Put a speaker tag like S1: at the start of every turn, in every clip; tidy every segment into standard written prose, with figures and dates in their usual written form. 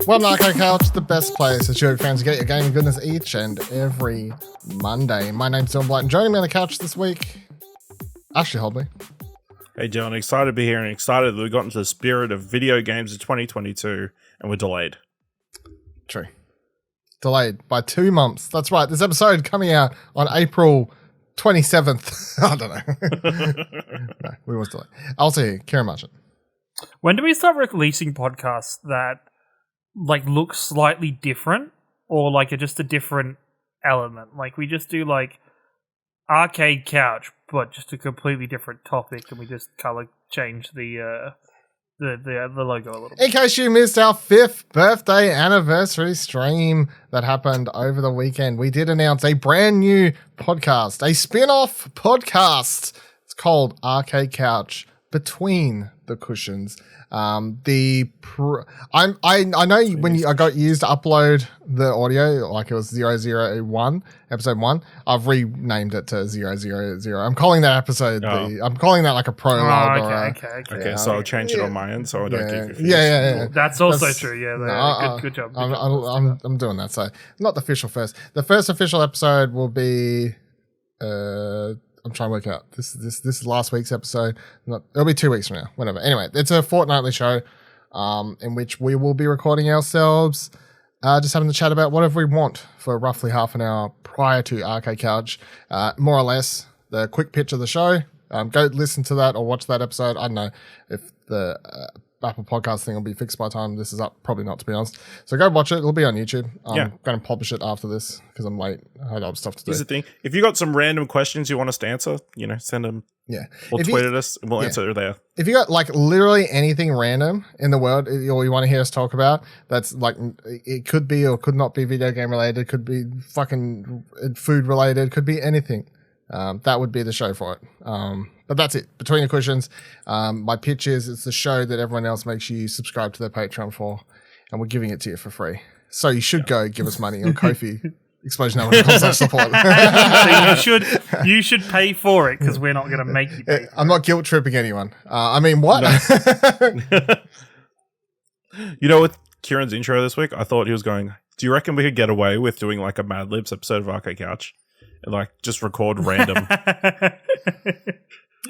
S1: Welcome to Arcade Couch, the best place that your fans get your gaming goodness each and every Monday. My name's Dylan Blight, and joining me on the couch this week, Ashley Hobley.
S2: Hey Dylan, excited to be here and excited that we got into the spirit of video games of 2022 and we're delayed.
S1: True. Delayed by 2 months. That's right. This episode coming out on April 27th. I don't know. No, we was delayed. Also, Kieran Marchant.
S3: When do we start releasing podcasts that like look slightly different or like are just a different element? Like we just do like Arcade Couch, but just a completely different topic, and we just color change the logo a little bit.
S1: In case you missed our 5th birthday anniversary stream that happened over the weekend, we did announce a brand new podcast, a spin-off podcast. It's called Arcade Couch Between the Cushions. I know when I got used to upload the audio, like it was 001, episode 1, I've renamed it to 000. I'm calling that episode, I'm calling that like a prologue.
S2: Okay, so I'll change it on my end so I don't get confused.
S1: Yeah.
S3: That's also true, yeah. Good job.
S1: I'm doing that, so not the official first. The first official episode will be, I'm trying to work out. This is last week's episode. It'll be 2 weeks from now, whatever. Anyway, it's a fortnightly show in which we will be recording ourselves, just having to chat about whatever we want for roughly half an hour prior to Arcade Couch. More or less, the quick pitch of the show. Go listen to that or watch that episode. I don't know if the Apple podcast thing will be fixed by the time this is up. Probably not, to be honest. So go watch it. It'll be on YouTube. I'm going to publish it after this because I'm late. I had other stuff to do.
S2: Here's the thing. If you got some random questions you want us to answer, send them. Yeah. Or tweet at us and we'll answer it there.
S1: If you got like literally anything random in the world or you want to hear us talk about, that's like, it could be or could not be video game related, could be fucking food related, could be anything. That would be the show for it. But that's it. Between the Cushions. My pitch is it's the show that everyone else makes you subscribe to their Patreon for, and we're giving it to you for free. So you should go give us money on Ko-fi. Explosion Hour support.
S3: So you should pay for it because we're not going to make you pay.
S1: I'm not guilt tripping anyone. I mean, what?
S2: No. With Kieran's intro this week, I thought he was going, do you reckon we could get away with doing like a Mad Libs episode of Arcade Couch? And like just record random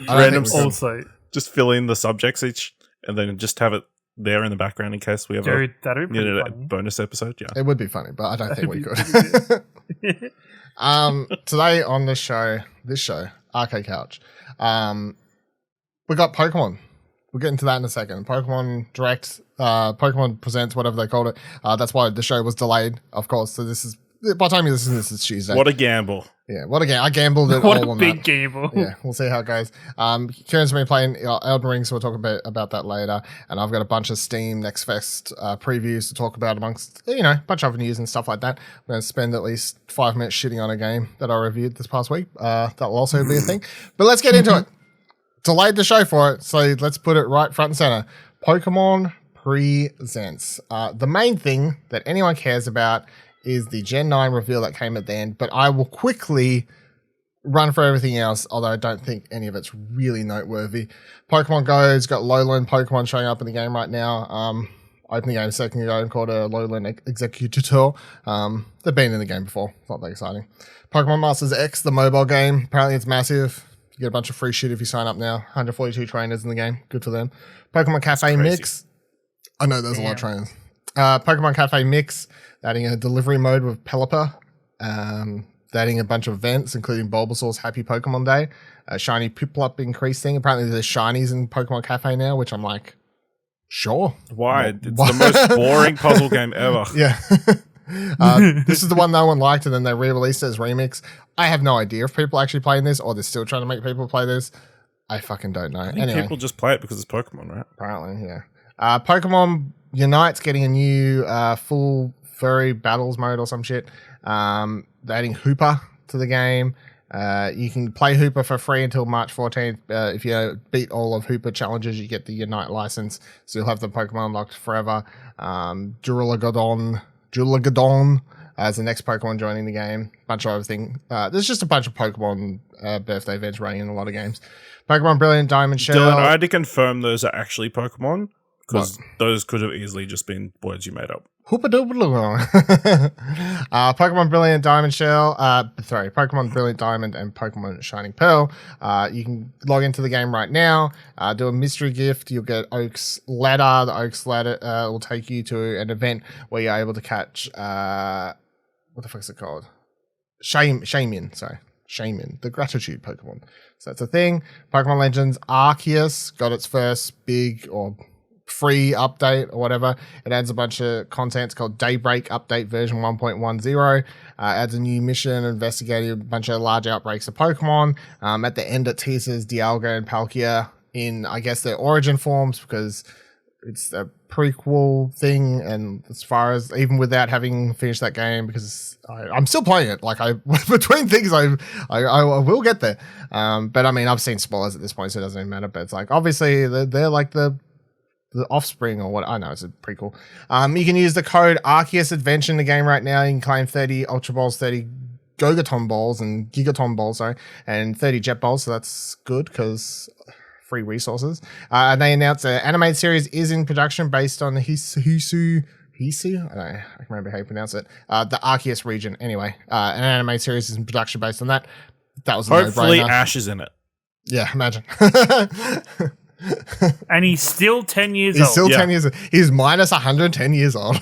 S3: also
S2: just fill in the subjects each and then just have it there in the background in case we have a bonus episode. Yeah,
S1: it would be funny, but I don't think we could. Today on this show, Arcade Couch, we got Pokemon. We'll get into that in a second. Pokemon Direct, Pokemon Presents, whatever they called it. That's why the show was delayed, of course. So this is, by the time you listen to this, it's Tuesday.
S2: What a gamble.
S1: Yeah, what a game. I gambled it all on that.
S3: What a big gamble.
S1: Yeah, we'll see how it goes. Kieran's been playing Elden Ring, so we'll talk about that later. And I've got a bunch of Steam Next Fest previews to talk about amongst, a bunch of other news and stuff like that. I'm going to spend at least 5 minutes shitting on a game that I reviewed this past week. That will also be a thing. But let's get into it. Delayed the show for it, so let's put it right front and center. Pokemon Presents. The main thing that anyone cares about is the Gen 9 reveal that came at the end, but I will quickly run for everything else, although I don't think any of it's really noteworthy. Pokemon Go's got Lowland Pokemon showing up in the game right now. Opened the game a second ago and called a Lowland Executor. They've been in the game before. It's not that exciting. Pokemon Masters X, the mobile game. Apparently it's massive. You get a bunch of free shit if you sign up now. 142 trainers in the game. Good for them. Pokemon Cafe Mix. I know there's a lot of trainers. Pokemon Cafe Mix, adding a delivery mode with Pelipper, adding a bunch of events, including Bulbasaur's Happy Pokemon Day, a shiny Piplup increasing. Apparently there's shinies in Pokemon Cafe now, which I'm like, sure.
S2: Why? It's the most boring puzzle game ever.
S1: Yeah. This is the one no one liked, and then they re-released it as Remix. I have no idea if people are actually playing this, or they're still trying to make people play this. I fucking don't know.
S2: I think people just play it because it's Pokemon, right?
S1: Apparently, yeah. Pokemon Unite's getting a new full furry battles mode or some shit. They're adding Hooper to the game. You can play Hooper for free until March 14th. If you beat all of Hooper challenges, you get the Unite license. So you'll have the Pokemon unlocked forever. Duralagadon as the next Pokemon joining the game. Bunch of everything. There's just a bunch of Pokemon birthday events running in a lot of games. Pokemon Brilliant Diamond Shell.
S2: Dylan, I had to confirm those are actually Pokemon because those could have easily just been words you made up.
S1: Pokemon Brilliant Diamond Shell. Pokemon Brilliant Diamond and Pokemon Shining Pearl. You can log into the game right now. Do a mystery gift. You'll get Oak's Ladder. The Oak's Ladder will take you to an event where you're able to catch. What the fuck is it called? Shaman. Sorry. Shaman, the gratitude Pokemon. So that's a thing. Pokemon Legends Arceus got its first big or free update or whatever. It adds a bunch of content. It's called Daybreak Update version 1.10. Adds a new mission investigating a bunch of large outbreaks of Pokemon. At the end, it teases Dialga and Palkia in, I guess, their origin forms because it's a prequel thing. And as far as even without having finished that game, because I'm still playing it. Like between things, I will get there. But I mean, I've seen spoilers at this point, so it doesn't even matter. But it's like obviously they're like the offspring or what I know, it's a prequel. You can use the code Arceus Adventure in the game right now. You can claim 30 Ultra Balls, 30 Gogaton Balls and Gigaton Balls, and 30 Jet Balls. So that's good because free resources. And they announced an animated series is in production based on Hisu. I don't know, I can remember how you pronounce it. The Arceus region. Anyway, an animated series is in production based on that. That was
S2: hopefully
S1: no-brainer.
S2: Ash is in it.
S1: Yeah, imagine.
S3: And he's still 10 years
S1: He's
S3: old.
S1: still 10 years old. He's minus 110 years old.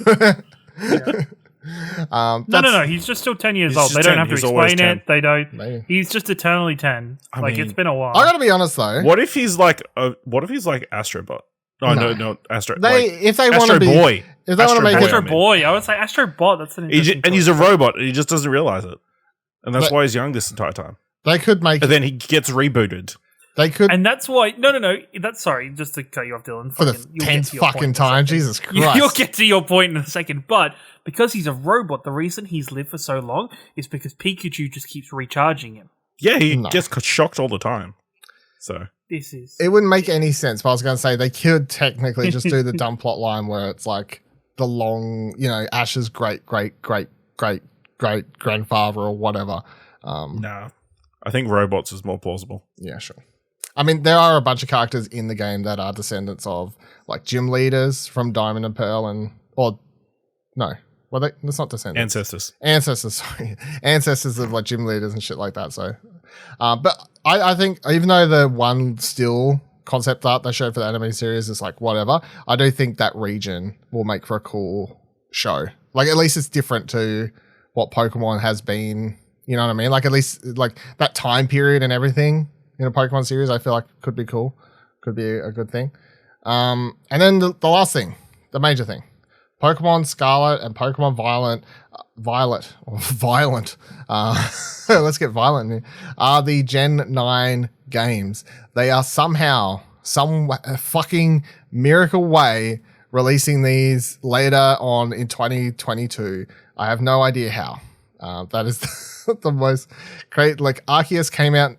S3: No. He's just still 10 years
S2: He's
S3: old.
S2: just
S3: They don't
S2: 10.
S3: have to
S2: He's always
S3: explain it.
S2: 10.
S3: They don't.
S1: Maybe.
S3: He's just eternally 10.
S2: I
S3: Like,
S2: mean,
S3: it's been a while.
S1: I gotta be honest though.
S2: What if he's like Astrobot? Oh, no, Astro.
S1: If they want
S2: Astro
S1: to be,
S2: Boy.
S1: if they want to make
S2: Boy,
S1: it,
S3: Astro Boy. I would say Astro Bot. That's an interesting
S2: and he's a
S3: choice.
S2: robot, and he just doesn't realize it. And that's why he's young this entire time.
S1: they could make.
S2: And then he gets rebooted.
S1: They could
S3: And that's why. No. That's sorry. Just to cut you off, Dylan.
S1: for the
S3: You'll get
S1: 10th
S3: to your point
S1: fucking
S3: in a
S1: time.
S3: second.
S1: Jesus Christ!
S3: You'll get to your point in a second. But because he's a robot, the reason he's lived for so long is because Pikachu just keeps recharging him.
S2: Yeah, he
S1: No.
S2: gets shocked all the time. So
S3: This is.
S1: It wouldn't make any sense. But I was going to say they could technically just do the dumb plot line where it's like the long, Ash's great grandfather or whatever.
S2: nah, I think robots is more plausible.
S1: Yeah, sure. I mean, there are a bunch of characters in the game that are descendants of like gym leaders from Diamond and Pearl that's not descendants. Ancestors, sorry. Ancestors of like gym leaders and shit like that. So, but I think even though the one still concept art they showed for the anime series is like whatever, I do think that region will make for a cool show. Like at least it's different to what Pokemon has been. You know what I mean? Like at least like that time period and everything in a Pokemon series, I feel like could be cool. Could be a good thing. And then the last thing, the major thing. Pokemon Scarlet and Pokemon Violet, let's get violent here, are the Gen 9 games. They are somehow, some fucking miracle way, releasing these later on in 2022. I have no idea how. That is the most great. Like, Arceus came out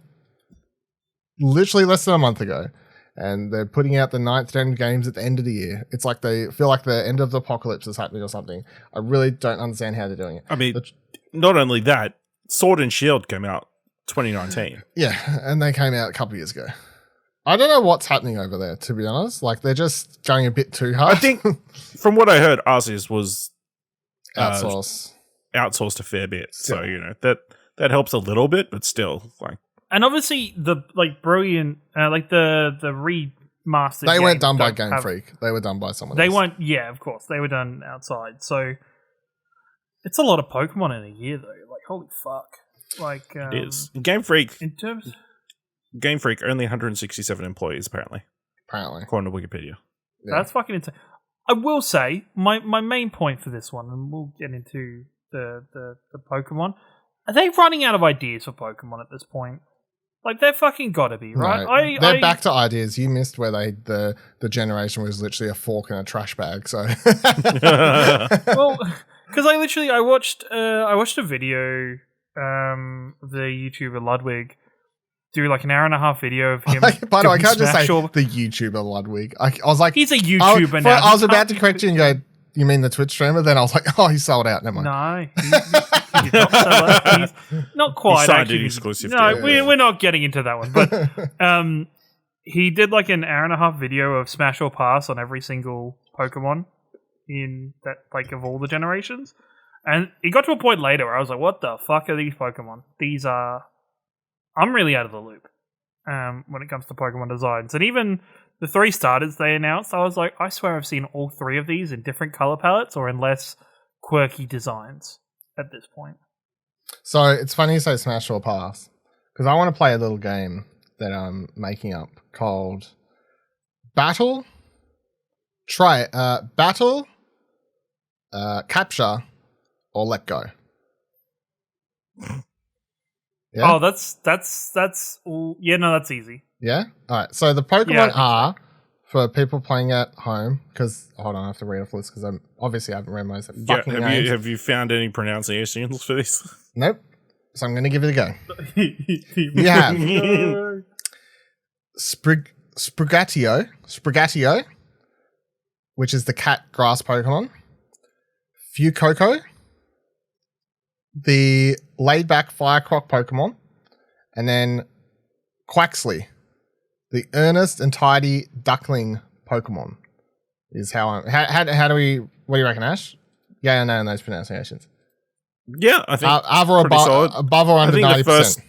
S1: literally less than a month ago. And they're putting out the 9th gen games at the end of the year. It's like they feel like the end of the apocalypse is happening or something. I really don't understand how they're doing it.
S2: I mean, not only that, Sword and Shield came out 2019.
S1: Yeah, and they came out a couple of years ago. I don't know what's happening over there, to be honest. Like, they're just going a bit too hard.
S2: I think, from what I heard, Arceus was
S1: outsourced
S2: a fair bit.
S1: Still.
S2: So, that helps a little bit, but still, like,
S3: And obviously, the brilliant, the remastered.
S1: They weren't
S3: games
S1: done by
S3: don't
S1: Game
S3: have-
S1: Freak. They were done by someone
S3: They
S1: else.
S3: weren't. Yeah, of course, they were done outside. So it's a lot of Pokemon in a year, though. Like, holy fuck! Like,
S2: it is. Game Freak
S3: in terms.
S2: only 167 employees, apparently,
S1: Apparently.
S2: according to Wikipedia.
S1: Yeah.
S3: That's fucking insane. I will say my main point for this one, and we'll get into the Pokemon. Are they running out of ideas for Pokemon at this point? Like, they're fucking gotta be, right?
S1: No, they're back to ideas. You missed where the generation was literally a fork in a trash bag. So,
S3: Well, because I watched a video of the YouTuber Ludwig do like an hour-and-a-half video of him.
S1: by the way, I
S3: doing
S1: can't just say
S3: Smash
S1: the YouTuber Ludwig. I was like,
S3: He's a YouTuber now.
S1: I was about to correct you and go, you mean the Twitch streamer? Then I was like, oh, he sold out. Never mind.
S3: No, he did not sell it. He's not quite.
S2: He signed
S3: actually.
S2: an exclusive
S3: No,
S2: deal.
S3: we're not getting into that one. But he did like an hour-and-a-half video of Smash or Pass on every single Pokemon. in that, like, of all the generations. And it got to a point later where I was like, what the fuck are these Pokemon? I'm really out of the loop when it comes to Pokemon designs. And even the 3 starters they announced, I was like, I swear I've seen all 3 of these in different color palettes or in less quirky designs at this point.
S1: So it's funny you say Smash or Pass, because I want to play a little game that I'm making up called Battle, Capture, or Let Go.
S3: Yeah? Oh, that's easy.
S1: Yeah? All right. So the Pokemon are, for people playing at home, because, hold on, I have to read off the list because I haven't memorized the fucking names.
S2: Have you found any pronunciations for this?
S1: Nope. So I'm going to give it a go. You have Sprigatio, which is the cat grass Pokemon. Fuecoco, the laid-back Firecroc Pokemon. And then Quaxley, the earnest and tidy duckling Pokemon. Is how do we, what do you reckon, Ash? Yeah or no on those pronunciations?
S2: Yeah, I think
S1: above or under 90%.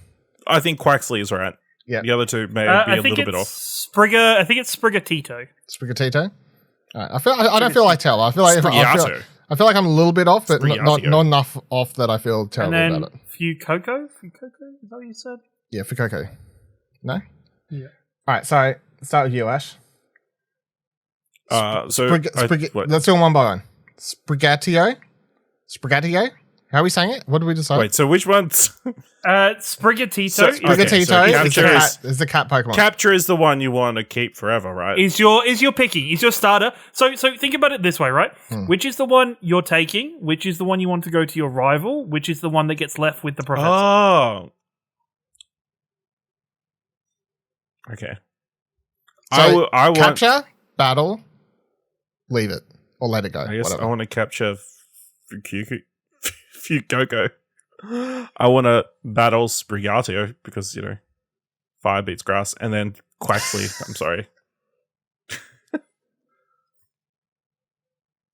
S2: I think Quaxley is right.
S1: Yeah.
S2: The other two may be a little bit off.
S3: I think it's Sprigatito.
S1: Sprigatito? Right. I don't feel like tell. I feel like I'm a little bit off, but not enough off that I feel terrible about it.
S3: Fuecoco? Is that what you said?
S1: Yeah, Fuecoco. No?
S3: Yeah.
S1: All right, so start with you, Ash.
S2: Let's
S1: do one by one. Sprigatio? How are we saying it? What did we decide?
S2: Wait, so which one's?
S3: Sprigatito.
S1: Sprigatito is the cat Pokemon.
S2: Capture is the one you want to keep forever, right?
S3: Is your picking? Is your starter? So think about it this way, right? Which is the one you're taking? Which is the one you want to go to your rival? Which is the one that gets left with the professor?
S2: Oh. Okay.
S1: So I want capture, battle, leave it, or let it go.
S2: I guess
S1: whatever.
S2: I want to capture Fuecoco. I want to battle Sprigatio because, fire beats grass. And then Quaxley. I'm sorry.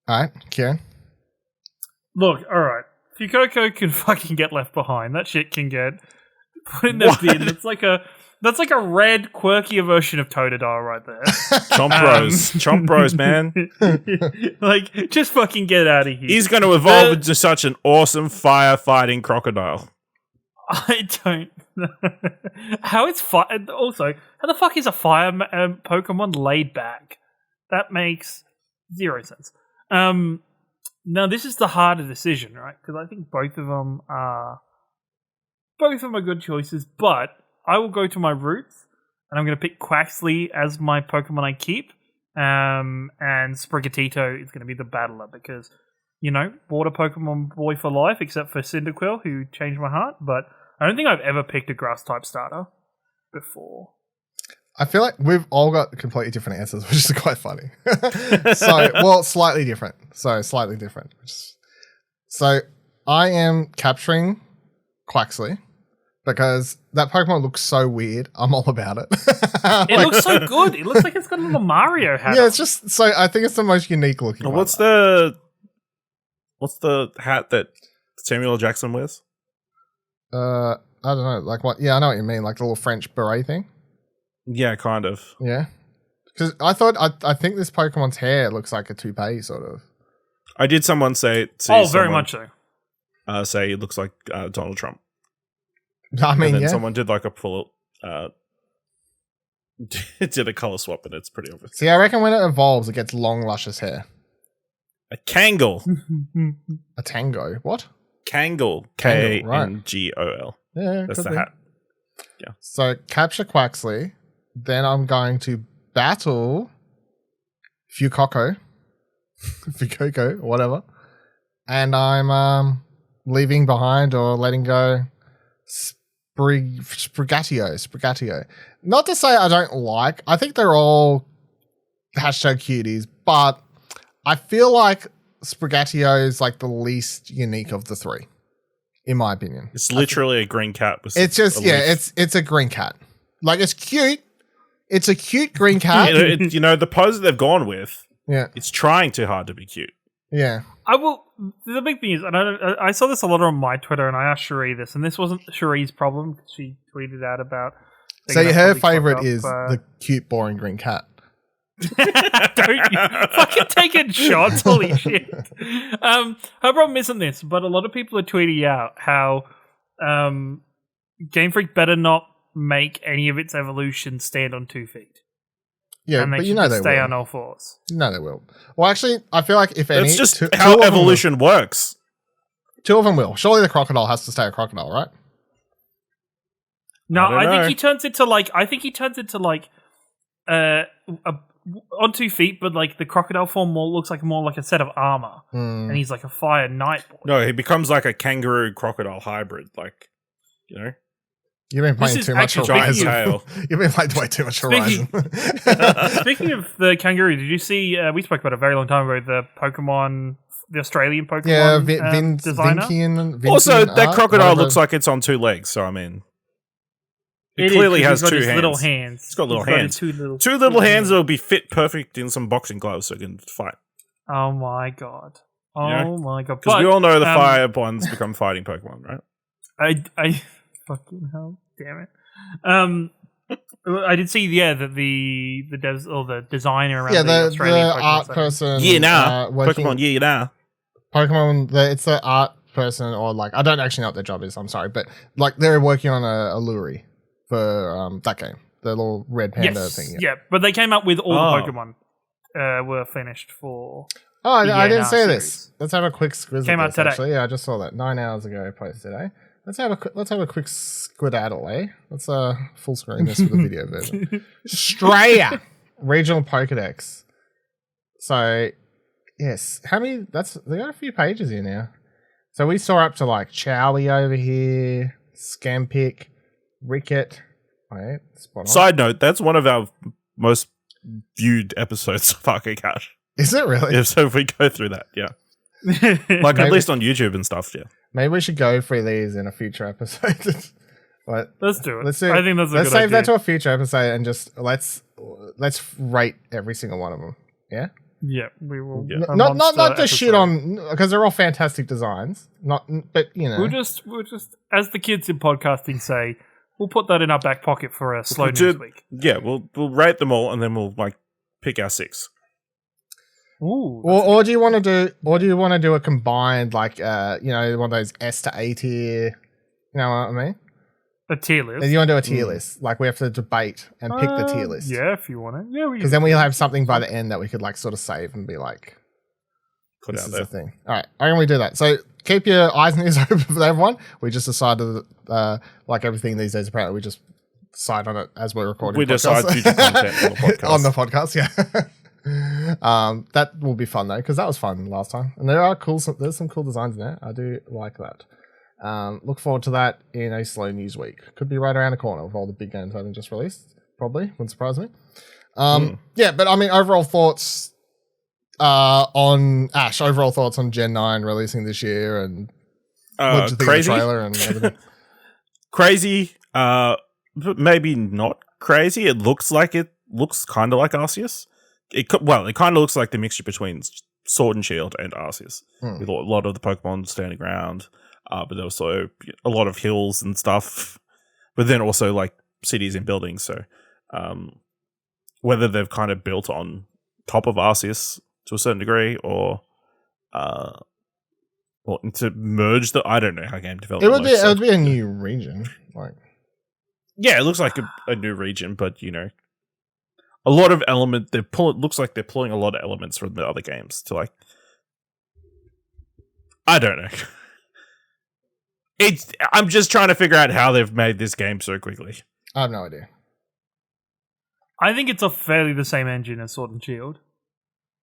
S1: All right, Kieran.
S3: Look, all right. Fuecoco can fucking get left behind. That shit can get put in the bin. That's like a red, quirkier version of Totodile right there.
S2: Chomp Bros, man.
S3: Like, just fucking get out of here.
S2: He's going to evolve into such an awesome firefighting crocodile.
S3: I don't know. Also, how the fuck is a fire Pokemon laid back? That makes 0 sense. Now, this is the harder decision, right? Because I think both of them are good choices, but I will go to my roots, and I'm going to pick Quaxley as my Pokemon I keep, and Sprigatito is going to be the battler because, water Pokemon boy for life, except for Cyndaquil, who changed my heart, but I don't think I've ever picked a Grass-type starter before.
S1: I feel like we've all got completely different answers, which is quite funny. Slightly different. So I am capturing Quaxley. Because that Pokemon looks so weird. I'm all about it.
S3: It looks so good. It looks like it's got a little Mario hat.
S1: Yeah, it's just so I think it's the most unique looking one.
S2: What's the hat that Samuel L. Jackson wears?
S1: I don't know. Like what? Yeah, I know what you mean. Like the little French beret thing.
S2: Yeah, kind of.
S1: Yeah. Because I think this Pokemon's hair looks like a toupee, sort of.
S2: I did someone say.
S3: Very much so.
S2: Say it looks like Donald Trump.
S1: I mean,
S2: and then someone did like a full, did a color swap, and it's pretty obvious.
S1: See, I reckon when it evolves, it gets long, luscious hair.
S2: A Kangol.
S1: A Tango. What?
S2: Kangol. Kangol.
S1: Yeah,
S2: that's the hat. Yeah.
S1: So capture Quaxley. Then I'm going to battle Fuecoco, whatever. And I'm leaving behind or letting go Sprigatio. Not to say I don't like. I think they're all #cuties, but I feel like Sprigatio is like the least unique of the 3, in my opinion.
S2: It's literally a green cat.
S1: It's just it's a green cat. Like it's cute. It's a cute green cat.
S2: The pose that they've gone with.
S1: Yeah,
S2: it's trying too hard to be cute.
S1: Yeah.
S3: I will. The big thing is, and I saw this a lot on my Twitter, and I asked Cherie this, and this wasn't Cherie's problem because she tweeted out about.
S1: So her favorite is the cute, boring green cat.
S3: Don't you fucking taking shots? Holy shit! Her problem isn't this, but a lot of people are tweeting out how Game Freak better not make any of its evolution stand on 2 feet.
S1: Yeah,
S3: and they
S1: but
S3: should just stay on all fours.
S1: No, they will. Well, actually, I feel like if any,
S2: it's just how evolution works.
S1: 2 of them will. Surely the crocodile has to stay a crocodile, right?
S3: No, I think he turns into like on 2 feet, but like the crocodile form looks like more like a set of armor, and he's like a fire knight boy.
S2: No, he becomes like a kangaroo crocodile hybrid, like
S1: You've been playing too much Horizon. You've been playing way too much Horizon.
S3: Speaking of the kangaroo, did you see? We spoke about it a very long time ago. The Australian Pokemon designer.
S1: Also,
S2: that crocodile looks like it's on 2 legs. So I mean, it clearly has 2 hands.
S3: Little hands.
S2: It's got little hands. Two little hands that'll be fit perfect in some boxing gloves so it can fight.
S3: Oh my god! My god!
S2: Because we all know the fire ones become fighting Pokemon, right?
S3: I fucking hell, damn it! I did see, that the devs or the designer around the Australian
S1: the art person,
S2: Pokemon,
S1: Pokemon. It's the art person, or like I don't actually know what their job is. I'm sorry, but like they're working on a Luri for that game, the little red panda thing.
S3: Yeah, but they came up with all the Pokemon were finished for.
S1: Oh, I didn't see this. Let's have a quick squiz.
S3: Came out today.
S1: Actually, yeah, I just saw that 9 hours ago. Posted today. Let's have a quick squadaddle, eh? Let's full screen this with the video version. Australia regional Pokedex. So yes, how many? They got a few pages here now. So we saw up to like Chowie over here, Scampic, Ricket. Wait, spot on.
S2: Side note: that's one of our most viewed episodes of Arcade Couch.
S1: Is it really?
S2: Yeah. So if we go through that, yeah, like at least on YouTube and stuff, yeah.
S1: Maybe we should go for these in a future episode. But
S3: let's do it.
S1: Let's
S3: I think that's a good idea.
S1: Let's save that to a future episode and just let's rate every single one of them. Yeah.
S3: Yeah, we will.
S1: Yeah. Not just shit on because they're all fantastic designs. But
S3: we'll just as the kids in podcasting say, we'll put that in our back pocket for a slow news week.
S2: Yeah, we'll rate them all and then we'll like pick our 6.
S3: Ooh,
S1: or do you want to do a combined like one of those S to A tier? You know what I mean?
S3: A tier list.
S1: You want to do a tier list? Like we have to debate and pick the tier list.
S3: Yeah, if you want it. Yeah,
S1: because then we'll have something by the end that we could like sort of save and be like,
S2: put
S1: this
S2: out
S1: is
S2: there.
S1: the thing. All right, how can we do that? So keep your eyes and ears open for everyone. We just decided like everything these days. Apparently, we just decide on it as we're recording.
S2: We decide future content
S1: on the podcast. Yeah. That will be fun though because that was fun last time, and there's some cool designs in there. I do like that. Look forward to that in a slow news week. Could be right around the corner with all the big games I haven't just released. Probably wouldn't surprise me. Yeah, but I mean, overall thoughts on Ash. Overall thoughts on Gen 9 releasing this year, and what did you think
S2: crazy
S1: of the trailer and everything?
S2: Crazy, but maybe not crazy. It looks kind of like Arceus. It kind of looks like the mixture between Sword and Shield and Arceus, with a lot of the Pokemon standing around, but also a lot of hills and stuff. But then also like cities and buildings. So whether they've kind of built on top of Arceus to a certain degree, or to merge the, I don't know how game development.
S1: It would be a new region, like.
S2: Yeah, it looks like a new region, but a lot of element looks like they're pulling a lot of elements from the other games to like, I don't know. I'm just trying to figure out how they've made this game so quickly.
S1: I have no idea.
S3: I think it's a fairly the same engine as Sword and Shield.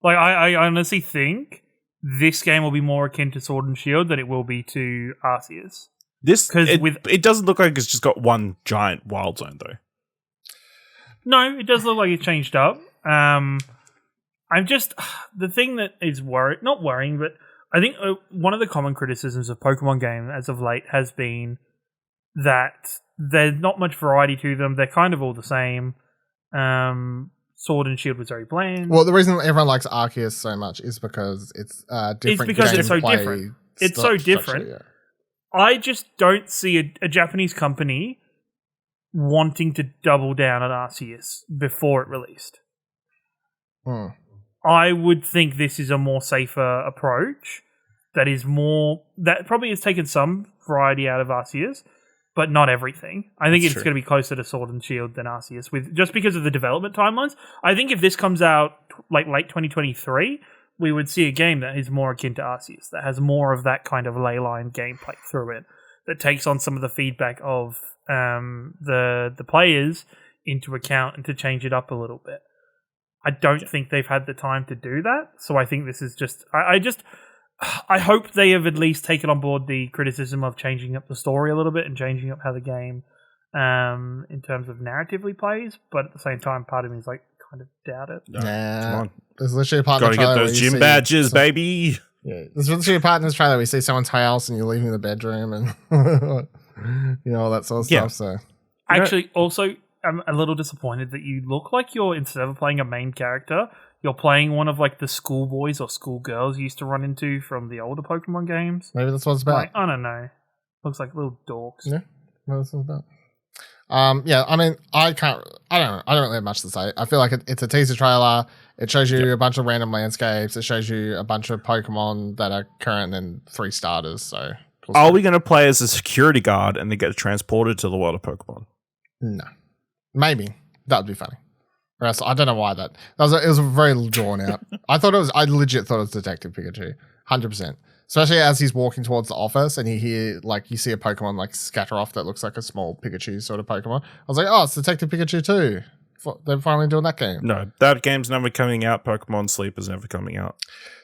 S3: Like I honestly think this game will be more akin to Sword and Shield than it will be to Arceus. It doesn't look like it's just got one giant wild zone though. No, it does look like it's changed up. I'm just the thing that is not worrying, but I think one of the common criticisms of Pokemon game as of late has been that there's not much variety to them. They're kind of all the same. Sword and Shield was very bland.
S1: Well, the reason everyone likes Arceus so much is because it's different.
S3: It's because it's so
S1: gameplay
S3: different. It's so different.
S1: Yeah.
S3: I just don't see a Japanese company wanting to double down on Arceus before it released. I would think this is a more safer approach that probably has taken some variety out of Arceus, but not everything. I think it's going to be closer to Sword and Shield than Arceus, just because of the development timelines. I think if this comes out like late 2023, we would see a game that is more akin to Arceus, that has more of that kind of ley line gameplay through it, that takes on some of the feedback of the players into account and to change it up a little bit. I don't think they've had the time to do that, so I think this is just... I hope they have at least taken on board the criticism of changing up the story a little bit and changing up how the game, in terms of narratively plays. But at the same time, part of me is like, kind of doubt it.
S1: Nah,
S2: come on.
S1: There's literally a part in the
S2: Gotta
S1: trailer
S2: get those gym badges, baby.
S1: Yeah, there's literally a part in this trailer where you see someone's house and you're leaving the bedroom and all that sort of stuff. So
S3: actually, also, I'm a little disappointed that you look like you're, instead of playing a main character, you're playing one of like the schoolboys or schoolgirls you used to run into from the older Pokemon games.
S1: Maybe that's what it's about.
S3: Like, I don't know. Looks like little dorks.
S1: Yeah, maybe that's what it's about. Yeah, I mean, I don't really have much to say. I feel like it's a teaser trailer. It shows you a bunch of random landscapes. It shows you a bunch of Pokemon that are current and 3 starters. So,
S2: are we going to play as a security guard and then get transported to the world of Pokemon?
S1: No, maybe that would be funny. Or else, I don't know why it was very drawn out. I legit thought it was Detective Pikachu, 100%. Especially as he's walking towards the office and you see a Pokemon like scatter off that looks like a small Pikachu sort of Pokemon. I was like, oh, it's Detective Pikachu too. They're finally doing that game.
S2: No, that game's never coming out. Pokemon Sleep is never coming out.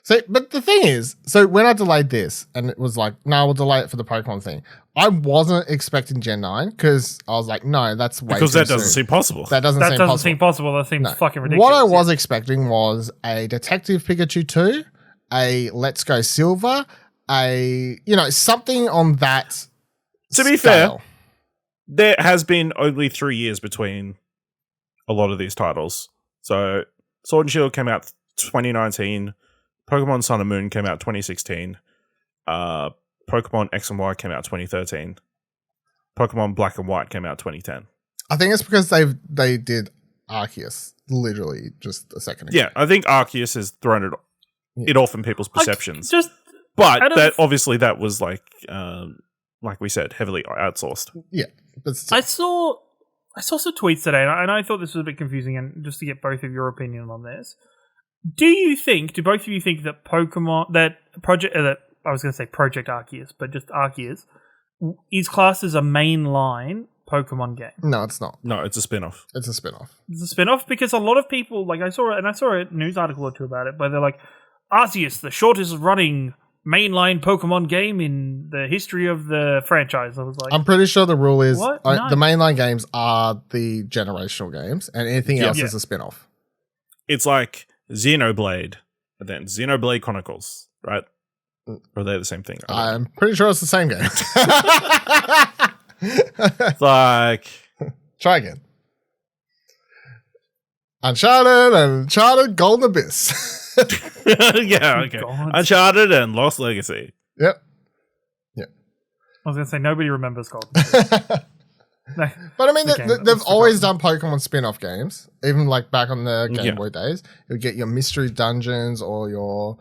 S1: So, but the thing is, so when I delayed this and it was like, no, we'll delay it for the Pokemon thing. I wasn't expecting Gen 9 because I was like, no, that's way
S2: because
S1: too
S2: that doesn't
S1: soon.
S2: seem possible.
S1: That doesn't seem possible.
S3: That seems fucking ridiculous.
S1: What I was expecting was a Detective Pikachu 2, a Let's Go Silver, something on that.
S2: To be fair, there has been only 3 years between a lot of these titles. So Sword and Shield came out 2019, Pokemon Sun and Moon came out 2016, Pokemon X and Y came out 2013, Pokemon Black and White came out 2010.
S1: I think it's because they did Arceus literally just a second ago.
S2: Yeah, I think Arceus has thrown it off in people's perceptions. But that was like we said, heavily outsourced.
S1: Yeah, but
S3: I saw some tweets today, and I thought this was a bit confusing. And just to get both of your opinion on this, do both of you think that Project Arceus, but just Arceus, is classed as a mainline Pokemon game?
S1: No, it's not.
S2: No, it's a spin-off.
S1: It's a spin-off.
S3: It's a spin-off because a lot of people, like I saw a news article or two about it, but they're like, Arceus, the shortest running mainline Pokemon game in the history of the franchise. I was like,
S1: I'm pretty sure the rule is
S3: What?
S1: the
S3: No.
S1: mainline games are the generational games, and anything else is a spin-off.
S2: It's like Xenoblade, and then Xenoblade Chronicles, right? Or are they the same thing?
S1: I'm pretty sure it's the same game.
S2: It's like,
S1: try again. Uncharted, Golden Abyss.
S2: yeah, okay.
S3: God.
S2: Uncharted and Lost Legacy.
S1: Yep.
S3: I was going to say, nobody remembers Golden. No.
S1: But I mean,
S3: The game that
S1: they've
S3: was
S1: always
S3: forgotten.
S1: done Pokemon spin-off games, even like back on the Game
S2: Yeah.
S1: Boy days. You'll get your mystery dungeons or your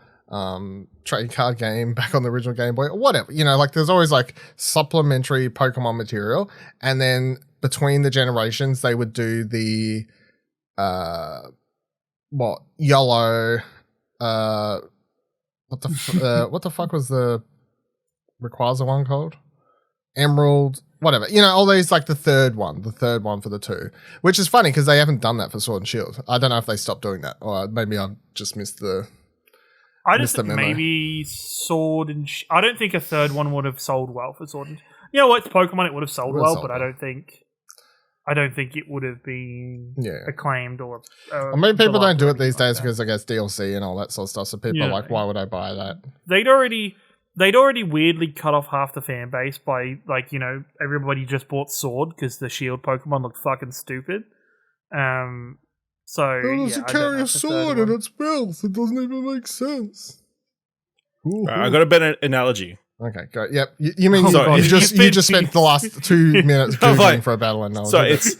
S1: trading card game back on the original Game Boy or whatever. Like there's always like supplementary Pokemon material, and then between the generations, they would do the yellow. What the fuck was the Rayquaza one called? Emerald, whatever. All these, like the third one for the 2, which is funny because they haven't done that for Sword and Shield. I don't know if they stopped doing that, or maybe I've just missed the.
S3: I just
S1: missed the
S3: think
S1: memo.
S3: maybe Sword and I don't think a third one would have sold well for Sword and You know what? It's Pokemon. It would have sold well, but I don't think it would have been acclaimed or.
S1: I mean, people don't do it these days
S3: like
S1: because I guess DLC and all that sort of stuff. So people are like, why would I buy that?
S3: They'd already weirdly cut off half the fan base by everybody just bought Sword because the Shield Pokemon looked fucking stupid. So
S1: How does
S3: yeah,
S1: it
S3: I don't
S1: carry
S3: know
S1: a
S3: if the third
S1: sword
S3: one-
S1: in its mouth? It doesn't even make sense. Ooh,
S2: I got a better analogy.
S1: Okay, go. Yep. You mean
S2: Oh, God.
S1: you just spent the last 2 minutes
S2: I'm
S1: googling
S2: like-
S1: for a battle analogy.
S2: So it's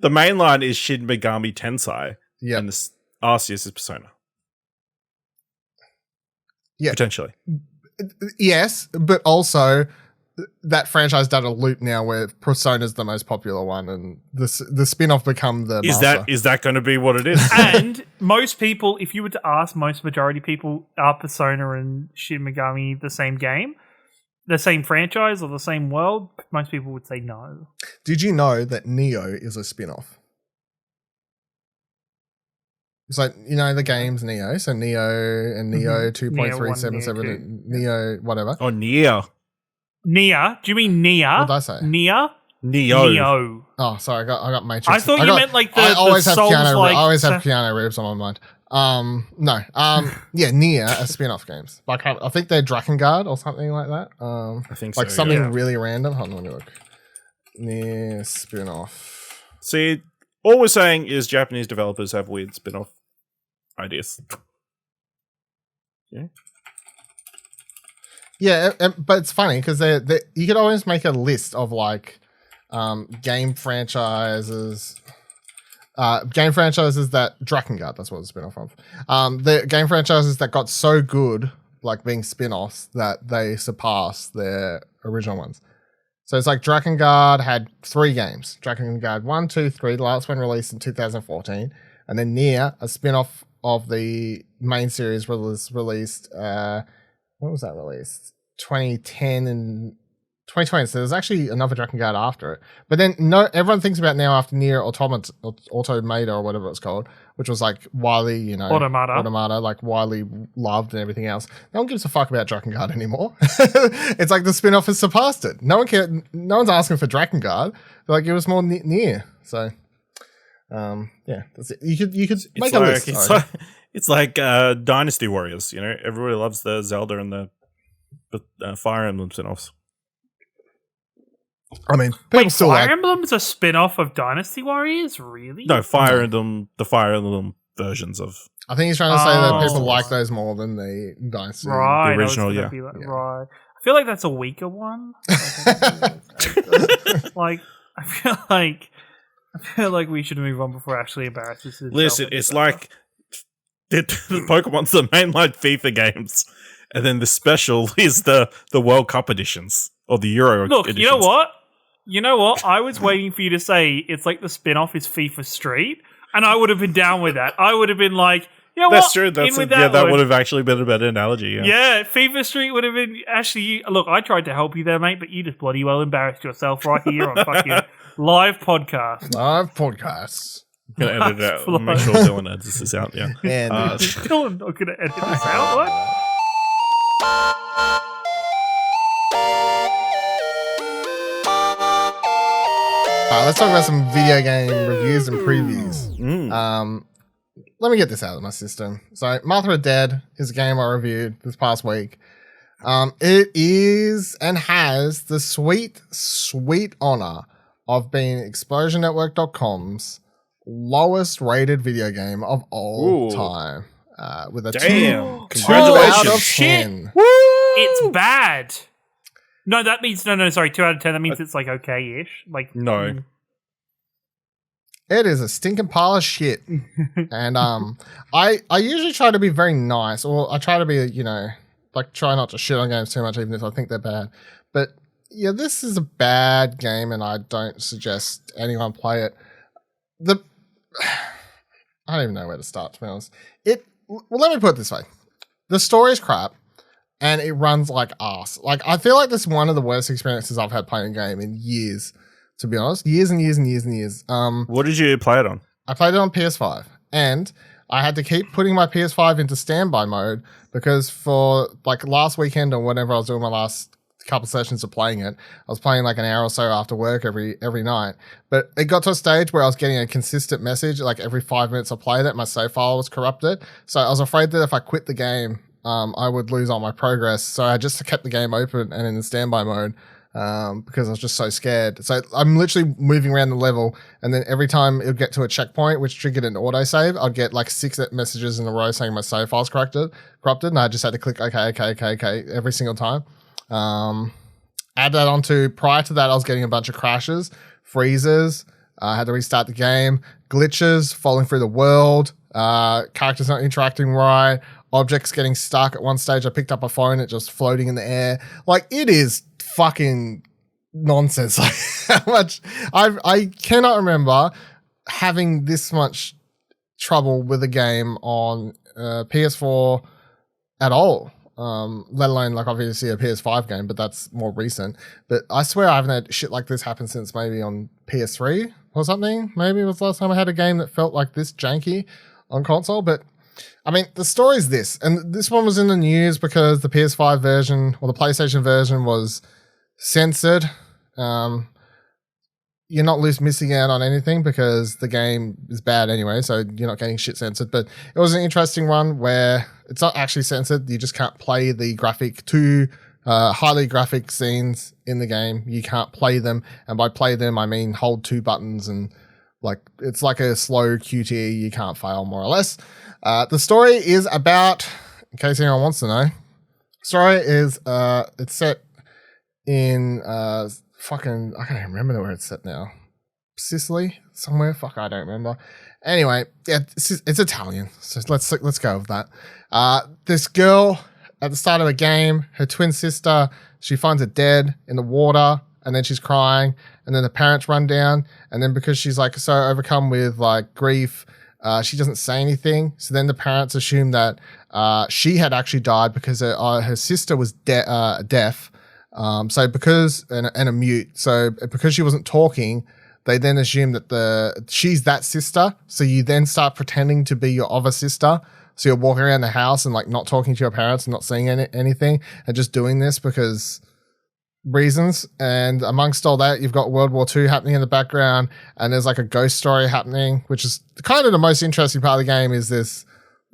S2: the main line is Shin Megami Tensei,
S1: yeah,
S2: and this Arceus is Persona.
S1: Yeah.
S2: Potentially.
S1: yes, but also that franchise done a loop now where Persona's the most popular one, and the spin-off become the master.
S2: Is that going to be what it is?
S3: And most people, if you were to ask majority people, are Persona and Shin Megami the same game, the same franchise, or the same world? Most people would say no.
S1: Did you know that Neo is a spin-off? It's like, you know, the game's Neo, so Neo and Neo 2.377 and Neo whatever.
S2: Oh, Nier.
S3: Nia? Do you mean Nia?
S1: What did I say?
S3: Nia?
S2: Neo.
S3: Neo.
S1: Oh, sorry, I got Matrix.
S3: I thought you meant like the
S1: I always have
S3: Souls,
S1: Keanu.
S3: like,
S1: I always have Keanu Reeves on my mind. No. Yeah, Nier are spin-off games. Like I think they're Drakengard or something like that.
S2: I think
S1: like
S2: so,
S1: something
S2: yeah.
S1: really random. Hold on, let me look. Nier spin-off.
S2: See, all we're saying is Japanese developers have weird spin-off ideas. Yeah.
S1: Yeah, but it's funny because they you could always make a list of like game franchises. Game franchises that Drakengard, that's what it's spin off of. The game franchises that got so good, like being spin-offs, that they surpassed their original ones. So it's like Drakengard had 3 games. Drakengard 1, 2, 3. The last one released in 2014. And then Nier, a spin-off of the main series, was released. When was that released? 2010 and 2020. So there's actually another Drakengard after it. But then everyone thinks about now after Nier Automata or whatever it's called, which was like widely, you know, Automata, like widely loved and everything else. No one gives a fuck about Drakengard anymore. It's like the spin-off has surpassed it. No one cared. No one's asking for Drakengard. They're like, it was more Nier. So, yeah, that's it. You could make a list.
S2: It's like Dynasty Warriors. You know, everybody loves the Zelda and the Fire Emblem spin-offs.
S1: I mean, people still
S3: Fire
S1: like.
S3: Emblem is a spin-off of Dynasty Warriors? Really?
S2: No, Fire Emblem, the Fire Emblem versions of.
S1: I think he's trying to say that people
S3: Oh.
S1: like those more than the Dynasty.
S3: Right.
S2: The original,
S3: I was gonna
S2: yeah.
S3: be like,
S1: Yeah.
S3: right. I feel like that's a weaker one. Like, I feel like we should move on before Ashley embarrasses herself.
S2: Listen, it's like the Pokemon's the mainline FIFA games, and then the special is the World Cup editions or the Euro
S3: Look,
S2: editions.
S3: you know what? I was waiting for you to say it's like the spin-off is FIFA Street, and I would have been down with that. I would have been like, you know
S2: That's
S3: what?
S2: true. That would have actually been a better analogy. Yeah.
S3: Yeah, FIFA Street would have been actually. Look, I tried to help you there, mate, but you just bloody well embarrassed yourself right here on fucking live podcast.
S1: Live podcasts.
S2: I'm gonna edit it out. I'll make sure Dylan edits this out. Yeah.
S1: And
S3: Dylan not gonna edit this out. What?
S1: let's talk about some video game reviews and previews.
S2: Mm.
S1: Let me get this out of my system. So, Mother of Dead is a game I reviewed this past week. It is and has the sweet, sweet honor of being ExplosionNetwork.com's lowest rated video game of all
S2: Ooh.
S1: time. With a
S2: Damn.
S1: 2 out of
S2: Congratulations.
S1: 10.
S3: It's bad. No, that means no. Sorry, 2 out of 10. That means it's like okay-ish. Like
S2: No.
S1: It is a stinking pile of shit. And I usually try to be very nice, or I try to be, you know, like try not to shit on games too much, even if I think they're bad. But yeah, this is a bad game, and I don't suggest anyone play it. I don't even know where to start, to be honest. Well, let me put it this way: the story's crap, and it runs like ass. Like, I feel like this is one of the worst experiences I've had playing a game in years. To be honest, years and years and years and years.
S2: What did you play it on?
S1: I played it on PS5, and I had to keep putting my PS5 into standby mode because for like last weekend or whenever I was doing my last couple sessions of playing it, I was playing like an hour or so after work every night. But it got to a stage where I was getting a consistent message like every 5 minutes I played it, my save file was corrupted. So I was afraid that if I quit the game, I would lose all my progress. So I just kept the game open and in the standby mode because I was just so scared. So I'm literally moving around the level, and then every time it would get to a checkpoint, which triggered an autosave, I'd get like 6 messages in a row saying my save file's corrupted, and I just had to click okay every single time. Add that onto, prior to that, I was getting a bunch of crashes, freezes, I had to restart the game, glitches, falling through the world, characters not interacting right, objects getting stuck. At one stage, I picked up a phone, it just floating in the air. Like, it is fucking nonsense. Like, how much I cannot remember having this much trouble with a game on PS4 at all. Let alone like obviously a PS5 game, but that's more recent. But I swear I haven't had shit like this happen since maybe on PS3 or something. Maybe it was the last time I had a game that felt like this janky on console. But I mean, the story is this, and this one was in the news because the PS5 version or the PlayStation version was censored. You're not missing out on anything because the game is bad anyway, so you're not getting shit censored. But it was an interesting one where it's not actually censored. You just can't play the highly graphic scenes in the game. You can't play them. And by play them, I mean hold 2 buttons and like it's like a slow QTE. You can't fail, more or less. The story is about, in case anyone wants to know, story is it's set in I can't even remember where it's set now. Sicily? Somewhere? Fuck, I don't remember. Anyway, yeah, it's Italian. So let's go with that. This girl, at the start of a game, her twin sister, she finds her dead in the water, and then she's crying, and then the parents run down, and then because she's like so overcome with like grief, she doesn't say anything. So then the parents assume that she had actually died because her sister was deaf. So because and a mute, so because she wasn't talking, they then assume that she's that sister. So you then start pretending to be your other sister. So you're walking around the house and like not talking to your parents and not saying anything and just doing this because reasons. And amongst all that, you've got World War II happening in the background, and there's like a ghost story happening, which is kind of the most interesting part of the game. Is this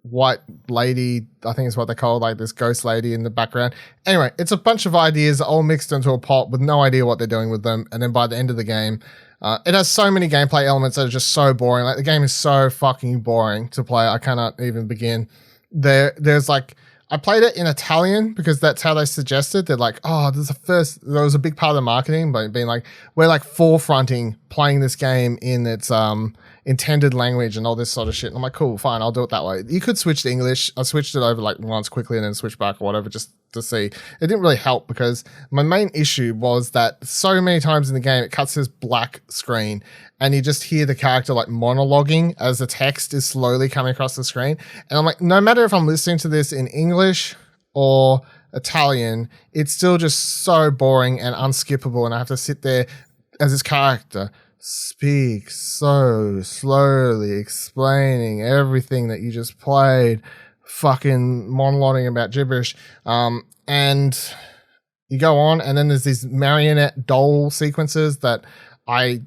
S1: white lady, I think is what they call, like this ghost lady in the background. Anyway, it's a bunch of ideas all mixed into a pot with no idea what they're doing with them. And then by the end of the game, it has so many gameplay elements that are just so boring. Like the game is so fucking boring to play. I cannot even begin. There's like, I played it in Italian because that's how they suggested. They're like, oh, there was a big part of the marketing, but being like, we're like forefronting playing this game in its intended language and all this sort of shit. And I'm like, cool, fine, I'll do it that way. You could switch to English. I switched it over like once quickly and then switch back or whatever just to see. It didn't really help because my main issue was that so many times in the game it cuts this black screen and you just hear the character like monologuing as the text is slowly coming across the screen. And I'm like, no matter if I'm listening to this in English or Italian, it's still just so boring and unskippable, and I have to sit there as this character speak so slowly, explaining everything that you just played, fucking monologuing about gibberish. And you go on, and then there's these marionette doll sequences that I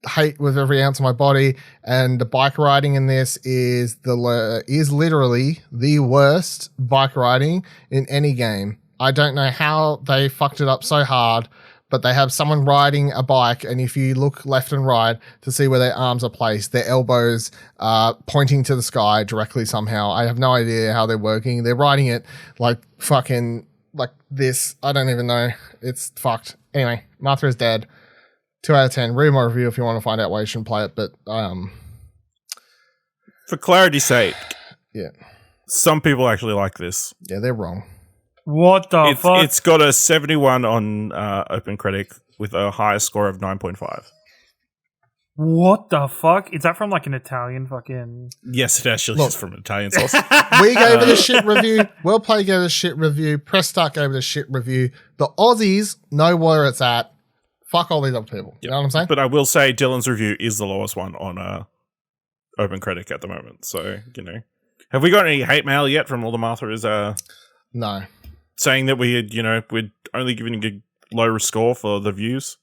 S1: hate with every ounce of my body. And the bike riding in this is literally the worst bike riding in any game. I don't know how they fucked it up so hard, but they have someone riding a bike, and if you look left and right to see where their arms are placed, their elbows are pointing to the sky directly somehow. I have no idea how they're working. They're riding it like fucking like this. I don't even know. It's fucked. Anyway, Martha is dead. 2 out of 10. Read my review if you want to find out why you shouldn't play it, but
S2: for clarity's sake,
S1: yeah,
S2: some people actually like this.
S1: Yeah, they're wrong.
S3: What the fuck?
S2: It's got a 71 on OpenCritic with a highest score of 9.5.
S3: What the fuck? Is that from like an Italian fucking...
S2: Yes, it actually is from an Italian source.
S1: We gave it a shit review. Wellplay gave it a shit review. Press Start gave it a shit review. The Aussies know where it's at. Fuck all these other people. You know what I'm saying?
S2: But I will say Dylan's review is the lowest one on OpenCritic at the moment. So, you know. Have we got any hate mail yet from all the Martha's
S1: No.
S2: saying that we'd only given a low score for the views?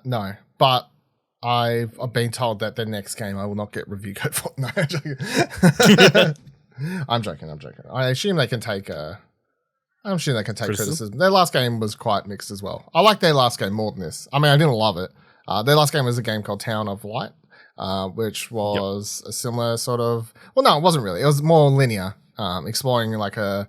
S1: No. But I've been told that the next game I will not get review code for. No, I'm joking. I'm joking. I assume they can take I'm sure they can take criticism. Their last game was quite mixed as well. I like their last game more than this. I mean, I didn't love it. Their last game was a game called Town of Light, which was a similar sort of... Well, no, it wasn't really. It was more linear, exploring like a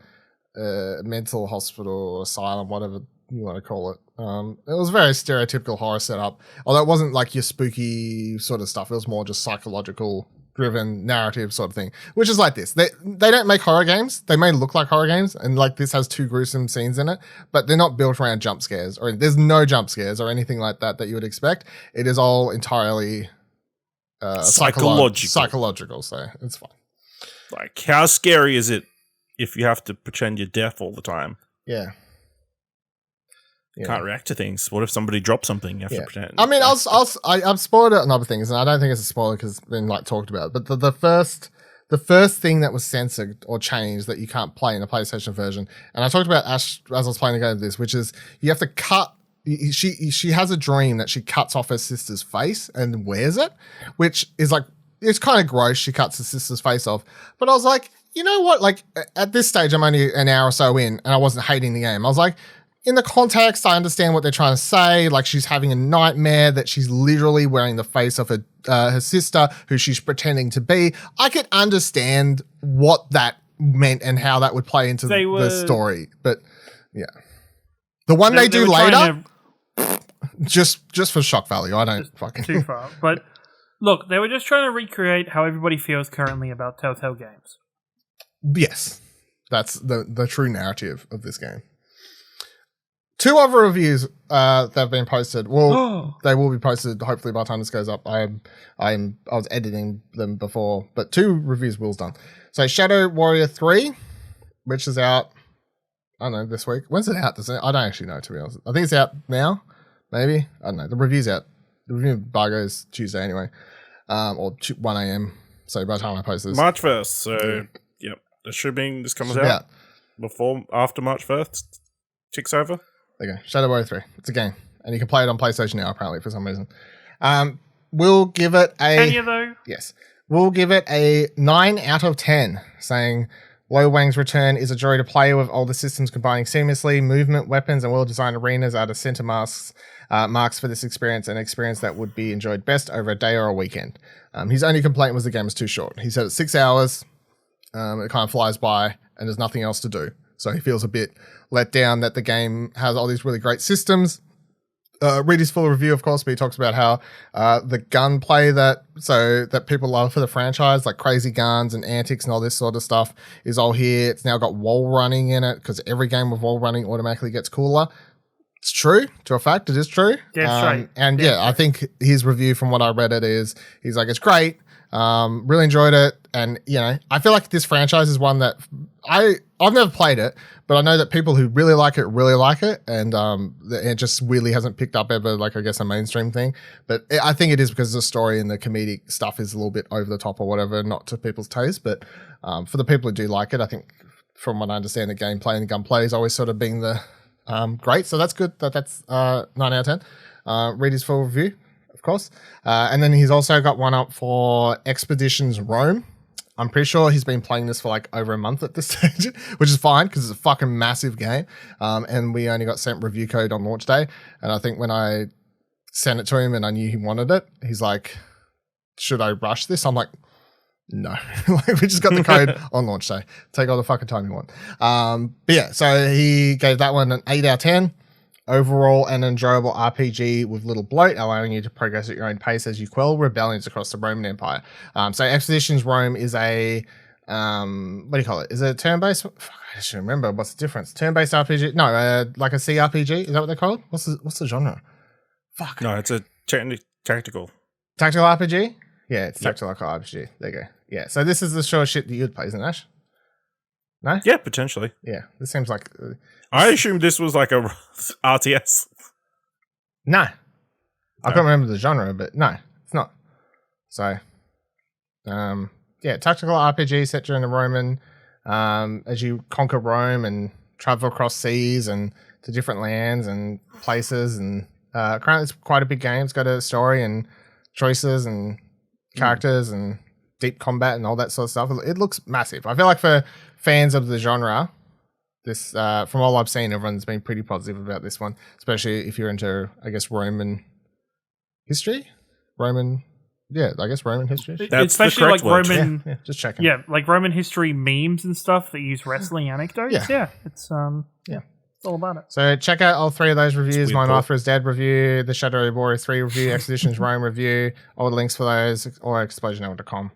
S1: mental hospital, asylum, whatever you want to call it. It was very stereotypical horror setup, although it wasn't like your spooky sort of stuff. It was more just psychological driven narrative sort of thing, which is like this. They don't make horror games. They may look like horror games, and like this has 2 gruesome scenes in it, but they're not built around jump scares, or there's no jump scares or anything like that you would expect. It is all entirely psychological, so it's fine.
S2: Like, how scary is it if you have to pretend you're deaf all the time?
S1: Yeah.
S2: You can't react to things. What if somebody drops something? You have to pretend.
S1: I mean, I've spoiled it on other things, and I don't think it's a spoiler because it's been like talked about. But the first thing that was censored or changed that you can't play in the PlayStation version, and I talked about Ash as I was playing the game of this, which is you have to cut. She has a dream that she cuts off her sister's face and wears it, which is like, it's kind of gross. She cuts her sister's face off, but I was like, you know what? Like at this stage, I'm only an hour or so in, and I wasn't hating the game. I was like, in the context, I understand what they're trying to say. Like she's having a nightmare that she's literally wearing the face of her sister, who she's pretending to be. I could understand what that meant and how that would play into the story. But yeah, the one they do later, just for shock value. I don't fucking
S3: too far. But look, they were just trying to recreate how everybody feels currently about Telltale games.
S1: Yes, that's the true narrative of this game. 2 other reviews that have been posted. Well, they will be posted hopefully by the time this goes up. I was editing them before, but 2 reviews Will's done. So Shadow Warrior 3, which is out, I don't know, this week. When's it out? I don't actually know, to be honest. I think it's out now, maybe. I don't know. The review's out. The review embargo is Tuesday anyway, or 1 a.m. So by the time I post this,
S2: March 1st. So yep, this comes out after March 1st. Ticks over.
S1: There you go. Shadow Warrior 3. It's a game. And you can play it on PlayStation now, apparently, for some reason. We'll give it a...
S3: Can you, though?
S1: Yes. We'll give it a 9 out of 10, saying Lo Wang's return is a joy to play with all the systems combining seamlessly. Movement, weapons, and well-designed arenas are the center marks for this experience, an experience that would be enjoyed best over a day or a weekend. His only complaint was the game was too short. He said it's 6 hours. It kind of flies by, and there's nothing else to do. So he feels a bit let down that the game has all these really great systems. Read his full review, of course, but he talks about how the gunplay that people love for the franchise, like crazy guns and antics and all this sort of stuff, is all here. It's now got wall running in it because every game with wall running automatically gets cooler. It's true. To a fact, it is true.
S3: Yeah, right.
S1: And I think his review from what I read he's like, it's great. Really enjoyed it. And, I feel like this franchise is one that I've never played it, but I know that people who really like it. And it just really hasn't picked up ever, like, I guess, a mainstream thing. But I think it is because the story and the comedic stuff is a little bit over the top or whatever, not to people's taste. But for the people who do like it, I think from what I understand, the gameplay and the gunplay is always sort of being the great. So that's good. That's 9 out of 10. Read his full review, of course. And then he's also got one up for Expeditions Rome. I'm pretty sure he's been playing this for like over a month at this stage, which is fine because it's a fucking massive game. And we only got sent review code on launch day. And I think when I sent it to him and I knew he wanted it, he's like, should I rush this? I'm like, no. Like, we just got the code on launch day. Take all the fucking time you want. But yeah, so he gave that one an 8 out of 10. Overall, an enjoyable RPG with little bloat, allowing you to progress at your own pace as you quell rebellions across the Roman Empire. So Expeditions Rome is a, what do you call it? Is it a turn-based? Fuck, I should remember. What's the difference? Turn-based RPG? No, like a CRPG? Is that what they're called? What's the genre? Fuck.
S2: No, it's a tactical.
S1: Tactical RPG? Yeah, it's tactical RPG. There you go. Yeah, so this is the sort of shit that you'd play, isn't it, Ash? No?
S2: Yeah, potentially.
S1: Yeah, this seems like...
S2: I assumed this was like a RTS.
S1: No. I can't remember the genre, but no, it's not. So, tactical RPG set during the Roman, as you conquer Rome and travel across seas and to different lands and places. And currently it's quite a big game. It's got a story and choices and characters and deep combat and all that sort of stuff. It looks massive. I feel like for fans of the genre, This, from all I've seen, everyone's been pretty positive about this one, especially if you're into, I guess, Roman history. Roman history.
S2: That's
S3: especially
S2: the correct
S3: like
S2: word.
S3: Roman,
S1: Yeah, just checking.
S3: yeah, like Roman history memes and stuff that use wrestling anecdotes.
S1: Yeah.
S3: It's all about it.
S1: So check out all 3 of those reviews.
S2: weird,
S1: My
S2: Paul.
S1: Martha is Dead review, the Shadow Warrior 3 review, Expeditions Rome review, all the links for those, or explosionhour.com.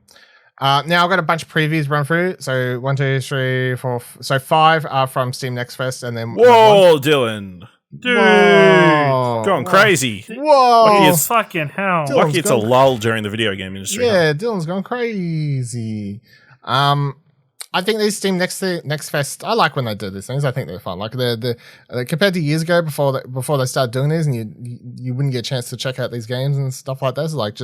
S1: Now I've got a bunch of previews to run through. So 1, 2, 3, 4. So 5 are from Steam Next Fest, and then
S2: Whoa, Dylan.
S3: Dude,
S2: Going crazy.
S1: Whoa!
S2: It's-
S3: fucking hell.
S1: Dylan's
S2: Lucky it's a
S1: gone-
S2: lull during the video game industry. huh?
S1: Yeah, Dylan's gone crazy. I think these Steam Next Fest, I like when they do these things. I think they're fun. Like the compared to years ago before they started doing these, and you wouldn't get a chance to check out these games and stuff like that. So like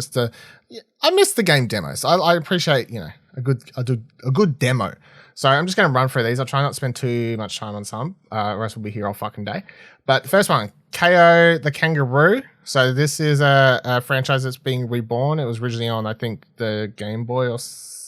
S1: I miss the game demos. I appreciate a good demo. So I'm just going to run through these. I'll try not to spend too much time on some, or else we'll be here all fucking day. But first one, Kao The Kangaroo. So this is a franchise that's being reborn. It was originally on, I think, the Game Boy or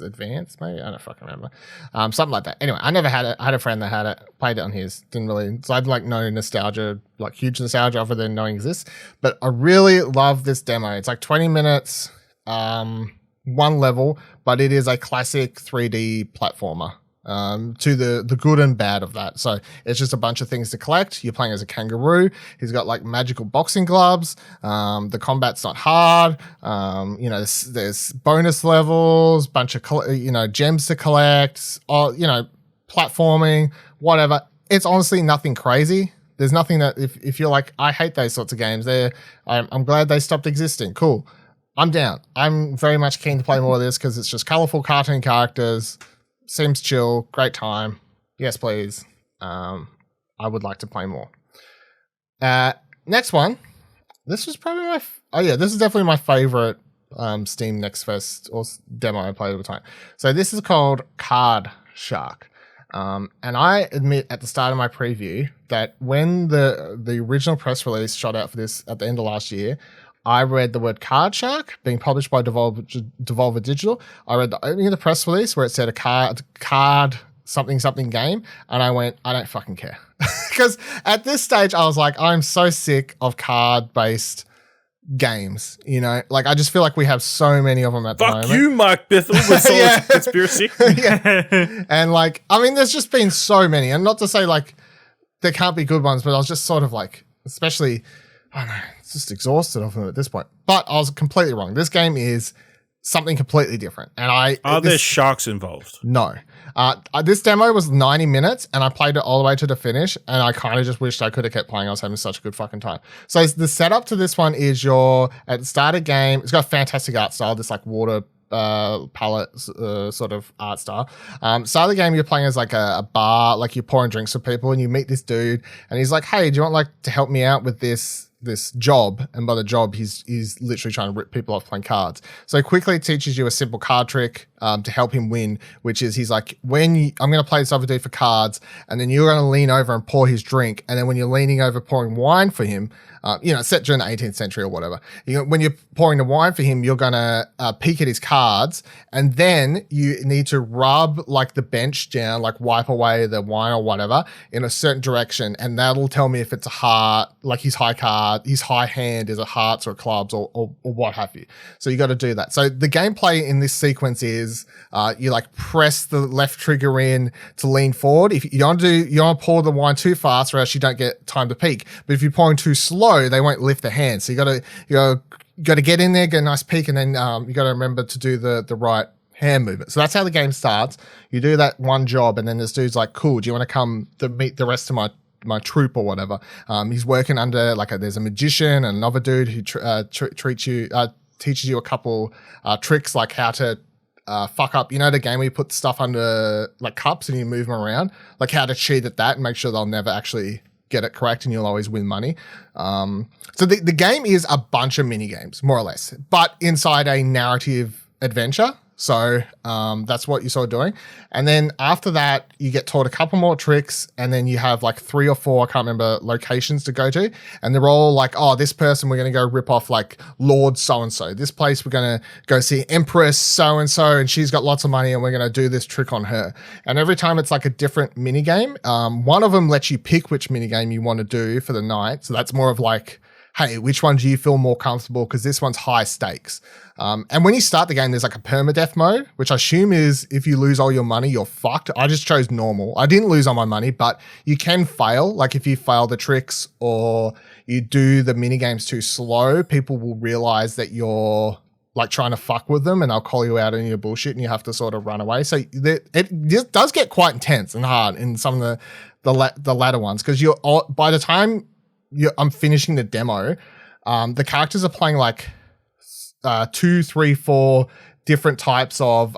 S1: Advance, maybe. I don't fucking remember. Something like that. Anyway, I never had it. I had a friend that had it, played it on his. Didn't really. So I had like no nostalgia, like huge nostalgia other than knowing it exists. But I really love this demo. It's like 20 minutes, one level, but it is a classic 3D platformer. To the good and bad of that. So it's just a bunch of things to collect. You're playing as a kangaroo. He's got like magical boxing gloves. The combat's not hard. There's bonus levels, bunch of, gems to collect, platforming, whatever. It's honestly nothing crazy. There's nothing that if you're like, I hate those sorts of games, I'm glad they stopped existing. Cool. I'm down. I'm very much keen to play more of this because it's just colorful cartoon characters. Seems chill, great time. Yes, please. I would like to play more. Next one. This was probably this is definitely my favorite Steam Next Fest or demo I played at the time. So this is called Card Shark. And I admit at the start of my preview that when the original press release shot out for this at the end of last year, I read the word Card Shark being published by Devolver Digital. I read the opening of the press release where it said a card something game, and I went, I don't fucking care. Because at this stage, I was like, I'm so sick of card-based games, Like, I just feel like we have so many of them at the moment.
S2: Fuck you, Mark Bithell, with Solid
S1: Yeah.
S2: Conspiracy.
S1: Yeah. And, like, I mean, there's just been so many. And not to say, like, there can't be good ones, but I was just sort of like, especially... I don't know, it's just exhausted of them at this point. But I was completely wrong. This game is something completely different. And
S2: Are there sharks involved?
S1: No. This demo was 90 minutes, and I played it all the way to the finish, and I kind of just wished I could have kept playing. I was having such a good fucking time. So the setup to this one is you're at the start of the game. It's got a fantastic art style, this like water palette sort of art style. Start of the game, you're playing as like a bar, like you're pouring drinks for people, and you meet this dude, and he's like, hey, do you want like to help me out with this job? And by the job, he's literally trying to rip people off playing cards. So quickly teaches you a simple card trick to help him win, which is he's like, I'm going to play this other dude for cards, and then you're going to lean over and pour his drink. And then when you're leaning over pouring wine for him, set during the 18th century or whatever, when you're pouring the wine for him, you're going to peek at his cards, and then you need to rub like the bench down, like wipe away the wine or whatever in a certain direction. And that'll tell me if it's a heart, like his high card, his high hand is a hearts or clubs or what have you. So you got to do that. So the gameplay in this sequence is you like press the left trigger in to lean forward. If you don't pour the wine too fast, or else you don't get time to peek. But if you're pouring too slow, they won't lift the hand. So you got to get in there, get a nice peek, and then you got to remember to do the right hand movement. So that's how the game starts. You do that one job, and then this dude's like, cool, do you want to come to meet the rest of my troop or whatever? He's working under there's a magician and another dude who teaches you a couple tricks, like how to fuck up, the game where you put stuff under like cups and you move them around, like how to cheat at that and make sure they'll never actually get it correct and you'll always win money. So the game is a bunch of mini games, more or less, but inside a narrative adventure. So that's what you're sort of doing. And then after that, you get taught a couple more tricks, and then you have like 3 or 4, I can't remember, locations to go to. And they're all like, oh, this person, we're going to go rip off like Lord so-and-so. This place, we're going to go see Empress so-and-so, and she's got lots of money, and we're going to do this trick on her. And every time it's like a different minigame. One of them lets you pick which minigame you want to do for the night. So that's more of like, hey, which one do you feel more comfortable? Because this one's high stakes. And when you start the game, there's like a permadeath mode, which I assume is if you lose all your money, you're fucked. I just chose normal. I didn't lose all my money, but you can fail. Like if you fail the tricks or you do the mini games too slow, people will realize that you're like trying to fuck with them, and they'll call you out on your bullshit, and you have to sort of run away. So it does get quite intense and hard in some of the latter ones, because by the time I'm finishing the demo, the characters are playing like 2, 3, 4 different types of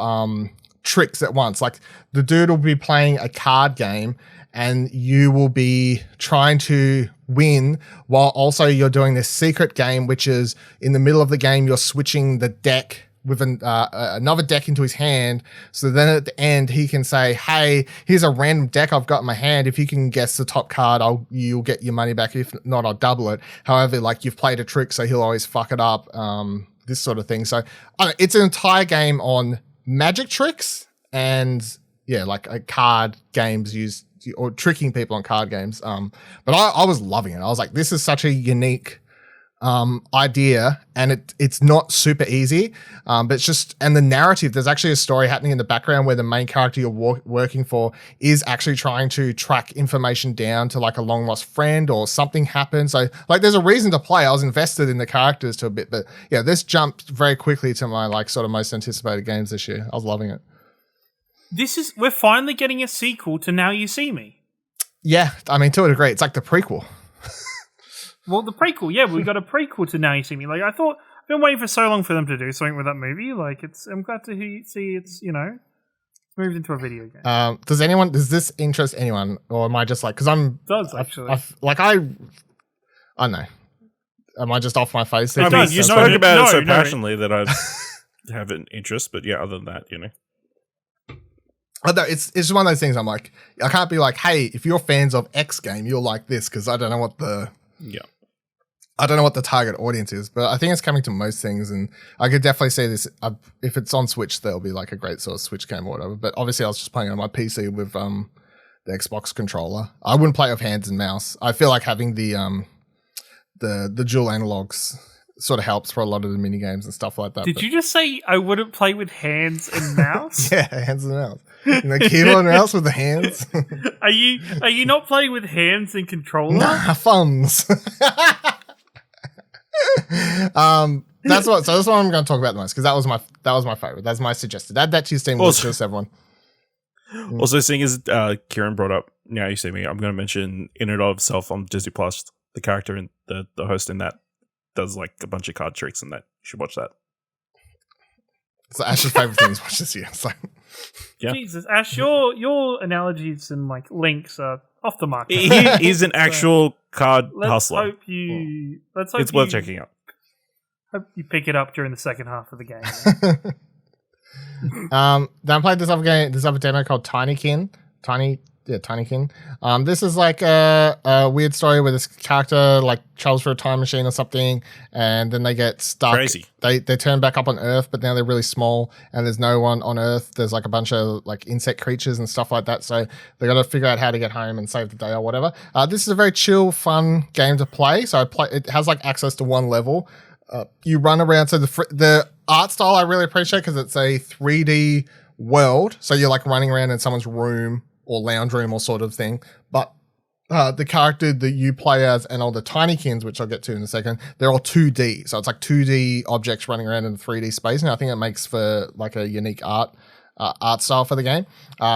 S1: tricks at once. Like the dude will be playing a card game, and you will be trying to win while also you're doing this secret game, which is in the middle of the game, you're switching the deck with another deck into his hand. So then at the end, he can say, hey, here's a random deck I've got in my hand. If you can guess the top card, you'll get your money back. If not, I'll double it. However, like you've played a trick, so he'll always fuck it up. This sort of thing. So it's an entire game on magic tricks and like card games used, or tricking people on card games. But I was loving it. I was like, this is such a unique idea, and it's not super easy, but it's just, and the narrative, there's actually a story happening in the background where the main character you're working for is actually trying to track information down to like a long lost friend or something happened. So like there's a reason to play. I was invested in the characters to a bit, but yeah, this jumped very quickly to my like sort of most anticipated games this year. I was loving it.
S3: We're finally getting a sequel to Now You See Me.
S1: Yeah, I mean, to a degree, it's like the prequel.
S3: Well, the prequel, yeah, we got a prequel to Now You See Me. Like, I've been waiting for so long for them to do something with that movie. Like, I'm glad to see it's, moved into a video game.
S1: Does this interest anyone, or am I just like, because
S3: It does, actually.
S1: I don't know. Am I just off my face?
S2: I mean, you spoke about it so passionately that I have an interest, but yeah, other than that,
S1: It's just one of those things. I'm like, I can't be like, hey, if you're fans of X game, you'll like this, because I don't know what the target audience is, but I think it's coming to most things, and I could definitely see this. If it's on Switch, there'll be like a great sort of Switch game or whatever. But obviously, I was just playing on my PC with the Xbox controller. I wouldn't play with hands and mouse. I feel like having the dual analogs sort of helps for a lot of the mini games and stuff like that.
S3: Did you just say I wouldn't play with hands and mouse?
S1: Yeah, hands and mouse. Keyboard and mouse with the hands.
S3: Are you not playing with hands and controller?
S1: Nah, thumbs. That's what I'm going to talk about the most, because that was my favorite. That's my suggested. Add that to your Steam list, everyone.
S2: Also, seeing as Kieran brought up Now You See Me, I'm going to mention in and of itself on Disney Plus, the character and the host in that does like a bunch of card tricks, and that you should watch that.
S1: So Ash's favorite thing is watch this year. So.
S2: Yeah.
S3: Jesus, Ash, your analogies and like links are off the mark.
S2: He is an actual card hustler.
S3: Let's hope
S2: it's worth checking out.
S3: Hope you pick it up during the second half of the game.
S1: Then I played this other demo called Tinykin. Tinykin. This is like a weird story where this character like travels through a time machine or something, and then they get stuck.
S2: Crazy.
S1: They turn back up on Earth, but now they're really small, and there's no one on Earth. There's like a bunch of like insect creatures and stuff like that. So they got to figure out how to get home and save the day or whatever. This is a very chill, fun game to play. So it has like access to one level. You run around. So the art style I really appreciate, because it's a 3D world. So you're like running around in someone's room or lounge room or sort of thing. But the character that you play as and all the Tinykins, which I'll get to in a second, they're all 2D. So it's like 2D objects running around in 3D space. And I think it makes for like a unique art style for the game.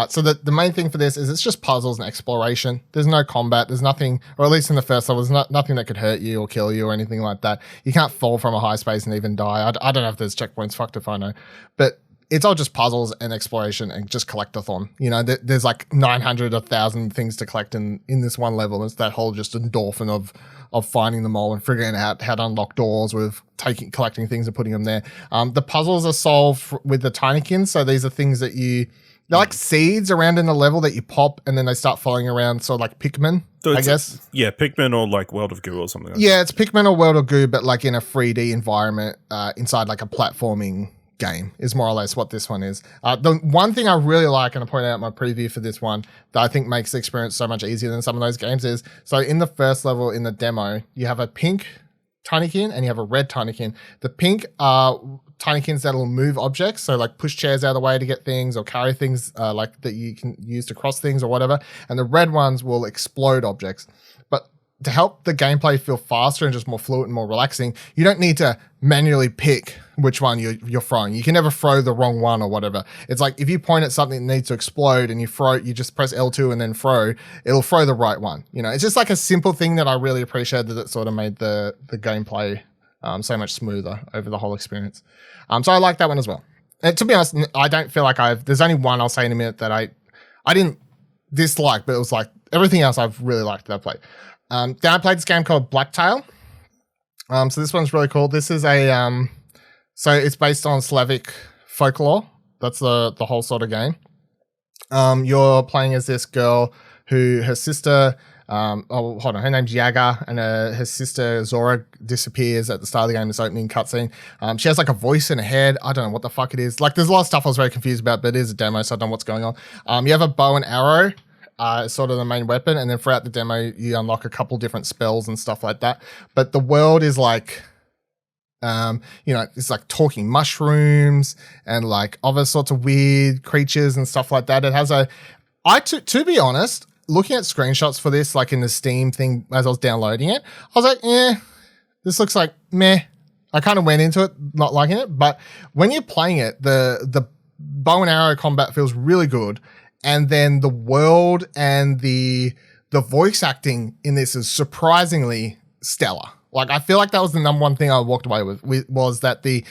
S1: So the main thing for this is it's just puzzles and exploration. There's no combat. There's nothing, or at least in the first level, there's nothing that could hurt you or kill you or anything like that. You can't fall from a high space and even die. I don't know if there's checkpoints, fucked if I know. But it's all just puzzles and exploration and just collectathon. There's like 900, 1,000 things to collect in this one level. It's that whole just endorphin of of finding them all and figuring out how to unlock doors with collecting things and putting them there. The puzzles are solved with the Tinykins, so these are things that they're like seeds around in the level that you pop, and then they start falling around, sort of like Pikmin,
S2: So
S1: I guess.
S2: Yeah, Pikmin or like World of Goo or something like
S1: Yeah, it's Pikmin or World of Goo, but like in a 3D environment inside like a platforming game is more or less what this one is. The one thing I really like, and I pointed out in my preview for this one, that I think makes the experience so much easier than some of those games is, so in the first level in the demo, you have a pink Tinykin and you have a red Tinykin. The pink are Tinykins that'll move objects, so like push chairs out of the way to get things or carry things like that you can use to cross things or whatever. And the red ones will explode objects. But to help the gameplay feel faster and just more fluid and more relaxing, you don't need to manually pick which one you're throwing. You can never throw the wrong one or whatever. It's like if you point at something that needs to explode and you just press L2 and then throw, it'll throw the right one. You know, it's just like a simple thing that I really appreciate, that it sort of made the gameplay so much smoother over the whole experience. So I like that one as well. And to be honest, I don't feel like there's only one I'll say in a minute that I didn't dislike, but it was like everything else I've really liked that I played. Then I played this game called Blacktail. So this one's really cool. This is so it's based on Slavic folklore. That's the whole sort of game. You're playing as this girl who her sister, her name's Yaga, and her sister Zora disappears at the start of the game, this opening cutscene. She has like a voice in her head. I don't know what the fuck it is. Like there's a lot of stuff I was very confused about, but it is a demo, so I don't know what's going on. You have a bow and arrow. Sort of the main weapon, and then throughout the demo you unlock a couple different spells and stuff like that. But the world is like, it's like talking mushrooms and like other sorts of weird creatures and stuff like that. It has to be honest, looking at screenshots for this, like in the Steam thing as I was downloading it, I was like, this looks like meh. I kind of went into it not liking it, but when you're playing it, the bow and arrow combat feels really good. And then the world and the voice acting in this is surprisingly stellar. Like I feel like that was the number one thing I walked away with was that the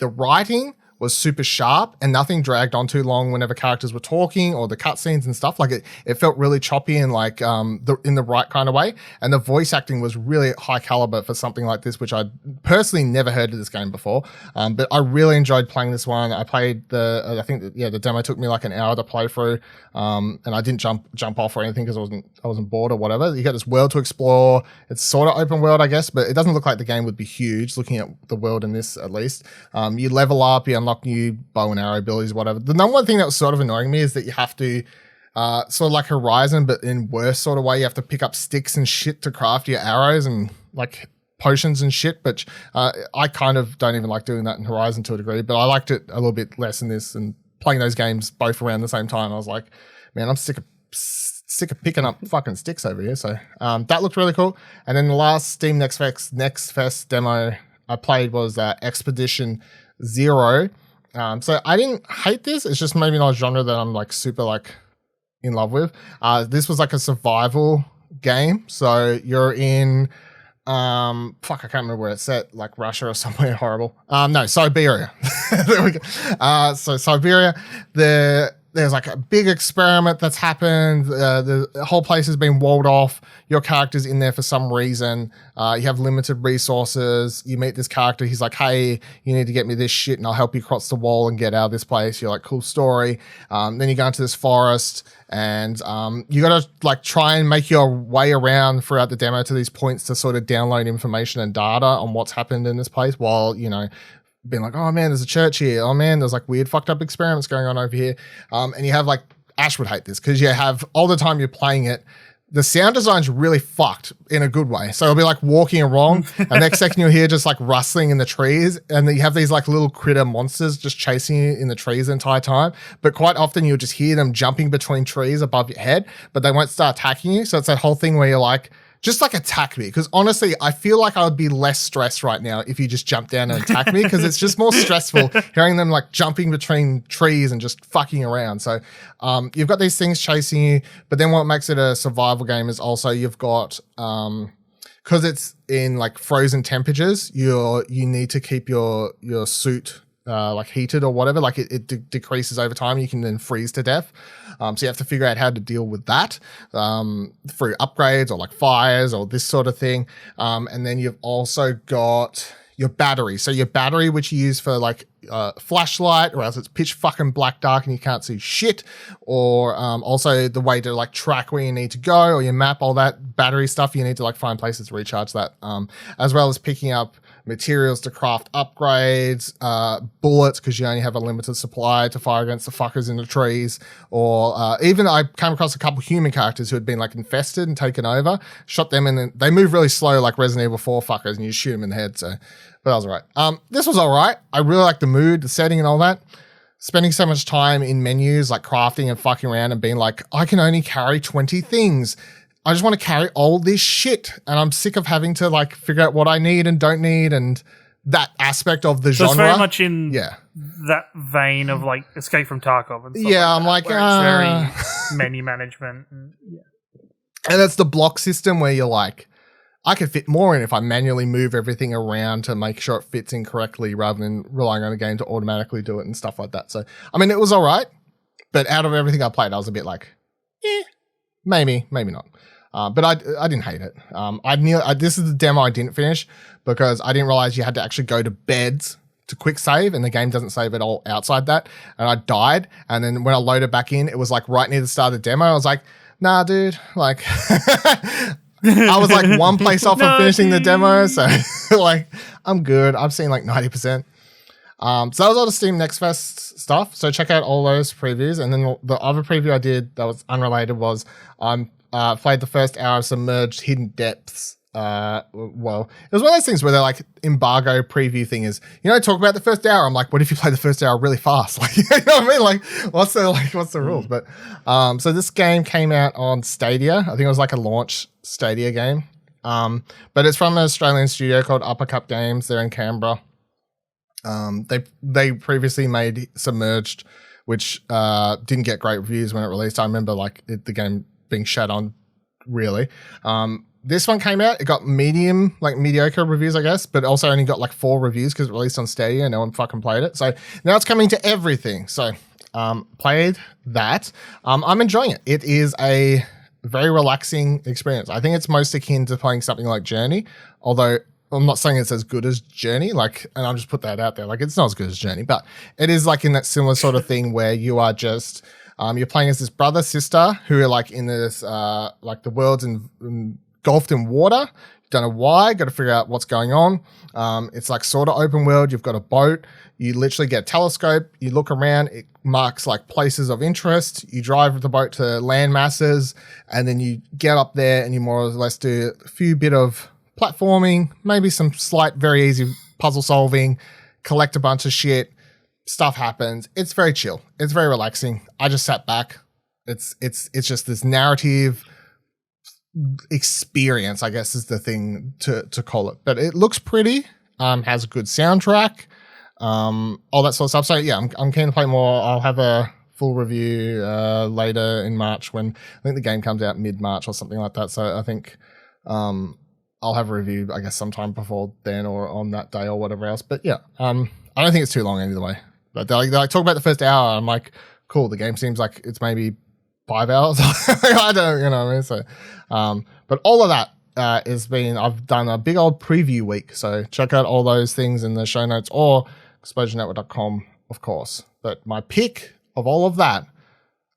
S1: writing was super sharp and nothing dragged on too long whenever characters were talking or the cutscenes and stuff. Like it felt really choppy and like in the right kind of way. And the voice acting was really high caliber for something like this, which I personally never heard of this game before. But I really enjoyed playing this one. I played the demo took me like an hour to play through. And I didn't jump off or anything because I wasn't bored or whatever. You got this world to explore. It's sort of open world, I guess, but it doesn't look like the game would be huge looking at the world in this at least. You level up, you unlock new bow and arrow abilities, whatever. The number one thing that was sort of annoying me is that you have to sort of like Horizon, but in worse sort of way, you have to pick up sticks and shit to craft your arrows and like potions and shit, but I kind of don't even like doing that in Horizon to a degree, but I liked it a little bit less in this, and playing those games both around the same time, I was like, man, I'm sick of picking up fucking sticks over here. So that looked really cool. And then the last Steam Next Fest demo I played was Expedition Zero. So I didn't hate this. It's just maybe not a genre that I'm like super like in love with. This was like a survival game. So you're in, I can't remember where it's set, like Russia or somewhere horrible. No, Siberia. There we go. So Siberia, there's like a big experiment that's happened. The whole place has been walled off. Your character's in there for some reason. You have limited resources. You meet this character. He's like, hey, you need to get me this shit and I'll help you cross the wall and get out of this place. You're like, cool story. Then you go into this forest and you got to like try and make your way around throughout the demo to these points to sort of download information and data on what's happened in this place while, being like, oh man, there's a church here. Oh man, there's like weird fucked up experiments going on over here. And you have like, Ash would hate this because you have all the time you're playing it, the sound design's really fucked in a good way. So it'll be like walking along and next second you'll hear just like rustling in the trees. And then you have these like little critter monsters just chasing you in the trees the entire time. But quite often you'll just hear them jumping between trees above your head, but they won't start attacking you. So it's that whole thing where you're like, just like attack me, because honestly, I feel like I would be less stressed right now if you just jump down and attack me, because it's just more stressful hearing them like jumping between trees and just fucking around. So you've got these things chasing you, but then what makes it a survival game is also you've got because it's in like frozen temperatures, you need to keep your suit like heated or whatever, like it decreases over time. You can then freeze to death. So you have to figure out how to deal with that through upgrades or like fires or this sort of thing. And then you've also got your battery. So your battery, which you use for like flashlight, or else it's pitch fucking black dark and you can't see shit, or also the way to like track where you need to go, or your map, all that battery stuff. You need to like find places to recharge that, as well as picking up materials to craft upgrades, bullets, because you only have a limited supply to fire against the fuckers in the trees, or even I came across a couple human characters who had been like infested and taken over, shot them, and they move really slow like Resident Evil 4 fuckers, and you shoot them in the head. So, but that was alright. This was alright. I really like the mood, the setting, and all that. Spending so much time in menus, like crafting and fucking around and being like, I can only carry 20 things. I just want to carry all this shit, and I'm sick of having to like figure out what I need and don't need, and that aspect of the genre.
S3: It's very much in that vein of like Escape from Tarkov and stuff.
S1: Yeah,
S3: like
S1: I'm like,
S3: it's very menu management. And
S1: that's the block system where you're like, I could fit more in if I manually move everything around to make sure it fits in correctly, rather than relying on a game to automatically do it and stuff like that. So, I mean, it was all right, but out of everything I played, I was a bit like, maybe not. But I didn't hate it. This is the demo I didn't finish because I didn't realize you had to actually go to beds to quick save, and the game doesn't save at all outside that. And I died, and then when I loaded back in, it was like right near the start of the demo. I was like, nah, dude, like I was like one place off from finishing the demo, so like I'm good. I've seen like 90%. So that was all the Steam Next Fest stuff. So check out all those previews, and then the other preview I did that was unrelated was played the first hour of Submerged Hidden Depths. Well, it was one of those things where they're like embargo preview thing is, talk about the first hour. I'm like, what if you play the first hour really fast? Like, you know what I mean? Like, what's the rules? But, so this game came out on Stadia. I think it was like a launch Stadia game. But it's from an Australian studio called Uppercut Games. They're in Canberra. They previously made Submerged, which, didn't get great reviews when it released. I remember like the game being shat on really. This one came out, it got mediocre reviews, I guess, but also only got like 4 reviews because it released on Stadia and no one fucking played it. So now it's coming to everything. So played that. I'm enjoying it. It is a very relaxing experience. I think it's most akin to playing something like Journey, although I'm not saying it's as good as Journey, like, and I'll just put that out there. Like, it's not as good as Journey, but it is like in that similar sort of thing where you are just, you're playing as this brother, sister who are like in this, like the world's engulfed in water. Don't know why, got to figure out what's going on. It's like sort of open world. You've got a boat. You literally get a telescope. You look around. It marks like places of interest. You drive the boat to land masses, and then you get up there and you more or less do a few bit of platforming, maybe some slight, very easy puzzle solving, collect a bunch of shit. Stuff happens. It's very chill. It's very relaxing. I just sat back. It's just this narrative experience, I guess is the thing to call it. But it looks pretty. Has a good soundtrack. All that sort of stuff. So yeah, I'm keen to play more. I'll have a full review later in March when I think the game comes out mid-March or something like that. So I think I'll have a review, I guess, sometime before then or on that day or whatever else. But yeah, I don't think it's too long either way. But they like talk about the first hour. I'm like, cool. The game seems like it's maybe 5 hours. I don't, what I mean? So, but all of that I've done a big old preview week. So check out all those things in the show notes or exposurenetwork.com, of course. But my pick of all of that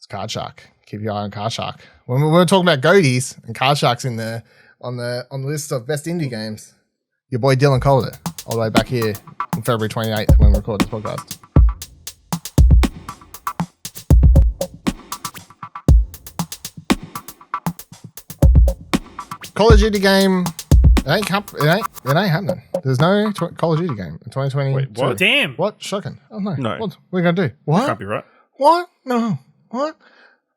S1: is Card Shark. Keep your eye on Card Shark. When we're talking about goatees and Card Shark's in there on the list of best indie games, your boy Dylan called it all the way back here on February 28th when we record this podcast. Call of Duty game, it ain't happening. There's no Call of Duty game in 2020.
S2: Wait, what?
S3: Damn.
S1: What? Shocking. Oh no.
S2: No.
S1: What are we gonna do? What?
S2: That can't be right.
S1: What? No. What?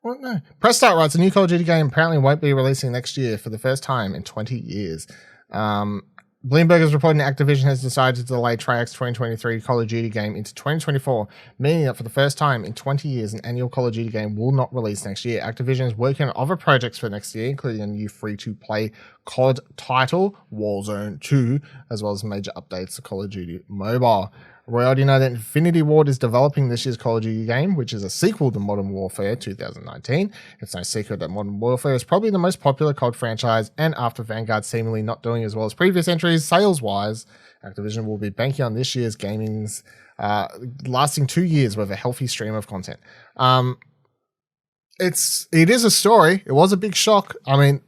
S1: What? No. Press Start writes, a new Call of Duty game apparently won't be releasing next year for the first time in 20 years. Bloomberg is reporting Activision has decided to delay Treyarch's 2023 Call of Duty game into 2024, meaning that for the first time in 20 years, an annual Call of Duty game will not release next year. Activision is working on other projects for next year, including a new free-to-play COD title, Warzone 2, as well as major updates to Call of Duty Mobile. We already know that Infinity Ward is developing this year's Call of Duty game, which is a sequel to Modern Warfare 2019. It's no secret that Modern Warfare is probably the most popular COD franchise, and after Vanguard seemingly not doing as well as previous entries, sales-wise, Activision will be banking on this year's gaming's lasting 2 years with a healthy stream of content. It is a story. It was a big shock. I mean,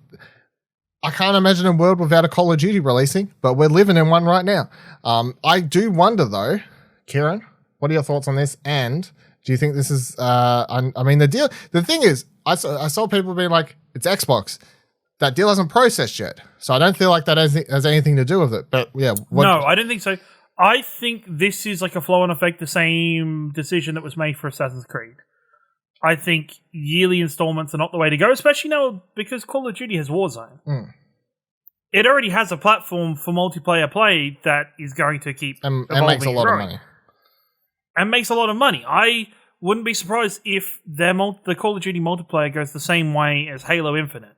S1: I can't imagine a world without a Call of Duty releasing, but we're living in one right now. I do wonder, though, Kieran, what are your thoughts on this? And do you think this is? I mean, the thing is, I saw people being like, "It's Xbox." That deal hasn't processed yet, so I don't feel like that has anything to do with it. But yeah,
S3: no, I don't think so. I think this is like a flow-on effect, the same decision that was made for Assassin's Creed. I think yearly installments are not the way to go, especially now because Call of Duty has Warzone. It already has a platform for multiplayer play that is going to keep
S1: and makes a lot of money.
S3: And makes a lot of money. I wouldn't be surprised if the Call of Duty multiplayer goes the same way as Halo Infinite.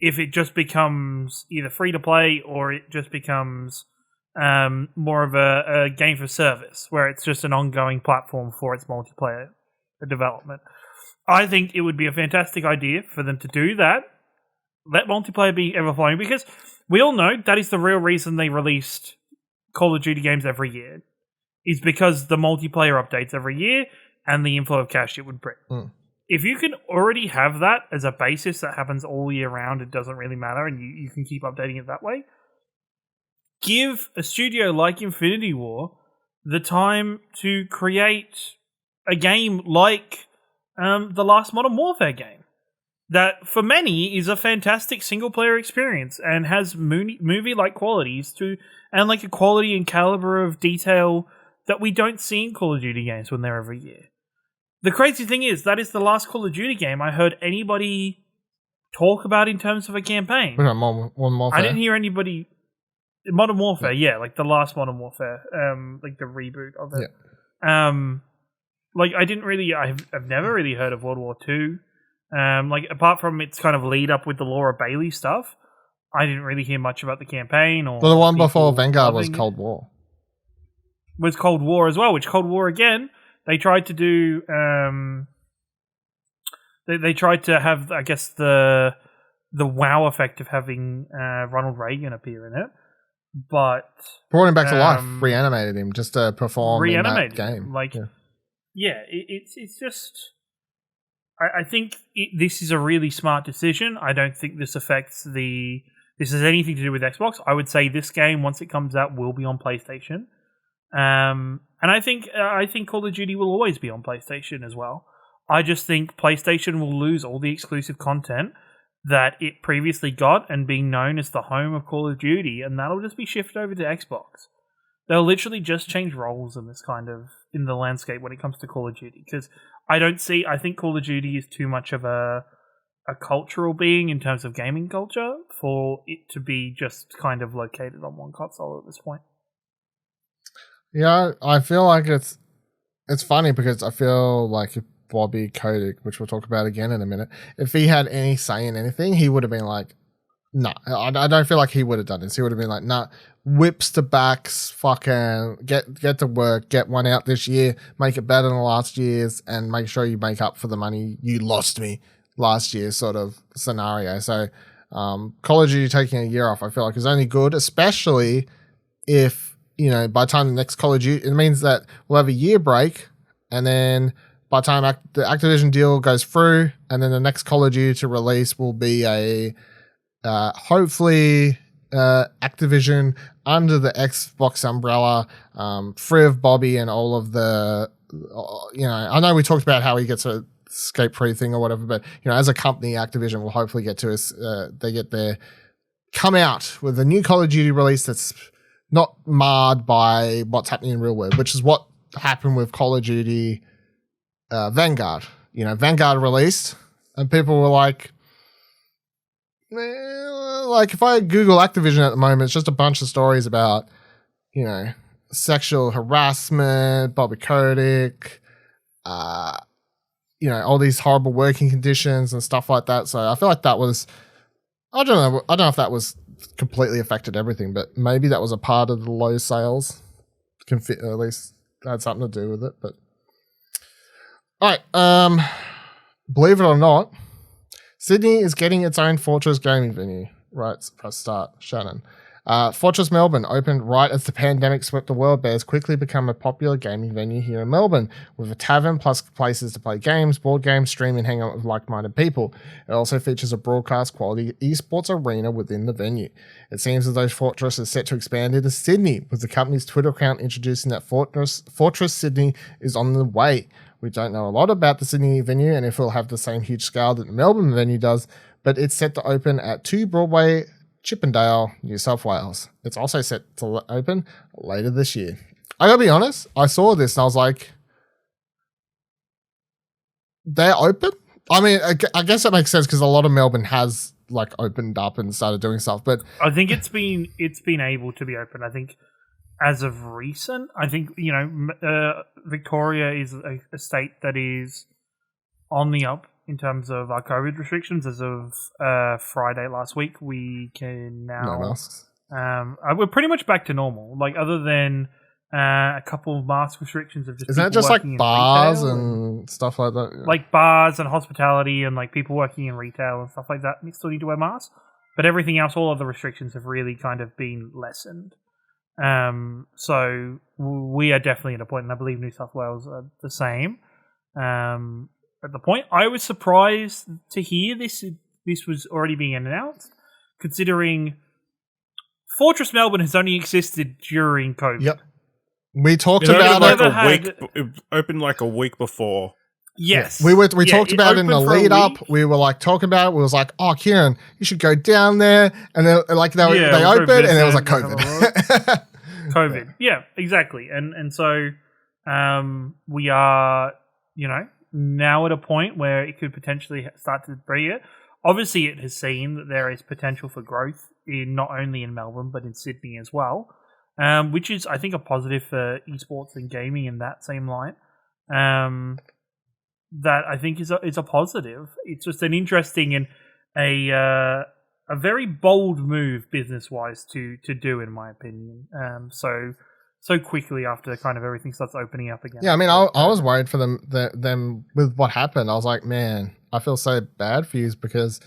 S3: If it just becomes either free-to-play or it just becomes more of a game for service, where it's just an ongoing platform for its multiplayer development. I think it would be a fantastic idea for them to do that. Let multiplayer be ever-flowing, because we all know that is the real reason they released Call of Duty games every year, is because the multiplayer updates every year and the inflow of cash it would bring. If you can already have that as a basis that happens all year round, it doesn't really matter, and you can keep updating it that way, give a studio like Infinity War the time to create a game like the last Modern Warfare game. That, for many, is a fantastic single-player experience and has movie-like qualities and like a quality and caliber of detail that we don't see in Call of Duty games when they're every year. The crazy thing is, that is the last Call of Duty game I heard anybody talk about in terms of a campaign.
S1: Modern Warfare.
S3: I didn't hear anybody... Modern Warfare, yeah, like the last Modern Warfare, like the reboot of it. Yeah. Like, I've never really heard of World War II. Like, apart from its kind of lead up with the Laura Bailey stuff, I didn't really hear much about the campaign. Or
S1: the one before Vanguard was Cold War.
S3: Was Cold War as well, which Cold War, again, they tried to do... They tried to have, I guess, the wow effect of having Ronald Reagan appear in it. But...
S1: brought him back to life, reanimated him just to perform in that game.
S3: Like, it's just... I think this is a really smart decision. I don't think this affects this has anything to do with Xbox. I would say this game, once it comes out, will be on PlayStation. And I think Call of Duty will always be on PlayStation as well. I just think PlayStation will lose all the exclusive content that it previously got and being known as the home of Call of Duty, and that'll just be shifted over to Xbox. They'll literally just change roles in in the landscape when it comes to Call of Duty, because I think Call of Duty is too much of a cultural being in terms of gaming culture for it to be just kind of located on one console at this point.
S1: Yeah, I feel like it's funny because I feel like if Bobby Kotick, which we'll talk about again in a minute, if he had any say in anything, he would have been like, no, I don't feel like he would have done this. He would have been like, nah, whips to backs, fucking get to work, get one out this year, make it better than the last year's, and make sure you make up for the money you lost me last year sort of scenario. So Call of Duty taking a year off, I feel like is only good, especially if, by the time the next Call of Duty, it means that we'll have a year break, and then by the time the Activision deal goes through, and then the next Call of Duty to release will be a hopefully Activision under the Xbox umbrella, free of Bobby and all of the, I know we talked about how he gets a escape-free thing or whatever, but, as a company, Activision will hopefully get to come out with a new Call of Duty release that's not marred by what's happening in real world, which is what happened with Call of Duty Vanguard. Vanguard released, and people were like, if I Google Activision at the moment, it's just a bunch of stories about, sexual harassment, Bobby Kotick, all these horrible working conditions and stuff like that. So I feel like that was, I don't know if that was completely affected everything, but maybe that was a part of the low sales, at least had something to do with it. But all right, believe it or not, Sydney is getting its own Fortress gaming venue. Right, press start, Shannon. Fortress Melbourne opened right as the pandemic swept the world, but has quickly become a popular gaming venue here in Melbourne, with a tavern plus places to play games, board games, stream, and hang out with like-minded people. It also features a broadcast-quality esports arena within the venue. It seems as though Fortress is set to expand into Sydney, with the company's Twitter account introducing that Fortress Sydney is on the way. We don't know a lot about the Sydney venue and if it'll have the same huge scale that the Melbourne venue does, but it's set to open at 2 Broadway, Chippendale, New South Wales. It's also set to open later this year. I gotta be honest, I saw this and I was like, they're open? I mean, I guess that makes sense because a lot of Melbourne has like opened up and started doing stuff, but
S3: I think it's been able to be open. I think as of recent, I think, Victoria is a state that is on the up in terms of our COVID restrictions. As of Friday last week, we can now
S1: no masks.
S3: We're pretty much back to normal. Like, other than a couple of mask restrictions of just
S1: isn't it just like bars and stuff like that? Yeah.
S3: Like bars and hospitality and like people working in retail and stuff like that. We still need to wear masks, but everything else, all of the restrictions have really kind of been lessened. So we are definitely at a point, and I believe New South Wales are the same. At the point, I was surprised to hear this was already being announced, considering Fortress Melbourne has only existed during COVID.
S1: Yep, we talked about
S2: it. It opened like a week before.
S3: Yes,
S1: we talked about it in the lead up. We were like talking about it. We was like, "Oh, Kieran, you should go down there." And then like they opened, and it was like COVID.
S3: COVID, yeah, exactly. And so we are, now at a point where it could potentially start to bring it. Obviously, it has seen that there is potential for growth in not only in Melbourne but in Sydney as well, which is, I think, a positive for esports and gaming in that same line. That I think is a positive. It's just an interesting and a very bold move business-wise to do, in my opinion. So quickly after kind of everything starts opening up again.
S1: Yeah, I mean, I was worried for them with what happened. I was like, man, I feel so bad for you because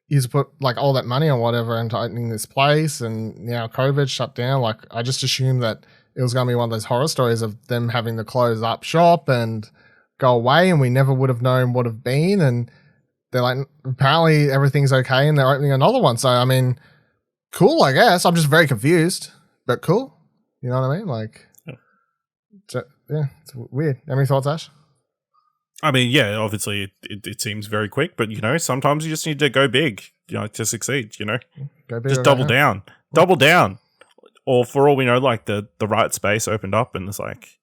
S1: you put like all that money or whatever into opening this place, and now COVID shut down. Like, I just assumed that it was going to be one of those horror stories of them having to close up shop and go away, and we never would have known what have been. And they're like, apparently everything's okay, and they're opening another one. So, I mean, cool, I guess. I'm just very confused, but cool. You know what I mean? Like, yeah, it's weird. Any thoughts, Ash?
S2: I mean, yeah, obviously it seems very quick, but, sometimes you just need to go big, to succeed,
S1: Go big,
S2: just double down. Double down. Or for all we know, like, the right space opened up, and it's like,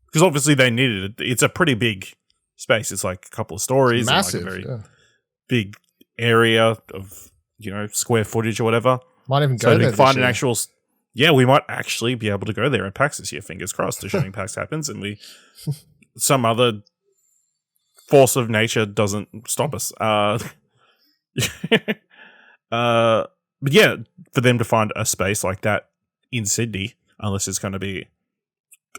S2: because obviously they needed it. It's a pretty big space. It's like a couple of stories.
S1: It's massive,
S2: and like a very big area of, square footage or whatever.
S1: Might even go
S2: so
S1: there
S2: to find
S1: year.
S2: an actual... Yeah, we might actually be able to go there at PAX this year. Fingers crossed. Assuming PAX happens and some other force of nature doesn't stop us. But yeah, for them to find a space like that in Sydney, unless it's going to be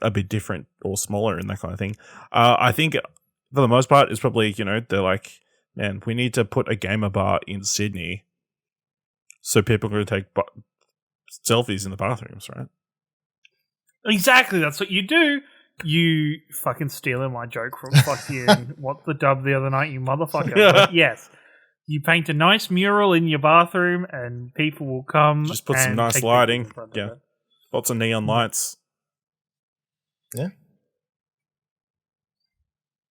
S2: a bit different or smaller and that kind of thing, I think for the most part, it's probably, they're like, man, we need to put a gamer bar in Sydney so people are going to take selfies in the bathrooms, right?
S3: Exactly, that's what you do. You fucking stealing my joke from fucking What the Dub the other night, you motherfucker. But yes, you paint a nice mural in your bathroom and people will come.
S2: Just put some
S3: and
S2: nice
S3: take
S2: lighting.
S3: pictures in front of
S2: Yeah.
S3: it.
S2: Lots of neon lights.
S1: Yeah.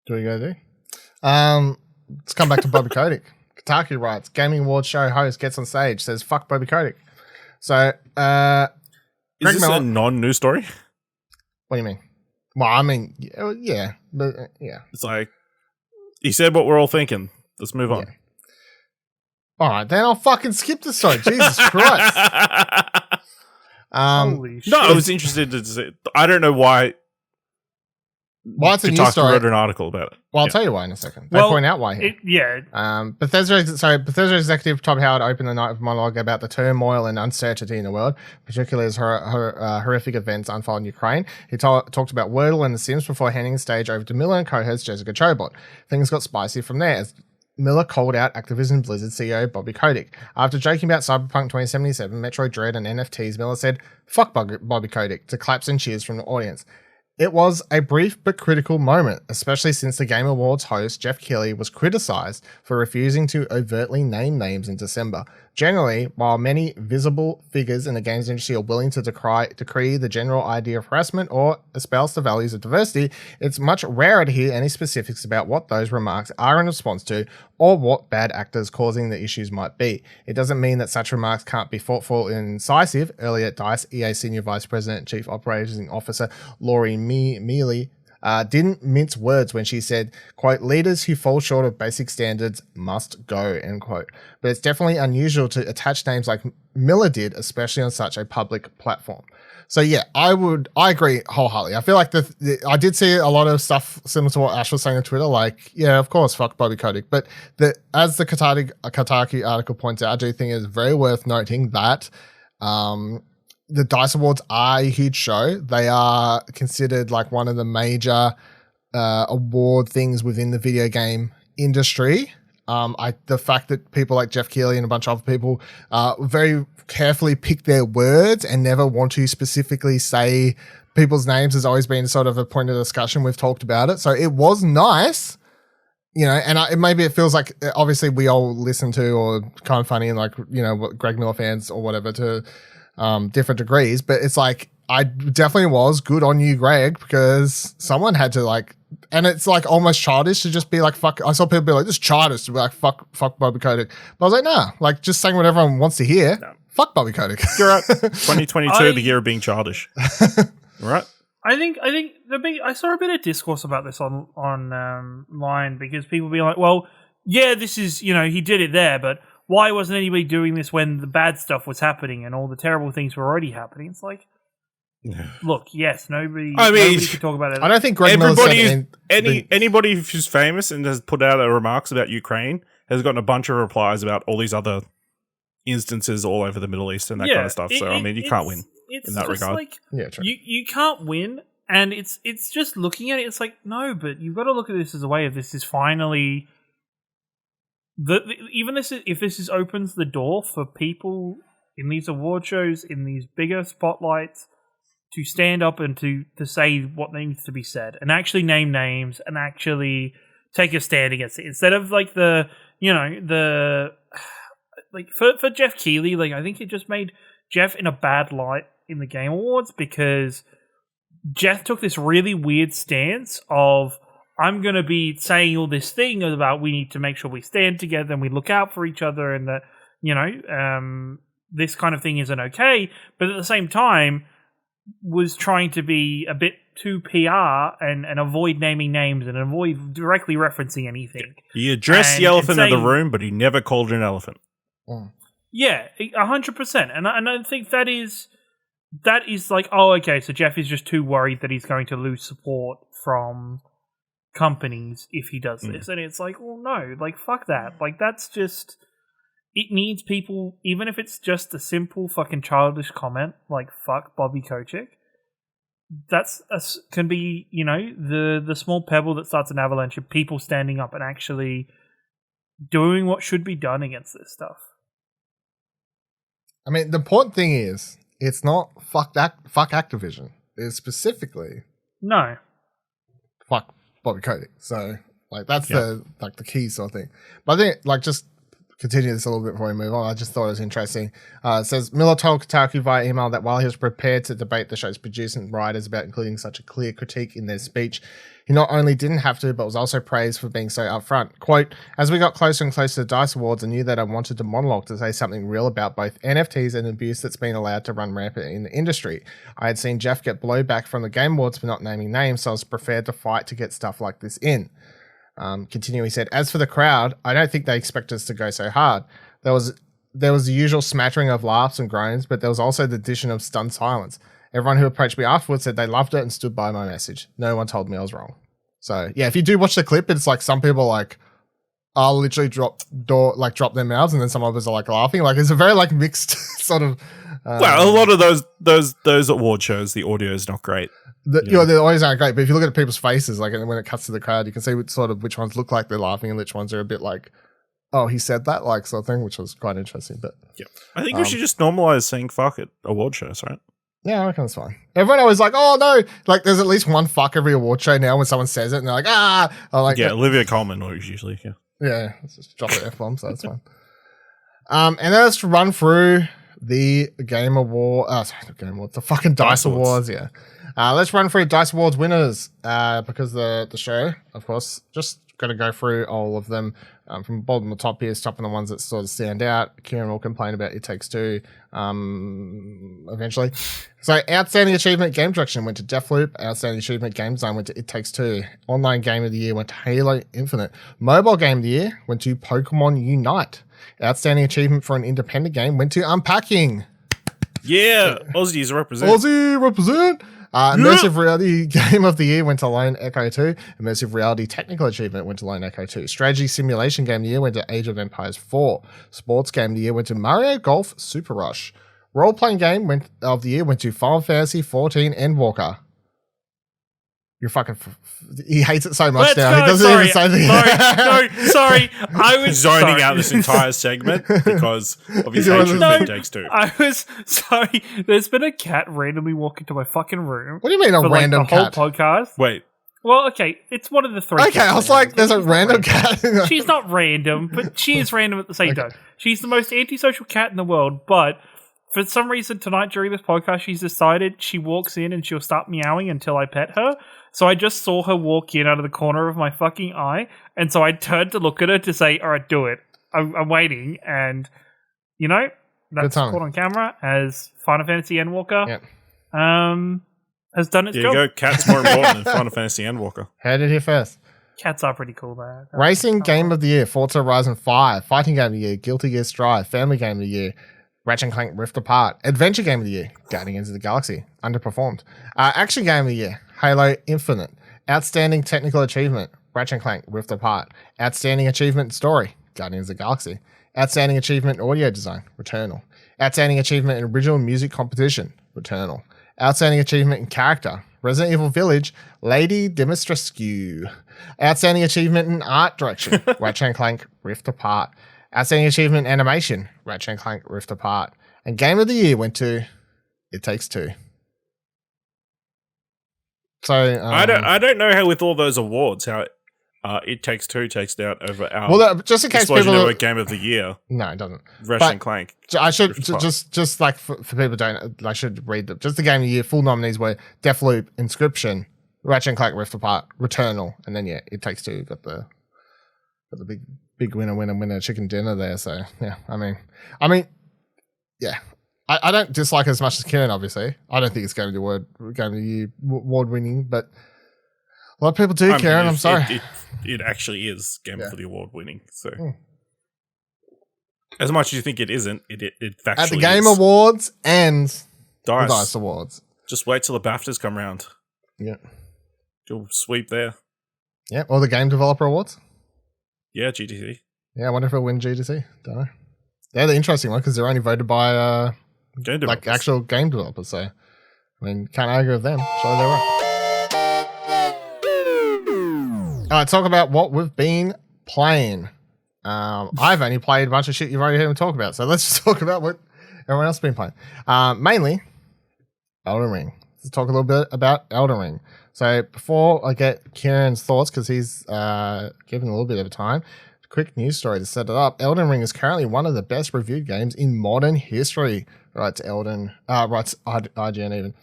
S1: Do we go do? Let's come back to Bobby Kotick. Kotaku writes, Gaming Awards show host gets on stage, says, fuck Bobby Kotick. So,
S2: Is this a non-news story?
S1: What do you mean? Well, I mean, yeah, but yeah.
S2: It's like, he said what we're all thinking. Let's move on.
S1: Yeah. All right, then I'll fucking skip the story. Jesus Christ.
S3: Holy shit.
S2: No, I was interested to say, I don't know why
S1: Why it's a news
S2: Kotaku
S1: story.
S2: wrote an article about it.
S1: Well, I'll
S2: Yeah.
S1: tell you why in a second. They point out why here. Bethesda executive Todd Howard opened the night with a monologue about the turmoil and uncertainty in the world, particularly as horrific events unfold in Ukraine. He talked about Wordle and The Sims before handing the stage over to Miller and co-host Jessica Chobot. Things got spicy from there as Miller called out Activision Blizzard CEO Bobby Kotick. After joking about Cyberpunk 2077, Metroid Dread and NFTs, Miller said, "Fuck Bobby Kotick," to claps and cheers from the audience. It was a brief but critical moment, especially since the Game Awards host Jeff Keighley was criticized for refusing to overtly name names in December. Generally, while many visible figures in the games industry are willing to decree the general idea of harassment or espouse the values of diversity, it's much rarer to hear any specifics about what those remarks are in response to or what bad actors causing the issues might be. It doesn't mean that such remarks can't be thoughtful and incisive. Earlier at DICE, EA Senior Vice President and Chief Operating Officer Laurie Mealy didn't mince words when she said, quote, "Leaders who fall short of basic standards must go," end quote. But it's definitely unusual to attach names like Miller did, especially on such a public platform. So yeah, I agree wholeheartly. I feel like I did see a lot of stuff similar to what Ash was saying on Twitter, like, yeah, of course, fuck Bobby Kotick. But as the Kotaku article points out, I do think it's very worth noting that the DICE Awards are a huge show. They are considered like one of the major award things within the video game industry. The fact that people like Jeff Keighley and a bunch of other people very carefully pick their words and never want to specifically say people's names has always been sort of a point of discussion. We've talked about it. So it was nice, and maybe it feels like obviously we all listen to or kind of funny and like, what Greg Miller fans or whatever to different degrees, but it's like, I definitely was good on you, Greg, because someone had to like, and it's like almost childish to just be like, fuck. I saw people be like, this is childish to be like, fuck Bobby Kotick. But I was like, nah, like just saying what everyone wants to hear. No. Fuck Bobby Kotick.
S2: You're right. 2022, the year of being childish. Right?
S3: I think I saw a bit of discourse about this online because people be like, well, yeah, this is, he did it there, but why wasn't anybody doing this when the bad stuff was happening and all the terrible things were already happening? It's like, look, yes, nobody could talk about it.
S1: I don't think Greg Miller's
S2: anybody who's famous and has put out remarks about Ukraine has gotten a bunch of replies about all these other instances all over the Middle East and that kind of stuff. So you can't win in that regard.
S3: Like, you can't win, and it's just looking at it. It's like, no, but you've got to look at this as a way of this is finally. If this opens the door for people in these award shows, in these bigger spotlights, to stand up and to say what needs to be said and actually name names and actually take a stand against it instead of like for Jeff Keighley, like I think it just made Jeff in a bad light in the Game Awards because Jeff took this really weird stance of, I'm going to be saying all this thing about we need to make sure we stand together and we look out for each other and that, this kind of thing isn't okay. But at the same time, was trying to be a bit too PR and avoid naming names and avoid directly referencing anything.
S2: He addressed the elephant in the room, but he never called it an elephant.
S3: Yeah, 100%. And I think that is like, oh, okay, so Jeff is just too worried that he's going to lose support from companies if he does this. And it's like, well, no, like, fuck that. Like, that's just, it needs people, even if it's just a simple fucking childish comment, like, fuck Bobby Kotick, can be, the small pebble that starts an avalanche of people standing up and actually doing what should be done against this stuff.
S1: I mean, the important thing is, it's not fuck Activision. It's specifically
S3: no
S1: fuck Bobby Kotick. So, like, that's the key sort of thing. But I think, like, just continue this a little bit before we move on. I just thought it was interesting. It says, Miller told Kotaku via email that while he was prepared to debate the show's producers and writers about including such a clear critique in their speech, he not only didn't have to, but was also praised for being so upfront. Quote, as we got closer and closer to the DICE Awards, I knew that I wanted to monologue to say something real about both NFTs and abuse that's been allowed to run rampant in the industry. I had seen Jeff get blowback from the Game Awards for not naming names, so I was prepared to fight to get stuff like this in. Continuing, he said, as for the crowd, I don't think they expect us to go so hard. There was the usual smattering of laughs and groans, but there was also the addition of stunned silence. Everyone who approached me afterwards said they loved it and stood by my message. No one told me I was wrong. So yeah, if you do watch the clip, it's like some people like are literally drop their mouths, and then some others are like laughing. Like it's a very like mixed sort of.
S2: Well, a lot of those award shows, the audio is not great.
S1: The audios aren't great, but if you look at people's faces, like when it cuts to the crowd, you can see which ones look like they're laughing and which ones are a bit like, oh, he said that, like sort of thing, which was quite interesting. But
S2: yeah, I think we should just normalize saying fuck at award shows, right?
S1: Yeah, I reckon it's fine. Everyone always like, oh no, like there's at least one fuck every award show now when someone says it and they're like, ah. I'm like,
S2: yeah, Olivia Colman usually, yeah.
S1: Yeah, let's just drop the F-bomb, so that's fine. And then let's run through the Game Award. The fucking Dice Awards, yeah. Let's run through Dice Awards winners because the show, of course, just going to go through all of them from bottom to top here, stopping the ones that sort of stand out. Kieran will complain about It Takes Two eventually. So, Outstanding Achievement Game Direction went to Deathloop. Outstanding Achievement Game Design went to It Takes Two. Online Game of the Year went to Halo Infinite. Mobile Game of the Year went to Pokemon Unite. Outstanding Achievement for an Independent Game went to Unpacking.
S2: Yeah, Aussies represent.
S1: Aussie represent. Immersive Reality Game of the Year went to Lone Echo 2. Immersive Reality Technical Achievement went to Lone Echo 2. Strategy Simulation Game of the Year went to Age of Empires 4. Sports Game of the Year went to Mario Golf Super Rush. Role Playing Game of the Year went to Final Fantasy 14 Endwalker. You're fucking... he hates it so much now. He doesn't even say anything.
S3: Sorry. I was
S2: zoning out this entire segment because of his hatred of It Takes Two.
S3: I was sorry. There's been a cat randomly walk into my fucking room.
S1: What do you mean a random cat?
S3: Whole podcast.
S2: Wait.
S3: Well, okay, it's one of the three.
S1: Okay, I was like, there's a random cat.
S3: She's not random, but she is random at the same time. She's the most antisocial cat in the world, but for some reason tonight during this podcast, she's decided she walks in and she'll start meowing until I pet her. So I just saw her walk in out of the corner of my fucking eye, and so I turned to look at her to say, all right, do it. I'm waiting, and, you know, that's caught on camera as Final Fantasy Endwalker has done its job.
S2: There you go. Cat's more important than Final Fantasy Endwalker.
S1: Heard it here first.
S3: Cats are pretty cool, though.
S1: Racing Game of the Year, Forza Horizon 5. Fighting Game of the Year, Guilty Gear Strive. Family Game of the Year, Ratchet & Clank Rift Apart. Adventure Game of the Year, Guardians of the Galaxy. Underperformed. Action Game of the Year, Halo Infinite. Outstanding Technical Achievement, Ratchet & Clank Rift Apart. Outstanding Achievement Story, Guardians of the Galaxy. Outstanding Achievement Audio Design, Returnal. Outstanding Achievement in Original Music Competition, Returnal. Outstanding Achievement in Character, Resident Evil Village, Lady Dimitrescu. Outstanding Achievement in Art Direction, Ratchet & Clank Rift Apart. Outstanding Achievement in Animation, Ratchet & Clank Rift Apart. And Game of the Year went to It Takes Two. So
S2: I don't know how with all those awards how It Takes Two takes out over our
S1: just in case
S2: Explosion
S1: people
S2: Network Game of the Year.
S1: No, it doesn't.
S2: Ratchet and Clank.
S1: I should just like for people don't, I should read them. Just the Game of the Year full nominees were Deathloop, Inscription, Ratchet and Clank Rift Apart, Returnal, and then It Takes Two got the big winner chicken dinner there. So yeah, I mean, yeah. I don't dislike it as much as Kieran, obviously. I don't think it's Game of the Year award winning, but a lot of people do, Kieran. I'm sorry.
S2: It actually is Game of the Award winning. So as much as you think it isn't, it factually
S1: at the Game Awards and the Dice Awards.
S2: Just wait till the BAFTAs come round.
S1: Yeah.
S2: You'll sweep there.
S1: Yeah, or the Game Developer Awards.
S2: Yeah, GDC.
S1: Yeah, I wonder if it'll win GDC. Don't know. They're the interesting one because they're only voted by like actual game developers. So, I mean, can't argue with them. So they're right. All right, talk about what we've been playing. I've only played a bunch of shit you've already heard me talk about. So let's just talk about what everyone else has been playing. Mainly, Elden Ring. Let's talk a little bit about Elden Ring. So before I get Kieran's thoughts, because he's given a little bit of time, quick news story to set it up. Elden Ring is currently one of the best reviewed games in modern history. Writes IGN even.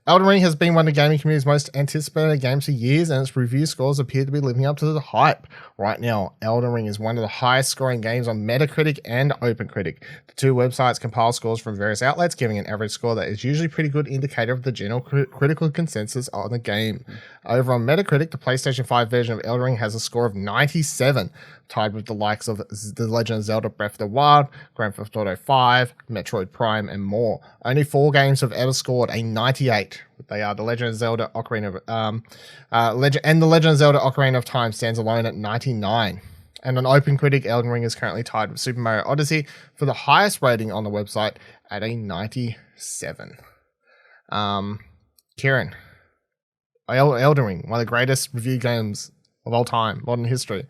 S1: Elden Ring has been one of the gaming community's most anticipated games for years, and its review scores appear to be living up to the hype. Right now, Elden Ring is one of the highest scoring games on Metacritic and OpenCritic. The two websites compile scores from various outlets, giving an average score that is usually a pretty good indicator of the general critical consensus on the game. Over on Metacritic, the PlayStation 5 version of Elden Ring has a score of 97. tied with the likes of The Legend of Zelda Breath of the Wild, Grand Theft Auto 5, Metroid Prime, and more. Only 4 games have ever scored a 98. They are The Legend of Zelda Ocarina of The Legend of Zelda Ocarina of Time stands alone at 99. And on OpenCritic, Elden Ring is currently tied with Super Mario Odyssey for the highest rating on the website at a 97. Kieran, Elden Ring, one of the greatest review games of all time, modern history.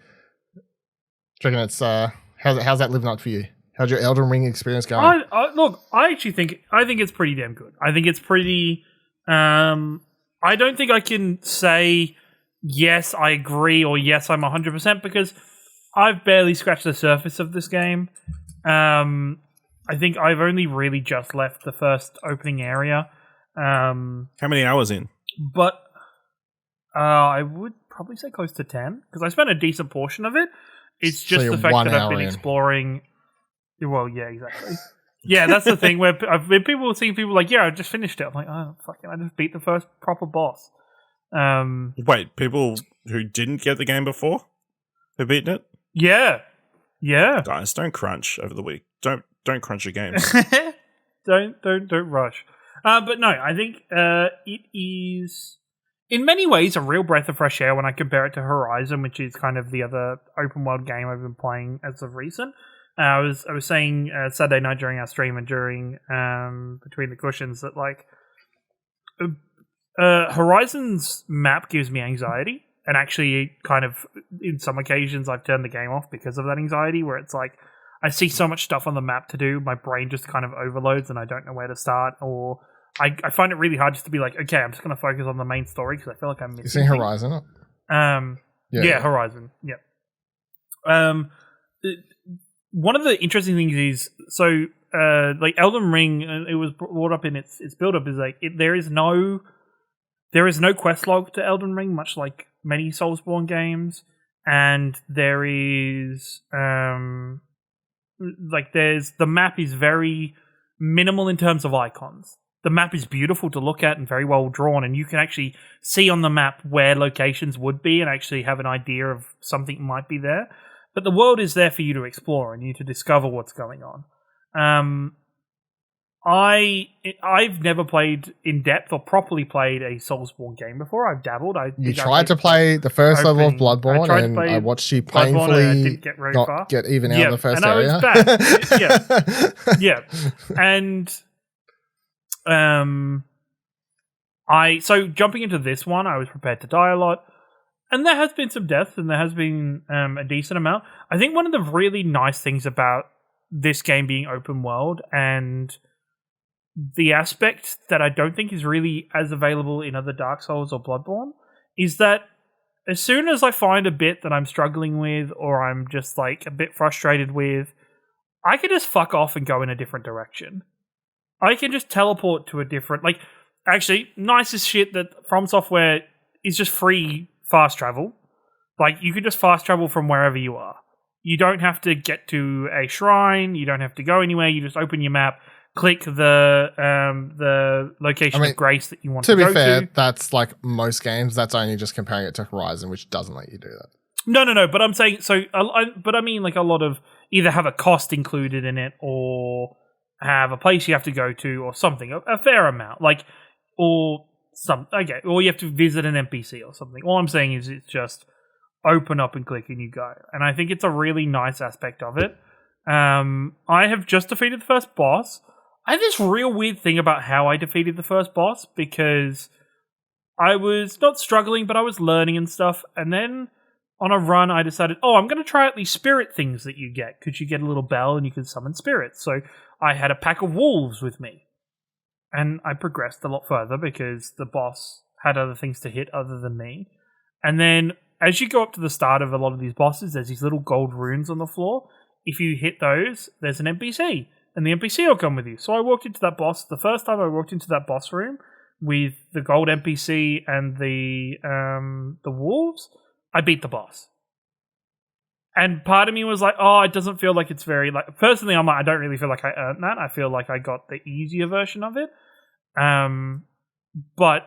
S1: Do you reckon it's how's that living up for you? How's your Elden Ring experience going?
S3: I actually think it's pretty damn good. I think it's pretty. I don't think I can say yes, I agree, or yes, I'm 100% because I've barely scratched the surface of this game. I think I've only really just left the first opening area.
S2: How many hours in?
S3: But I would probably say close to 10 because I spent a decent portion of it. It's just the fact that I've been exploring. Well, yeah, exactly. Yeah, that's the thing where people seeing people like, yeah, I just finished it. I'm like, oh, fucking, I just beat the first proper boss.
S2: Wait, people who didn't get the game before have beaten it?
S3: Yeah.
S2: Guys, don't crunch over the week. Don't crunch your games.
S3: don't rush. But no, I think it is in many ways a real breath of fresh air when I compare it to Horizon, which is kind of the other open world game I've been playing as of recent. I was saying Saturday night during our stream and during Between the Cushions that like Horizon's map gives me anxiety, and actually kind of in some occasions I've turned the game off because of that anxiety, where it's like I see so much stuff on the map to do, my brain just kind of overloads and I don't know where to start, or I find it really hard just to be like, okay, I'm just going to focus on the main story because I feel like I'm missing.
S1: You seen Horizon?
S3: Yeah, Horizon. Yeah. One of the interesting things is like Elden Ring. It was brought up in its build up is like there is no quest log to Elden Ring, much like many Soulsborne games, and there is the map is very minimal in terms of icons. The map is beautiful to look at and very well drawn, and you can actually see on the map where locations would be and actually have an idea of something might be there. But the world is there for you to explore and you to discover what's going on. I've never played in depth or properly played a Soulsborne game before. I've dabbled.
S1: You tried to play the first level of Bloodborne, and I watched you painfully not get even out of the first area.
S3: I was bad. Yeah. And so jumping into this one, I was prepared to die a lot. And there has been some deaths, and there has been a decent amount. I think one of the really nice things about this game being open world, and the aspect that I don't think is really as available in other Dark Souls or Bloodborne, is that as soon as I find a bit that I'm struggling with, or I'm just like a bit frustrated with, I can just fuck off and go in a different direction. I can just teleport to a different... Like, actually, nicest shit that From Software is just free fast travel. Like, you can just fast travel from wherever you are. You don't have to get to a shrine. You don't have to go anywhere. You just open your map, click the location of grace that you want to go to.
S1: To be fair, that's like most games. That's only just comparing it to Horizon, which doesn't let you do that.
S3: No. But I'm saying... But I mean, like, a lot of... Either have a cost included in it, or have a place you have to go to, or something. A fair amount. Like, or... Okay, or you have to visit an NPC or something. All I'm saying is it's just open up and click and you go. And I think it's a really nice aspect of it. I have just defeated the first boss. I have this real weird thing about how I defeated the first boss, because I was not struggling, but I was learning and stuff. And then on a run, I decided, I'm going to try out these spirit things that you get, because you get a little bell and you can summon spirits. So I had a pack of wolves with me. And I progressed a lot further because the boss had other things to hit other than me. And then as you go up to the start of a lot of these bosses, there's these little gold runes on the floor. If you hit those, there's an NPC. And the NPC will come with you. So I walked into that boss. The first time I walked into that boss room with the gold NPC and the wolves, I beat the boss. And part of me was like, it doesn't feel like it's very... like. Personally, I'm like, I don't really feel like I earned that. I feel like I got the easier version of it. But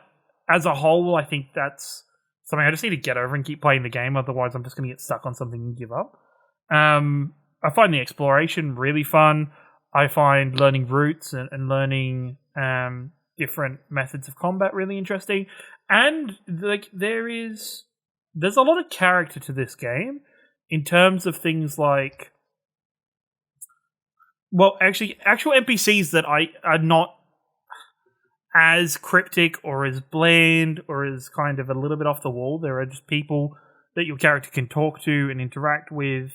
S3: as a whole, I think that's something I just need to get over and keep playing the game. Otherwise, I'm just going to get stuck on something and give up. I find the exploration really fun. I find learning routes and learning different methods of combat really interesting. And like there's a lot of character to this game in terms of things like, well, actually, actual NPCs that are not as cryptic or as bland or as kind of a little bit off the wall. There are just people that your character can talk to and interact with.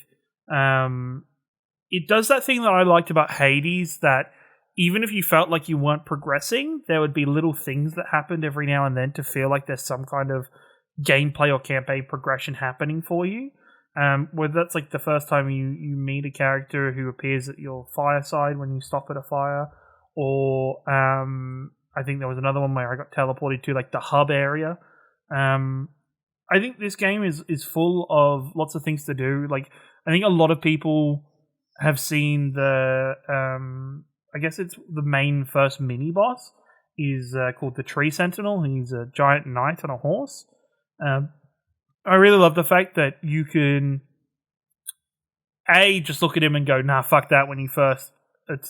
S3: It does that thing that I liked about Hades, that even if you felt like you weren't progressing, there would be little things that happened every now and then to feel like there's some kind of gameplay or campaign progression happening for you. Whether that's like the first time you meet a character who appears at your fireside when you stop at a fire, or I think there was another one where I got teleported to like the hub area. I think this game is full of lots of things to do. Like, I think a lot of people have seen the I guess it's the main first mini boss is called the Tree Sentinel. He's a giant knight on a horse. I really love the fact that you can just look at him and go, nah, fuck that, when it's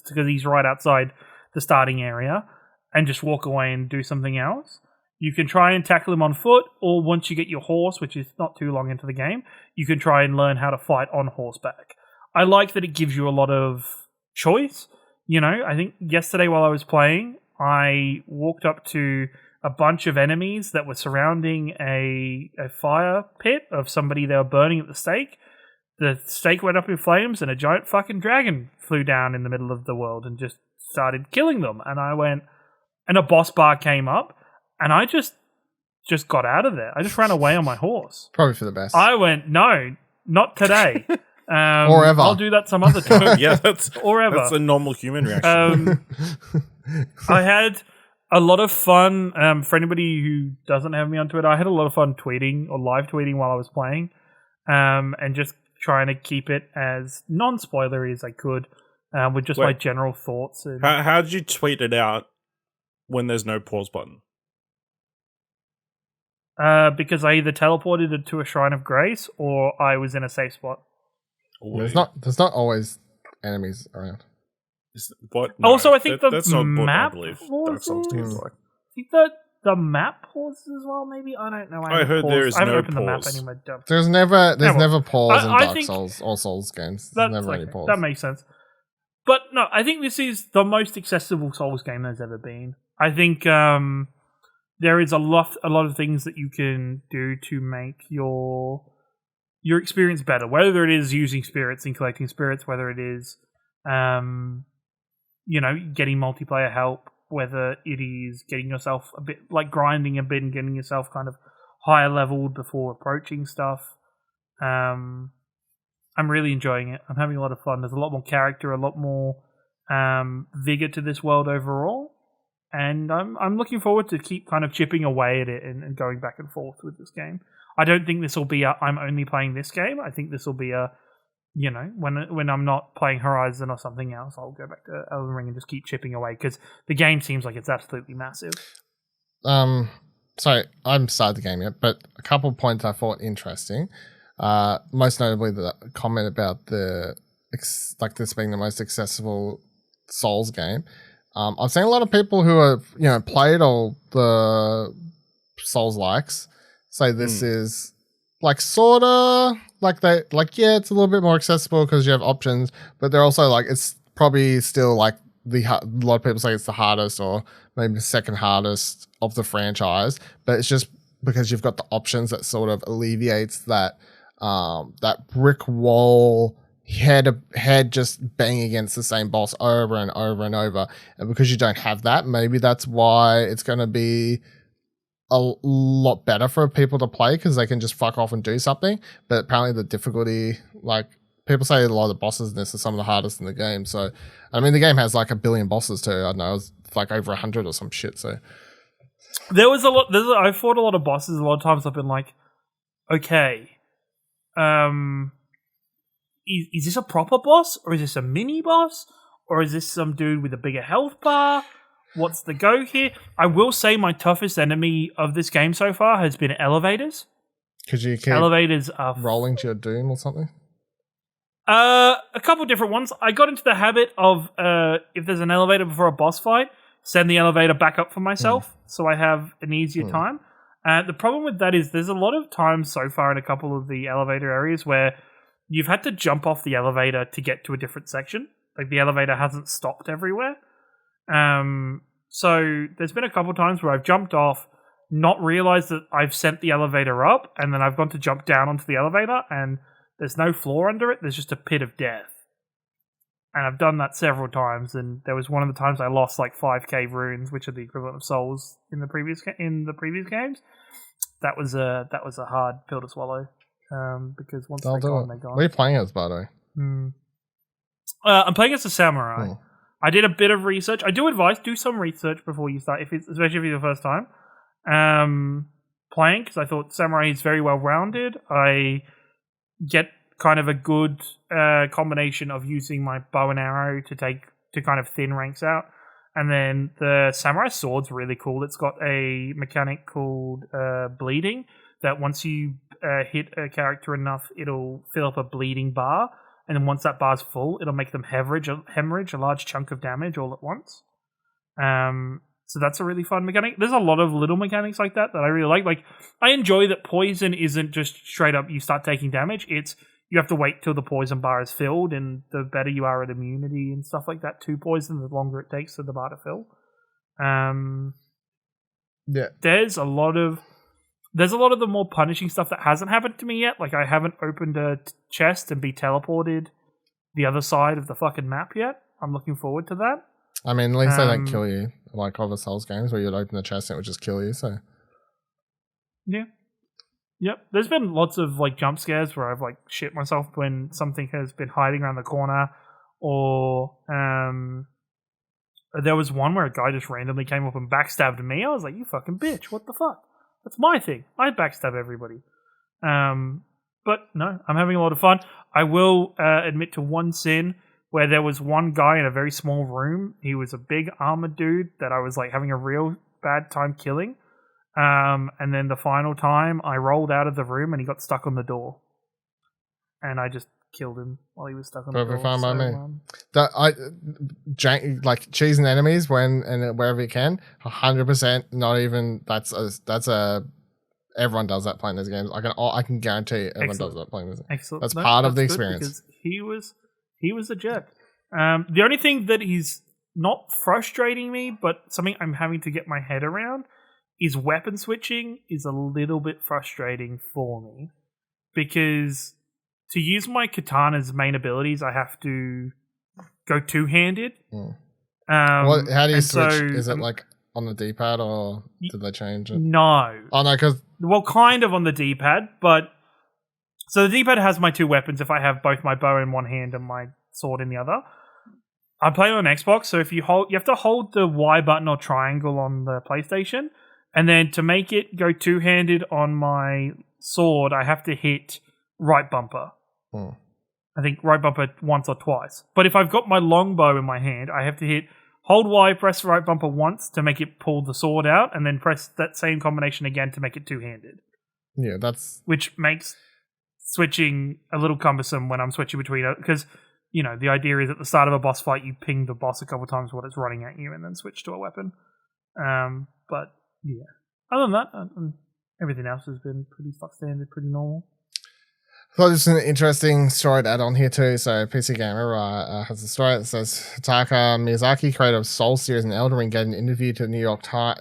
S3: because he's right outside the starting area, and just walk away and do something else. You can try and tackle him on foot, or once you get your horse, which is not too long into the game, you can try and learn how to fight on horseback. I like that it gives you a lot of choice. You know, I think yesterday while I was playing, I walked up to a bunch of enemies that were surrounding a fire pit of somebody they were burning at the stake. The stake went up in flames and a giant fucking dragon flew down in the middle of the world and just started killing them. And I went, and a boss bar came up, and I just got out of there. I just ran away on my horse.
S1: Probably for the best.
S3: I went, no, not today.
S1: Or ever.
S3: I'll do that some other time.
S2: Yeah, that's
S3: a
S2: normal human reaction.
S3: I had a lot of fun. For anybody who doesn't have me on Twitter, I had a lot of fun tweeting or live tweeting while I was playing, and just trying to keep it as non-spoilery as I could, with just my general thoughts. And
S2: how did you tweet it out when there's no pause button?
S3: Because I either teleported it to a Shrine of Grace or I was in a safe spot.
S1: There's not always enemies around.
S3: I think
S2: that's
S3: the
S2: not
S3: map
S2: what I believe
S3: pauses.
S2: Dark Souls games like.
S3: I think that the map pauses as well. Maybe I don't know.
S2: I heard there is
S3: I haven't
S2: no
S3: opened the map
S2: pause.
S3: anymore.
S1: There's never pause in Dark
S3: think
S1: Souls or Souls games. There's never any pause.
S3: That makes sense. But no, I think this is the most accessible Souls game there's ever been. I think there is a lot of things that you can do to make your experience better. Whether it is using spirits and collecting spirits, whether it is getting multiplayer help, whether it is getting yourself a bit like grinding a bit and getting yourself kind of higher leveled before approaching stuff. I'm really enjoying it. I'm having a lot of fun. There's a lot more character, a lot more vigor to this world overall. And I'm looking forward to keep kind of chipping away at it and going back and forth with this game. I don't think this will be I'm only playing this game. I think this will be when I'm not playing Horizon or something else, I'll go back to Elden Ring and just keep chipping away, because the game seems like it's absolutely massive.
S1: Sorry, I haven't started the game yet, but a couple of points I thought interesting. Most notably the comment about this being the most accessible Souls game. I've seen a lot of people who have played all the Souls likes say this is like sorta like it's a little bit more accessible because you have options, but they're also like it's probably still like a lot of people say it's the hardest or maybe the second hardest of the franchise, but it's just because you've got the options that sort of alleviates that brick wall head just bang against the same boss over and over and over. And because you don't have that, maybe that's why it's going to be a lot better for people to play, because they can just fuck off and do something. But apparently the difficulty, like people say a lot of the bosses in this are some of the hardest in the game. So, I mean, the game has like 1 billion bosses too. I don't know, it's like over 100 or some shit. So
S3: there was a lot. I fought a lot of bosses. A lot of times I've been like, okay, is this a proper boss, or is this a mini boss, or is this some dude with a bigger health bar? What's the go here? I will say my toughest enemy of this game so far has been elevators.
S1: Because you keep
S3: elevators are
S1: rolling to your doom or something?
S3: A couple different ones. I got into the habit of if there's an elevator before a boss fight, send the elevator back up for myself, so I have an easier time. The problem with that is there's a lot of times so far in a couple of the elevator areas where you've had to jump off the elevator to get to a different section. Like the elevator hasn't stopped everywhere. So there's been a couple times where I've jumped off, not realized that I've sent the elevator up, and then I've gone to jump down onto the elevator, and there's no floor under it. There's just a pit of death. And I've done that several times, and there was one of the times I lost like 5k runes, which are the equivalent of souls in the previous games. That was a hard pill to swallow, because once they're gone, they're gone.
S1: What are you playing as, by the way?
S3: I'm playing as a samurai. I did a bit of research. I do advise do some research before you start, especially if it's your first time playing, because I thought samurai is very well rounded. I get kind of a good combination of using my bow and arrow to kind of thin ranks out, and then the samurai sword's really cool. It's got a mechanic called bleeding that once you hit a character enough, it'll fill up a bleeding bar. And then once that bar's full, it'll make them hemorrhage a large chunk of damage all at once. So that's a really fun mechanic. There's a lot of little mechanics like that I really like. Like, I enjoy that poison isn't just straight up you start taking damage. It's you have to wait till the poison bar is filled, and the better you are at immunity and stuff like that to poison, the longer it takes for the bar to fill. There's a lot of the more punishing stuff that hasn't happened to me yet. Like, I haven't opened a chest and be teleported the other side of the fucking map yet. I'm looking forward to that.
S1: I mean, at least they don't kill you, like other Souls games where you'd open the chest and it would just kill you, so...
S3: Yeah. Yep. There's been lots of, like, jump scares where I've, like, shit myself when something has been hiding around the corner, or, there was one where a guy just randomly came up and backstabbed me. I was like, you fucking bitch, what the fuck? That's my thing. I backstab everybody. But no, I'm having a lot of fun. I will admit to one sin where there was one guy in a very small room. He was a big armored dude that I was like having a real bad time killing. And then the final time I rolled out of the room and he got stuck on the door. And I just killed him while he was stuck on the door.
S1: Fine by me. Like cheesing enemies wherever you can, 100%. Not even that's a everyone does that playing these games. I can guarantee everyone does that playing this.
S3: Excellent.
S1: That's part of the experience.
S3: Because he was a jerk. The only thing that he's not frustrating me, but something I'm having to get my head around, is weapon switching is a little bit frustrating for me, because to use my katana's main abilities, I have to go two-handed.
S1: How do you switch? Is it like on the D-pad, or did they change it?
S3: No.
S1: Oh, no, because...
S3: Well, kind of on the D-pad, but... So the D-pad has my two weapons if I have both my bow in one hand and my sword in the other. I'm playing on Xbox, so if you have to hold the Y button or triangle on the PlayStation, and then to make it go two-handed on my sword, I have to hit right bumper. I think right bumper once or twice. But if I've got my longbow in my hand, I have to hold Y, press right bumper once to make it pull the sword out, and then press that same combination again to make it two-handed.
S1: Yeah, that's...
S3: Which makes switching a little cumbersome when I'm switching between it, because, you know, the idea is at the start of a boss fight, you ping the boss a couple times while it's running at you and then switch to a weapon. But, yeah. Other than that, everything else has been pretty stock standard, pretty normal.
S1: So this is an interesting story to add on here too. So PC Gamer has a story that says Hidetaka Miyazaki, creator of Soul series and Elden Ring, gave an interview to New Yorker,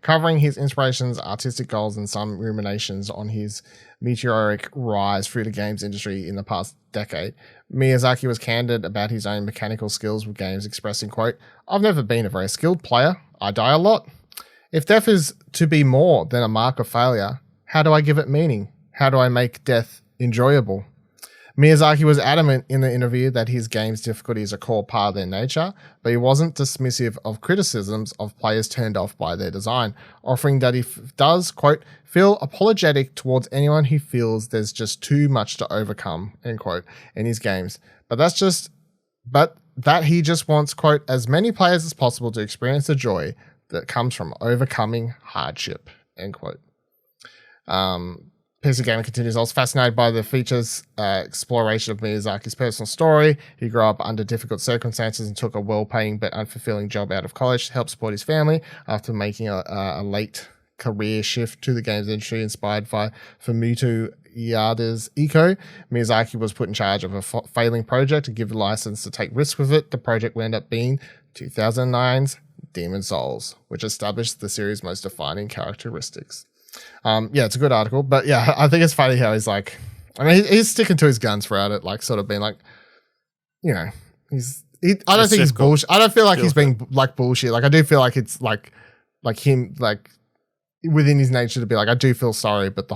S1: covering his inspirations, artistic goals, and some ruminations on his meteoric rise through the games industry in the past decade. Miyazaki was candid about his own mechanical skills with games, expressing, quote, "I've never been a very skilled player. I die a lot. If death is to be more than a mark of failure, how do I give it meaning? How do I make death enjoyable?" Miyazaki was adamant in the interview that his game's difficulty is a core part of their nature, but he wasn't dismissive of criticisms of players turned off by their design, offering that he does, quote, "feel apologetic towards anyone who feels there's just too much to overcome," end quote, in his games. But that he just wants, quote, "as many players as possible to experience the joy that comes from overcoming hardship," end quote. PC Gamer continues, I was fascinated by the features exploration of Miyazaki's personal story. He grew up under difficult circumstances and took a well-paying but unfulfilling job out of college to help support his family after making a late career shift to the games industry inspired by Fumito Ueda's Ico. Miyazaki was put in charge of a failing project to give the license to take risks with it. The project would end up being 2009's Demon's Souls, which established the series' most defining characteristics. Yeah, it's a good article, but yeah, I think it's funny how he's like, I mean, he's sticking to his guns throughout it, like sort of being like, you know, I don't think he's bullshit. I don't feel like he's being like bullshit. Like I do feel like it's like him, like within his nature to be like, I do feel sorry, but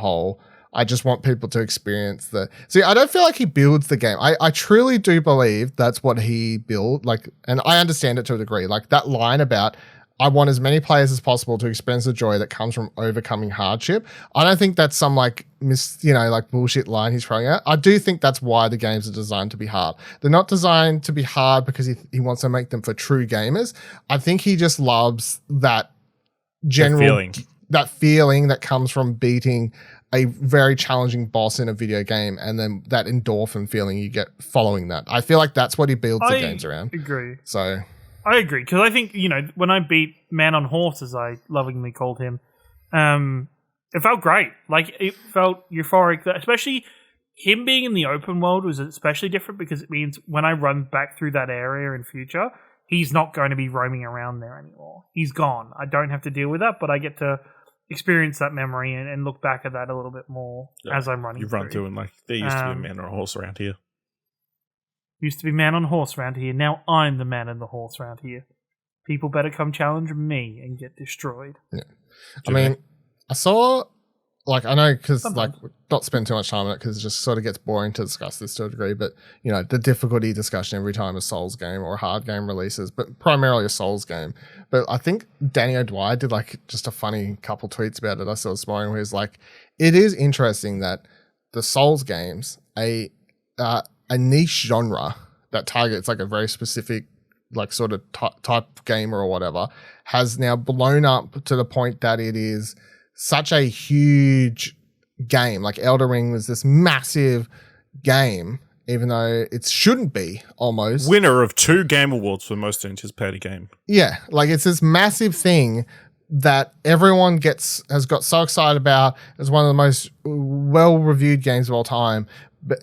S1: I just want people to experience see, I don't feel like he builds the game. I truly do believe that's what he built. Like, and I understand it to a degree. Like that line about, I want as many players as possible to experience the joy that comes from overcoming hardship. I don't think that's some like bullshit line he's throwing out. I do think that's why the games are designed to be hard. They're not designed to be hard because he wants to make them for true gamers. I think he just loves that general feeling that comes from beating a very challenging boss in a video game, and then that endorphin feeling you get following that. I feel like that's what he builds the games around.
S3: Agree.
S1: So
S3: I agree, because I think, when I beat Man on Horse, as I lovingly called him, it felt great. Like, it felt euphoric, especially him being in the open world was especially different because it means when I run back through that area in future, he's not going to be roaming around there anymore. He's gone. I don't have to deal with that, but I get to experience that memory and look back at that a little bit more as I'm running through.
S2: You run through and like, there used to be a man on a horse around here.
S3: Used to be man on horse around here. Now I'm the man and the horse around here. People better come challenge me and get destroyed.
S1: Yeah. I mean, I saw, like, I know because, like, not spend too much time on it because it just sort of gets boring to discuss this to a degree, but, the difficulty discussion every time a Souls game or a hard game releases, but primarily a Souls game. But I think Danny O'Dwyer did, like, just a funny couple tweets about it I saw this morning where he's like, it is interesting that the Souls games, a niche genre that targets, like, a very specific, like, sort of type gamer or whatever, has now blown up to the point that it is such a huge game. Like Elden Ring was this massive game, even though it shouldn't be, almost.
S2: Winner of 2 Game Awards for most anticipated game.
S1: Yeah, like it's this massive thing that everyone has got so excited about. It's one of the most well-reviewed games of all time.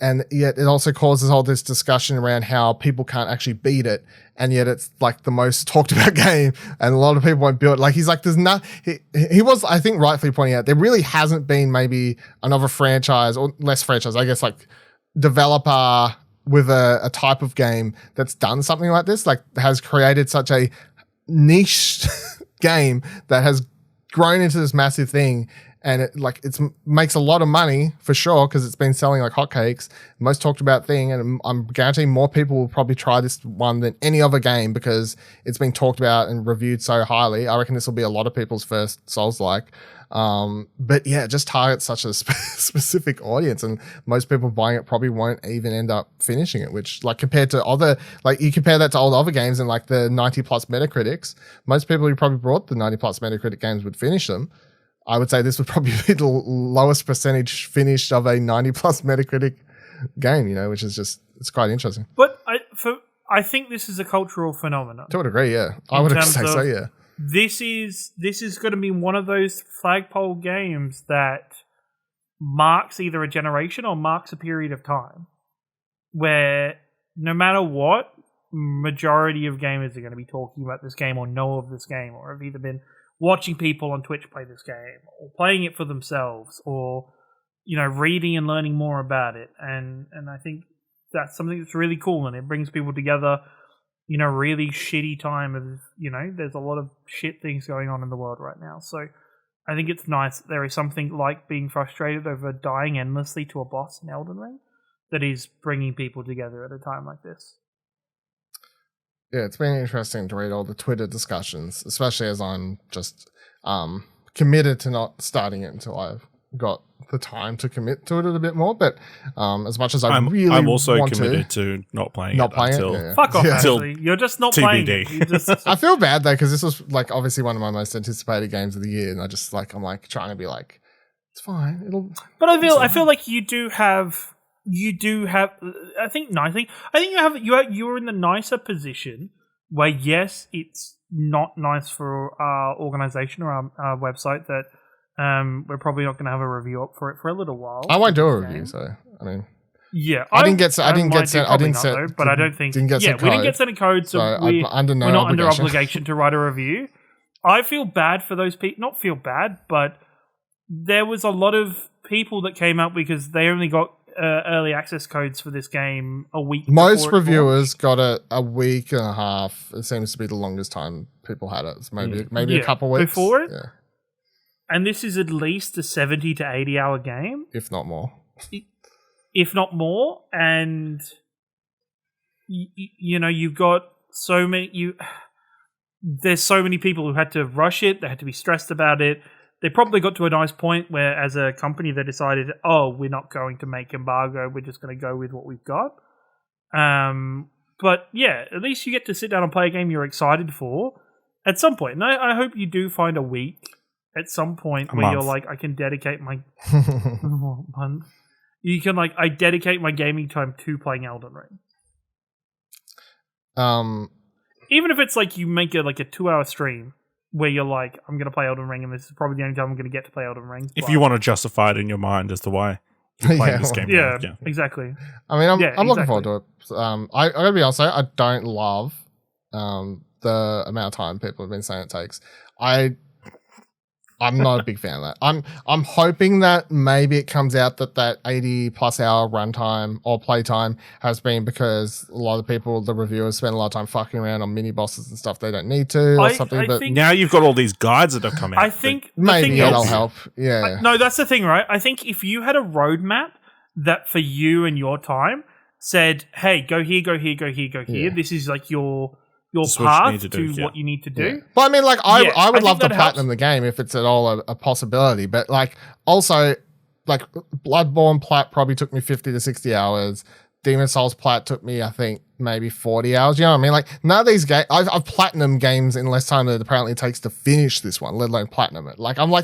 S1: And yet it also causes all this discussion around how people can't actually beat it, and yet it's like the most talked about game, and a lot of people won't build it. Like he's like, there's not. He was, I think, rightfully pointing out there really hasn't been maybe another franchise or less franchise, I guess, like developer with a type of game that's done something like this, like has created such a niche game that has grown into this massive thing. And it makes a lot of money for sure because it's been selling like hotcakes. Most talked about thing, and I'm guaranteeing more people will probably try this one than any other game because it's been talked about and reviewed so highly. I reckon this will be a lot of people's first Souls-like. But yeah, it just targets such a specific audience, and most people buying it probably won't even end up finishing it. Which, like, compared to other, like you compare that to old other games and like the 90+ Metacritics, most people who probably bought the 90+ Metacritic games would finish them. I would say this would probably be the lowest percentage finished of a 90+ Metacritic game, which is just, it's quite interesting.
S3: But I think this is a cultural phenomenon.
S1: To a degree, yeah. I would say so, yeah.
S3: This is going to be one of those flagpole games that marks either a generation or marks a period of time where no matter what, majority of gamers are going to be talking about this game or know of this game or have either been watching people on Twitch play this game or playing it for themselves or, reading and learning more about it. And I think that's something that's really cool, and it brings people together in a really shitty time of, there's a lot of shit things going on in the world right now. So I think it's nice that there is something like being frustrated over dying endlessly to a boss in Elden Ring that is bringing people together at a time like this.
S1: Yeah, it's been interesting to read all the Twitter discussions, especially as I'm just committed to not starting it until I've got the time to commit to it a bit more. But as much as I'm
S2: also committed to not playing it until
S1: it. Yeah.
S3: Fuck off, actually. You're just not playing it. You just...
S1: I feel bad, though, because this was like obviously one of my most anticipated games of the year, and I'm trying to be like It's fine.
S3: But I feel like you do have. I think you're in the nicer position where yes, it's not nice for our organization or our website that we're probably not going to have a review up for it for a little while.
S1: I won't do a review, so I mean.
S3: Yeah,
S1: I didn't get sent.
S3: but I don't think.
S1: Didn't get sent
S3: we didn't get sent a code, so we're not under obligation to write a review. I feel bad for those people. Not feel bad, but there was a lot of people that came out because they only got early access codes for this game a week.
S1: Most reviewers got it a week and a half. It seems to be the longest time people had it. So maybe a couple weeks
S3: before it. Yeah. And this is at least a 70 to 80 hour game,
S1: if not more.
S3: If not more, and you've got so many. There's so many people who had to rush it. They had to be stressed about it. They probably got to a nice point where, as a company, they decided, "Oh, we're not going to make embargo. We're just going to go with what we've got." But yeah, at least you get to sit down and play a game you're excited for at some point. And I hope you do find a week at some point where you're like, I can dedicate my month. You can I dedicate my gaming time to playing Elden Ring. Even if it's you make it a 2-hour stream where you're like, I'm going to play Elden Ring and this is probably the only time I'm going to get to play Elden Ring.
S2: If you want to justify it in your mind as to why you're playing this game.
S3: Yeah, exactly.
S1: I mean, I'm looking forward to it. I got to be honest, I don't love the amount of time people have been saying it takes. I'm not a big fan of that. I'm hoping that maybe it comes out that 80 plus hour runtime or playtime has been because a lot of the reviewers spend a lot of time fucking around on mini bosses and stuff they don't need to or something. But
S2: now you've got all these guides that have come out.
S3: I think
S1: maybe that'll help. Yeah.
S3: No, that's the thing, right? I think if you had a roadmap that for you and your time said, "Hey, go here, go here, go here, go here. This is your path to what you need to do."
S1: Yeah. But I mean, I would love to platinum the game if it's at all a possibility. But also, Bloodborne plat probably took me 50 to 60 hours. Demon Souls plat took me, I think, maybe 40 hours. You know what I mean? None of these games, I've platinum games in less time than it apparently takes to finish this one, let alone platinum it.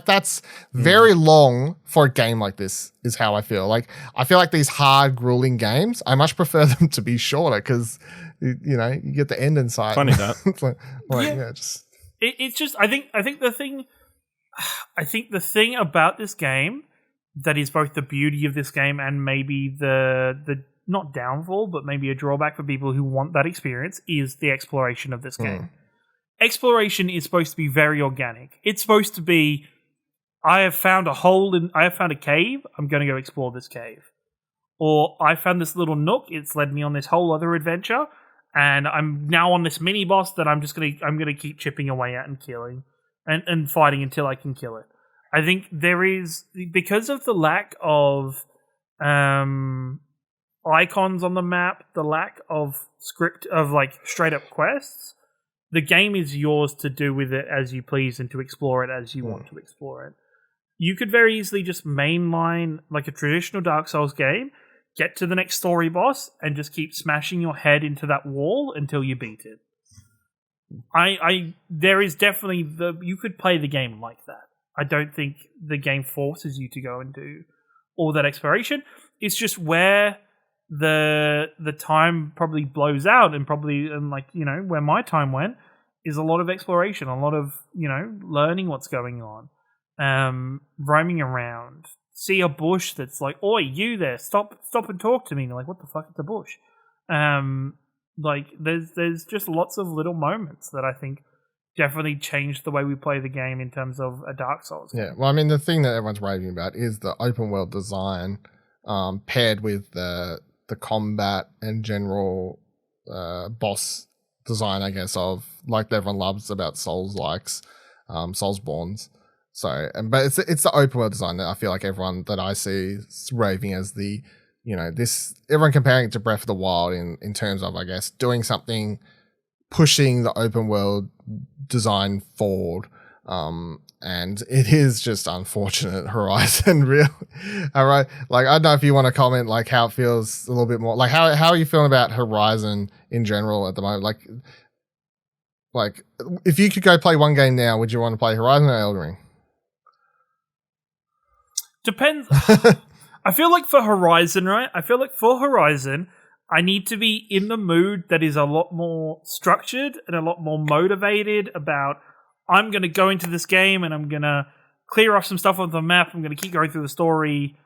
S1: That's very long for a game like this, is how I feel. I feel like these hard, grueling games, I much prefer them to be shorter because, you get the end in sight.
S2: Funny that.
S3: It's just, I think the thing about this game that is both the beauty of this game and maybe the not downfall, but maybe a drawback for people who want that experience is the exploration of this game. Exploration is supposed to be very organic. It's supposed to be, I have found a cave, I'm going to go explore this cave. Or I found this little nook, it's led me on this whole other adventure, and I'm now on this mini boss that I'm gonna keep chipping away at and killing and fighting until I can kill it. I think there is, because of the lack of icons on the map, the lack of script of straight up quests, the game is yours to do with it as you please and to explore it as you want to explore it. You could very easily just mainline a traditional Dark Souls game, get to the next story boss, and just keep smashing your head into that wall until you beat it. There is definitely you could play the game like that. I don't think the game forces you to go and do all that exploration. It's just where the time probably blows out, and where my time went is a lot of exploration, a lot of learning what's going on, roaming around, see a bush that's "Oi, you there, stop and talk to me," and they're "What the fuck is the bush?" There's just lots of little moments that I think definitely changed the way we play the game in terms of a Dark Souls game.
S1: Yeah, well, I mean, the thing that everyone's raving about is the open world design paired with the combat and general boss design, I guess, of everyone loves about Soulsborne's. So, but it's the open world design that I feel like everyone that I see is raving as the, everyone comparing it to Breath of the Wild in terms of, I guess, doing something, pushing the open world design forward. And it is just unfortunate Horizon, really. All right. I don't know if you want to comment, how it feels a little bit more. How are you feeling about Horizon in general at the moment? If you could go play one game now, would you want to play Horizon or Elden Ring?
S3: Depends. I feel like for Horizon, right? I need to be in the mood that is a lot more structured and a lot more motivated about, I'm going to go into this game and I'm going to clear off some stuff on the map. I'm going to keep going through the story.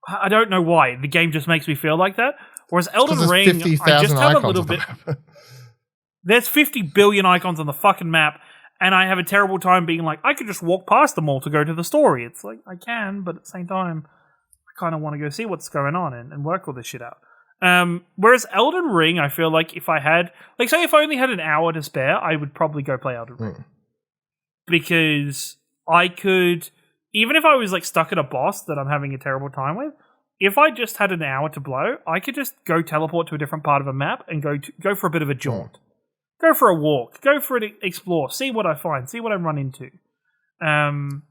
S3: I don't know why. The game just makes me feel like that. Whereas Elden Ring, I just have a little bit... There's 50 billion icons on the fucking map, and I have a terrible time being like, I could just walk past them all to go to the story. It's like, I can, but at the same time, I kind of want to go see what's going on and work all this shit out. Whereas Elden Ring, I feel like if I had, like, say if I only had an hour to spare, I would probably go play Elden Ring. Because I could, even if I was like stuck at a boss that I'm having a terrible time with, if I just had an hour to blow, I could just go teleport to a different part of a map and go for a bit of a jaunt. Go for a walk. Go for an explore. See what I find. See what I run into. And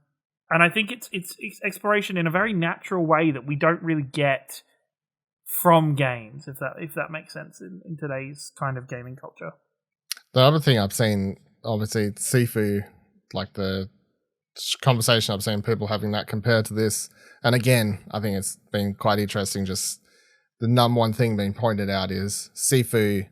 S3: I think it's exploration in a very natural way that we don't really get from games, if that makes sense in today's kind of gaming culture.
S1: The other thing I've seen, obviously, SIFU, like the conversation I've seen people having that compared to this. And again, I think it's been quite interesting. Just the number one thing being pointed out is SIFU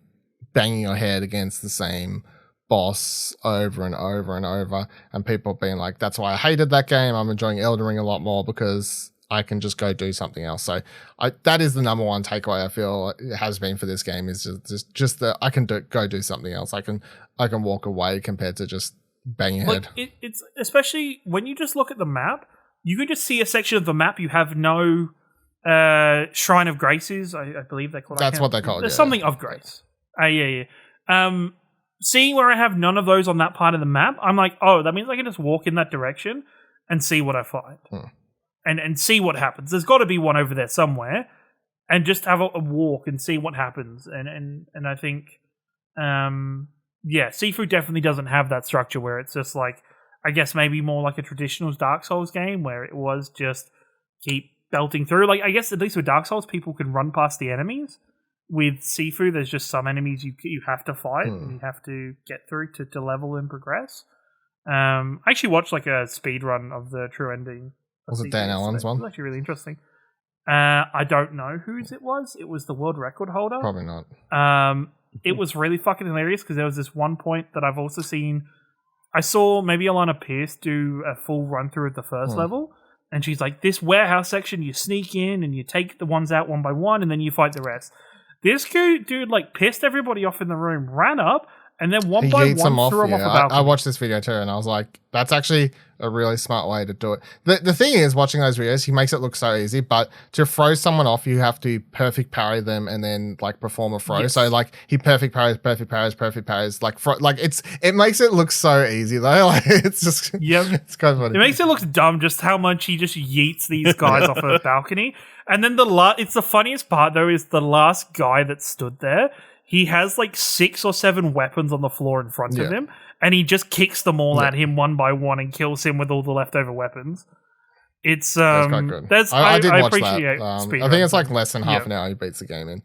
S1: banging your head against the same boss over and over and over, and people being like, that's why I hated that game. I'm enjoying Elden Ring a lot more because I can just go do something else. So that is the number one takeaway I feel it has been for this game, is just that I can go do something else. I can walk away compared to just bang your head.
S3: It's especially when you just look at the map, you can just see a section of the map you have no Shrine of Graces, I believe they call it.
S1: That's what they call it.
S3: There's something of grace. Yeah. Seeing where I have none of those on that part of the map, I'm like, oh, that means I can just walk in that direction and see what I find. And see what happens. There's got to be one over there somewhere, and just have a walk and see what happens. And I think, SIFU definitely doesn't have that structure where it's just like, I guess maybe more like a traditional Dark Souls game where it was just keep belting through. Like, I guess at least with Dark Souls, people can run past the enemies. With SIFU, there's just some enemies you have to fight and you have to get through to level and progress. I actually watched like a speed run of the true ending.
S1: Was it Dan Allen's one?
S3: It was actually really interesting. I don't know whose it was. It was the world record holder.
S1: Probably not.
S3: It was really fucking hilarious because there was this one point that I've also seen. I saw maybe Alana Pierce do a full run through of the first level, and she's like, this warehouse section, you sneak in and you take the ones out one by one, and then you fight the rest. This dude like pissed everybody off in the room, ran up, and then one by one threw him off a balcony.
S1: I watched this video too, and I was like, that's actually a really smart way to do it. The thing is, watching those videos, he makes it look so easy, but to throw someone off, you have to perfect parry them and then like perform a throw. Yes. So like he perfect parries. Like it makes it look so easy though. Like it's just it's kind of funny.
S3: It makes it look dumb just how much he just yeets these guys off a balcony. And then it's the funniest part though is the last guy that stood there. He has like 6 or 7 weapons on the floor in front of him, and he just kicks them all at him one by one and kills him with all the leftover weapons. It's
S1: quite good. I did watch that. I think it's like less than half an hour he beats the game in.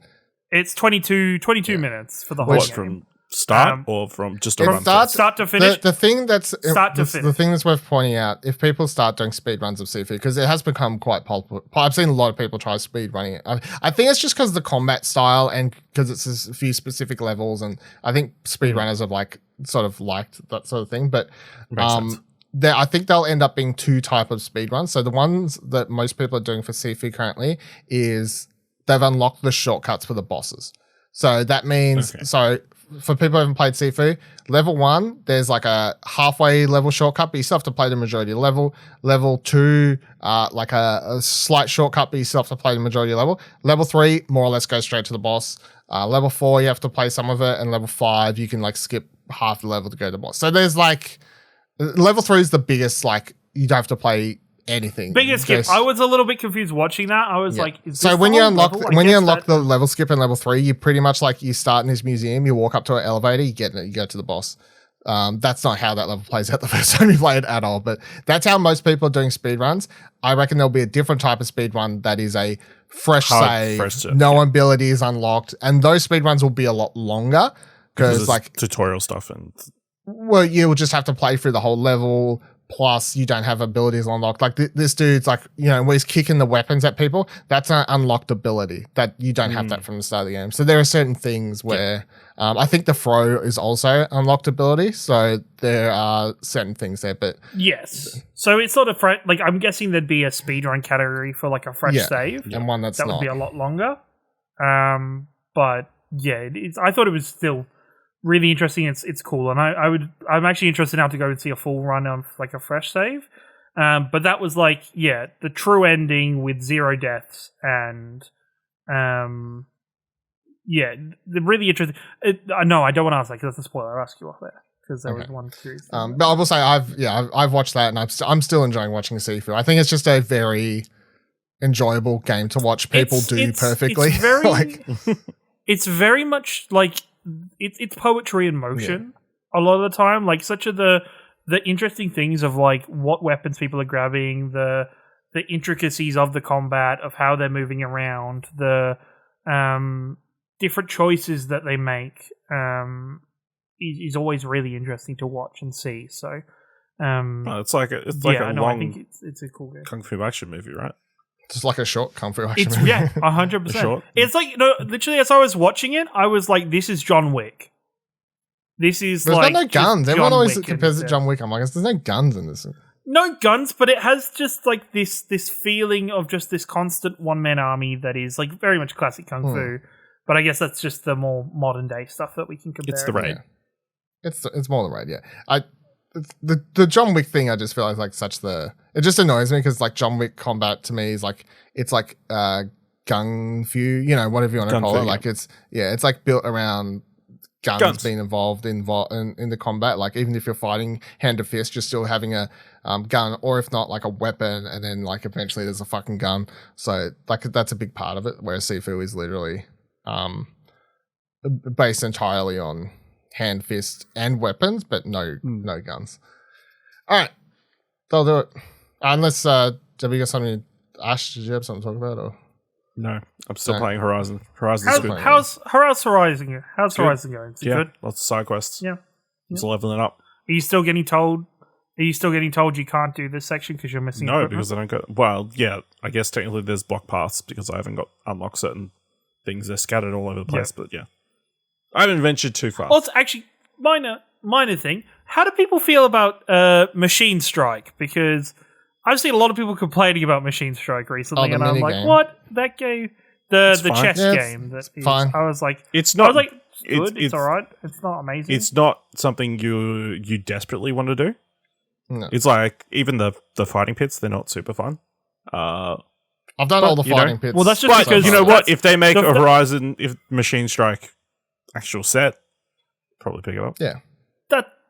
S3: It's 22 minutes for the whole game.
S2: From start or from just a run?
S3: Start to finish.
S1: The thing that's worth pointing out, if people start doing speed runs of SIFU, because it has become quite popular. I've seen a lot of people try speed running it. I think it's just because of the combat style and because it's a few specific levels, and I think speedrunners have like sort of liked that sort of thing. But I think they'll end up being 2 types of speed runs. So the ones that most people are doing for SIFU currently is they've unlocked the shortcuts for the bosses. So that means for people who haven't played SIFU, level 1, there's like a halfway level shortcut, but you still have to play the majority of the level. Level 2, like a slight shortcut, but you still have to play the majority of the level. Level 3, more or less go straight to the boss. Level 4, you have to play some of it, and level 5, you can like skip half the level to go to the boss. So there's like, level 3 is the biggest, like, you don't have to play anything.
S3: Biggest skip. I was a little bit confused watching that. I was like, is this
S1: so when you unlock the level skip in level 3, you pretty much like you start in this museum, you walk up to an elevator, you get in it, you go to the boss. That's not how that level plays out the first time you play it at all, but that's how most people are doing speedruns. I reckon there'll be a different type of speedrun that is a fresh save, no abilities unlocked, and those speedruns will be a lot longer because like
S2: tutorial stuff and
S1: well, you'll just have to play through the whole level, plus you don't have abilities unlocked. Like this dude's like, where he's kicking the weapons at people, that's an unlocked ability that you don't have that from the start of the game. So there are certain things where I think the throw is also unlocked ability. So there are certain things there, but
S3: yes. So it's sort of like I'm guessing there'd be a speedrun category for like a fresh save,
S1: and one that
S3: would be a lot longer. But yeah, I thought it was still really interesting. It's cool, and I'm actually interested now to go and see a full run of like a fresh save. But that was like, the true ending with 0 deaths and the really interesting. No, I don't want to ask that because that's a spoiler. I'll ask you off there because there was one series.
S1: But I will say I've watched that and I'm still enjoying watching SIFU. I think it's just a very enjoyable game to watch people do perfectly.
S3: It's very, it's very much like. It's poetry in motion a lot of the time. Like such of the interesting things of like what weapons people are grabbing, the intricacies of the combat, of how they're moving around, the different choices that they make is always really interesting to watch and see. So
S2: it's like a long.
S3: I think it's a cool game.
S2: Kung fu action movie, right?
S1: Just like a short kung fu action movie.
S3: Yeah, 100%. It's like, literally as I was watching it, I was like, this is John Wick. This is
S1: there's
S3: like
S1: no guns. Everyone always compares it to
S3: John
S1: John Wick. I'm like, there's no guns in this.
S3: No guns, but it has just like this feeling of just this constant one-man army that is like very much classic kung fu. But I guess that's just the more modern day stuff that we can compare.
S2: It's the raid.
S1: Yeah. It's more the raid, yeah. The John Wick thing, I just feel like it just annoys me because like John Wick combat to me is like it's like gun fu, whatever you want to call it. Like it's like built around guns being involved in the combat. Like even if you're fighting hand to fist, you're still having a gun, or if not like a weapon, and then like eventually there's a fucking gun. So like that's a big part of it. Whereas SIFU is literally based entirely on hand, fist, and weapons, but no guns. All right, they'll do it. Unless, have you got something? Ash, did you have something to talk about? Or
S2: no, I'm still playing Horizon. Horizon's good.
S3: How's Horizon? How's Horizon going? Is it good?
S2: Lots of side quests.
S3: Yeah,
S2: it's leveling up.
S3: Are you still getting told? You can't do this section because you're missing?
S2: No, because I don't go. Well, yeah, I guess technically there's block paths because I haven't got unlocked certain things. They're scattered all over the place, but yeah. I haven't ventured too far.
S3: Well, it's actually minor thing. How do people feel about Machine Strike? Because I've seen a lot of people complaining about Machine Strike recently, and I'm like, what? That game, the chess game. That is,
S1: fine.
S3: I was like,
S2: it's not.
S3: I was like, good. It's all right. It's not amazing.
S2: It's not something you desperately want to do.
S1: No.
S2: It's like even the fighting pits, they're not super fun.
S1: I've done all the fighting pits.
S3: Well, that's just because
S2: you know what? If they make a Horizon, if Machine Strike actual set, probably pick it up.
S1: Yeah,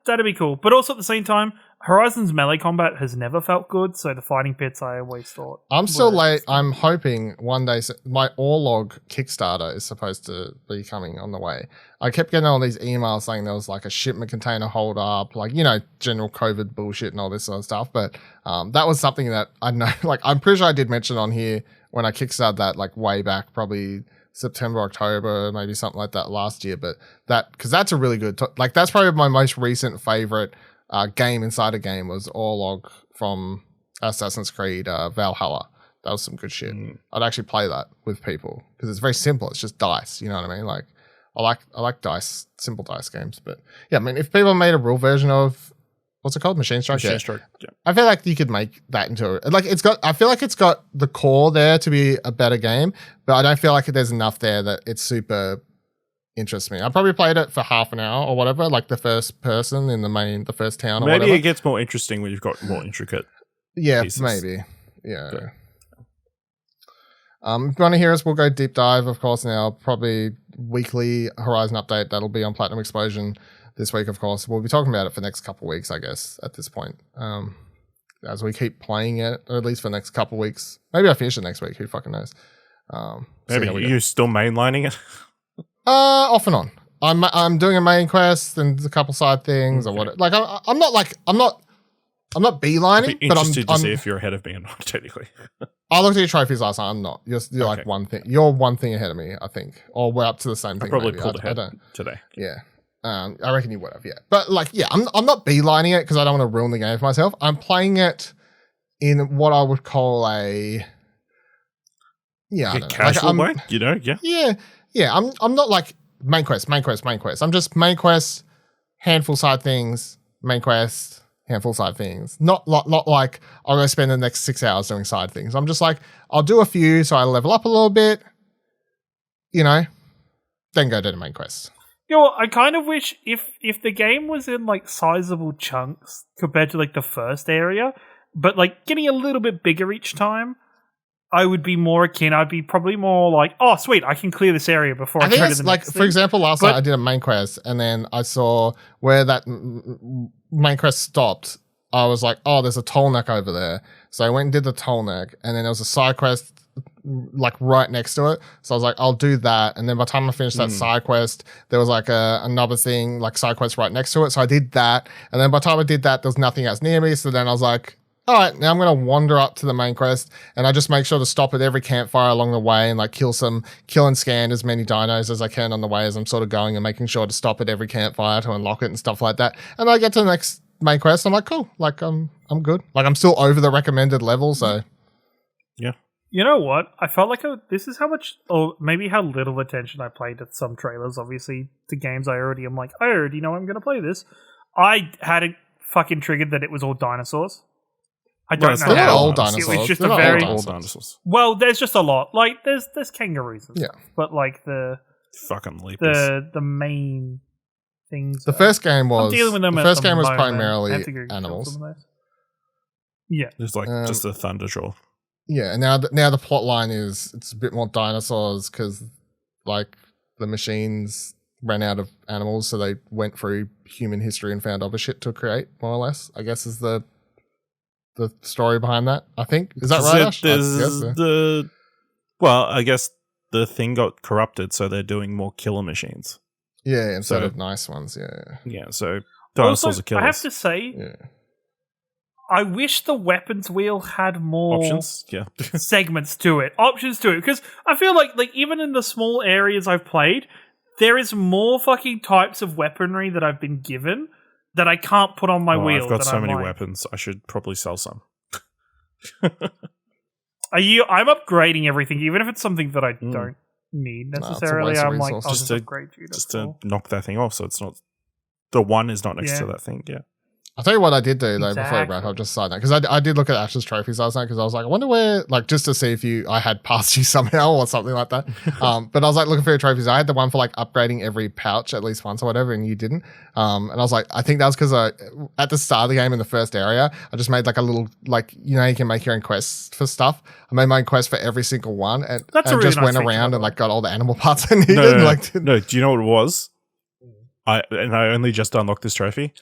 S3: that'd be cool. But also at the same time, Horizon's melee combat has never felt good. So the fighting pits, I always thought.
S1: I'm still late. I'm hoping one day my Orlog Kickstarter is supposed to be coming on the way. I kept getting all these emails saying there was like a shipment container hold up, like general COVID bullshit and all this sort of stuff. But that was something that I know. Like I'm pretty sure I did mention on here when I kickstarted that like way back, probably September, October, maybe something like that last year. But because that's a really good, that's probably my most recent favorite game inside a game was Orlog from Assassin's Creed Valhalla. That was some good shit. I'd actually play that with people because it's very simple. It's just dice. You know what I mean? Like I like dice, simple dice games. But yeah, I mean, if people made a real version of what's it called, Machine Strike?
S2: Machine Strike. Yeah.
S1: I feel like you could make that into I feel like it's got the core there to be a better game, but I don't feel like there's enough there that it's super interests me. I probably played it for half an hour or whatever, like the first person in the first town or whatever.
S2: Maybe it gets more interesting when you've got more intricate pieces.
S1: Maybe. Yeah. If you want to hear us, we'll go deep dive, of course, now. Probably weekly Horizon update. That'll be on Platinum Explosion this week, of course. We'll be talking about it for the next couple of weeks, I guess, at this point. As we keep playing it, or at least for the next couple of weeks. Maybe I'll finish it next week. Who fucking knows?
S2: Maybe. Are you still mainlining it?
S1: Off and on. I'm doing a main quest and a couple side things or what. Like I'm not beelining, but I'm
S2: to see if you're ahead of me or not. Technically,
S1: I looked at your trophies last night. I'm not. You're okay. Like one thing. You're one thing ahead of me, I think, or we're up to the same thing.
S2: I probably pulled ahead today.
S1: Yeah. I reckon you would have, yeah. But like, yeah, I'm not beelining it because I don't want to ruin the game for myself. I'm playing it in what I would call a
S2: casual way,
S1: yeah. I'm not like main quest. I'm just main quest, handful side things, main quest, handful side things. Not like I'm gonna spend the next 6 hours doing side things. I'm just like, I'll do a few so I level up a little bit, then go to the main quest.
S3: I kind of wish if the game was in like sizable chunks compared to like the first area, but like getting a little bit bigger each time, I would be more akin. I'd be probably more like, oh, sweet, I can clear this area before I go to the next thing.
S1: For example, last night I did a main quest, and then I saw where that main quest stopped. I was like, oh, there's a toll neck over there. So I went and did the toll neck, and then there was a side quest like right next to it. So I was like, I'll do that. And then by the time I finished that side quest, there was like another thing, like side quest right next to it. So I did that. And then by the time I did that, there was nothing else near me. So then I was like, all right, now I'm going to wander up to the main quest, and I just make sure to stop at every campfire along the way and like kill and scan as many dinos as I can on the way as I'm sort of going, and making sure to stop at every campfire to unlock it and stuff like that. And I get to the next main quest, I'm like, cool, like I'm good. Like I'm still over the recommended level, so
S2: yeah.
S3: You know what? I felt like this is how much, or maybe how little attention I paid to some trailers. Obviously, to games I already know I'm going to play this. I had it fucking triggered that it was all dinosaurs. I don't know how.
S1: All dinosaurs.
S3: It was just
S1: they're
S3: a very
S2: all dinosaurs.
S3: Well, there's just a lot. Like there's kangaroos and
S1: yeah,
S3: stuff, but like the
S2: fucking leapers.
S3: The main things.
S1: The first game was
S3: dealing with them.
S1: The first game was primarily animals.
S3: Yeah,
S2: there's like just a thundershaw.
S1: Yeah, and now the plot line is it's a bit more dinosaurs because like the machines ran out of animals, so they went through human history and found other shit to create, more or less, I guess is the story behind that, I think. Is that right, Ash?
S2: I guess the thing got corrupted, so they're doing more killer machines.
S1: Yeah, instead of nice ones, yeah.
S2: Yeah, so dinosaurs are killers.
S3: I have to say, I wish the weapons wheel had more
S2: options,
S3: segments to it, options to it, because I feel like even in the small areas I've played, there is more fucking types of weaponry that I've been given that I can't put on my wheel.
S2: I've got so many weapons. I should probably sell some.
S3: I'm upgrading everything, even if it's something that I don't need necessarily. I'm like, I'll just upgrade you.
S2: Just to knock that thing off, so it's not the one is not next to that thing. Yeah.
S1: I'll tell you what I did do though before you wrap up, just side note, because I did look at Ash's trophies last night because I was like, I wonder where, like, just to see if I had passed you somehow or something like that. But I was like looking for your trophies. I had the one for like upgrading every pouch at least once or whatever, and you didn't. And I was like, I think that was because at the start of the game in the first area, I just made like a little, like, you can make your own quests for stuff. I made my own quest for every single one, and
S3: really
S1: just
S3: nice
S1: went
S3: feature,
S1: around and like got all the animal parts I needed.
S2: No, do you know what it was? I only just unlocked this trophy.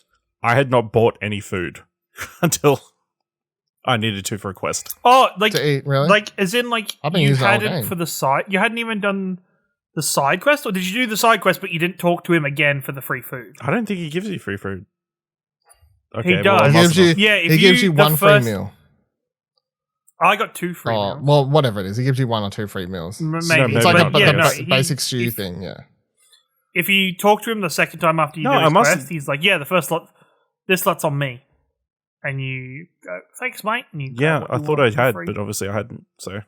S2: I had not bought any food until I needed to for a quest.
S3: Oh, like
S1: to eat, really?
S3: Like as in like you had it for the side. You hadn't even done the side quest, or did you do the side quest but you didn't talk to him again for the free food?
S2: I don't think he gives you free food. Okay,
S3: he does.
S1: He gives you one free meal.
S3: I got 2 free meals.
S1: Well, whatever it is, he gives you 1 or 2 free meals.
S3: Maybe.
S1: It's like a basic stew thing, yeah.
S3: If you talk to him the second time after you do his quest, he's like, yeah, the first lot, this lot's on me. And you go, thanks, mate. And you
S2: I thought I had, but obviously I hadn't. So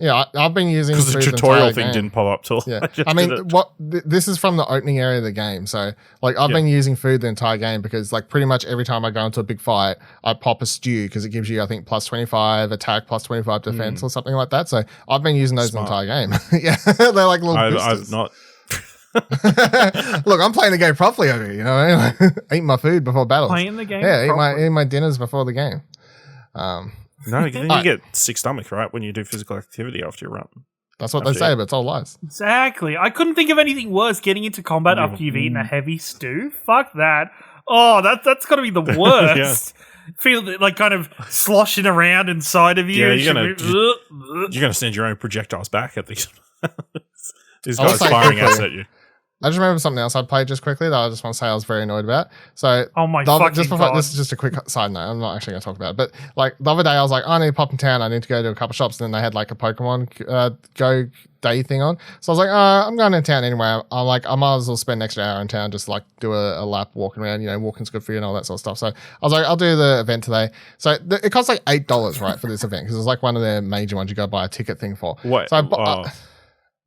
S1: yeah, I've been using
S2: because the tutorial thing didn't pop up till.
S1: Yeah, I mean, this is from the opening area of the game. So like, I've been using food the entire game because like pretty much every time I go into a big fight, I pop a stew because it gives you, I think, plus 25 attack, plus 25 defense or something like that. So I've been using those the entire game. Yeah, they're like little boosters.
S2: I've not.
S1: Look, I'm playing the game properly over here, eat my food before battles.
S3: Playing the game,
S1: eat my dinners before the game.
S2: No, then you get sick stomach, right? When you do physical activity after you run.
S1: That's what they say, but it's all lies.
S3: Exactly. I couldn't think of anything worse. Getting into combat after you've eaten a heavy stew. Fuck that. Oh, that's got to be the worst. Feel like kind of sloshing around inside of you.
S2: Yeah, you're gonna send your own projectiles back at these. These guys firing out at you.
S1: I just remember something else I played just quickly that I just want to say I was very annoyed about. So,
S3: Oh my fucking God.
S1: This is just a quick side note. I'm not actually going to talk about it. But like the other day, I was like, I need to pop in town. I need to go to a couple shops. And then they had like a Pokemon Go day thing on. So I was like, I'm going to town anyway. I'm like, I might as well spend an extra hour in town just like do a lap walking around. You know, walking's good for you and all that sort of stuff. So I was like, I'll do the event today. So it costs like $8, right, for this event because it's like one of their major ones you go buy a ticket thing for.
S2: What?
S1: So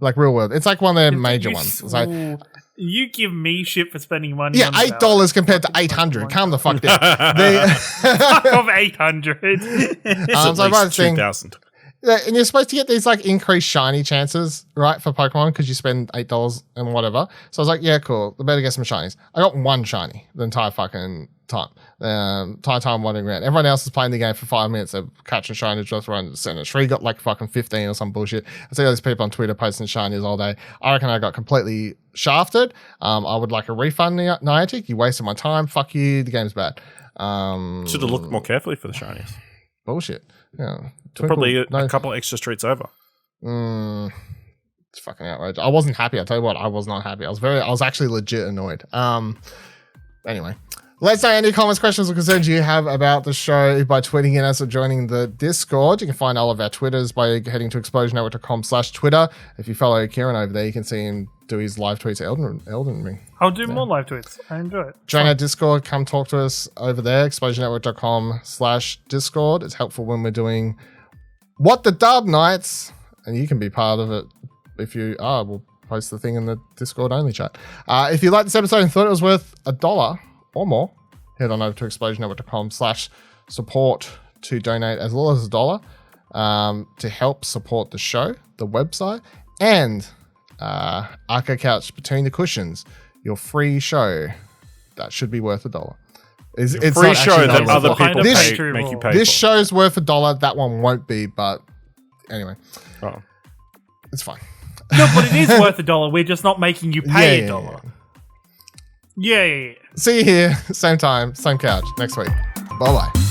S1: like real world. It's like one of their major ones. So
S3: you give me shit for spending money.
S1: yeah,
S3: on
S1: $8 compared to $800. Calm the fuck down.
S3: Fuck off 800.
S2: It's at least 2,000.
S1: Yeah, and you're supposed to get these like increased shiny chances, right, for Pokemon because you spend $8 and whatever. So I was like, yeah, cool. I better get some shinies. I got one shiny the entire fucking time. Entire time wandering around. Everyone else is playing the game for 5 minutes. They're catching shinies just around the center. Shree got like fucking 15 or some bullshit. I see all these people on Twitter posting shinies all day. I reckon I got completely shafted. I would like a refund, Niantic. You wasted my time. Fuck you. The game's bad.
S2: Should have looked more carefully for the shinies.
S1: Bullshit. Yeah.
S2: Probably a couple extra streets over.
S1: It's fucking outrageous. I wasn't happy. I tell you what, I was not happy. I was actually legit annoyed. Anyway, let's know any comments, questions, or concerns you have about the show by tweeting in us or joining the Discord. You can find all of our Twitters by heading to explosionnetwork.com/Twitter. If you follow Kieran over there, you can see him do his live tweets at Elden Ring.
S3: I'll do more live tweets. I enjoy it.
S1: Join our Discord. Come talk to us over there. explosionnetwork.com/Discord. It's helpful when we're doing What the Dub nights, and you can be part of it if you are. We'll post the thing in the Discord only chat. If you liked this episode and thought it was worth $1 or more, head on over to explosionnetwork.com/support to donate as little as $1 to help support the show, the website, and Arca Couch Between the Cushions, your free show that should be worth $1. It's
S2: free
S1: not
S2: show
S1: actually
S2: that other people
S1: this,
S2: make you pay
S1: This
S2: for.
S1: show's worth $1. That one won't be, but anyway, it's fine.
S3: No, but it is worth $1. We're just not making you pay $1. Yeah.
S1: See you here, same time, same couch next week. Bye bye.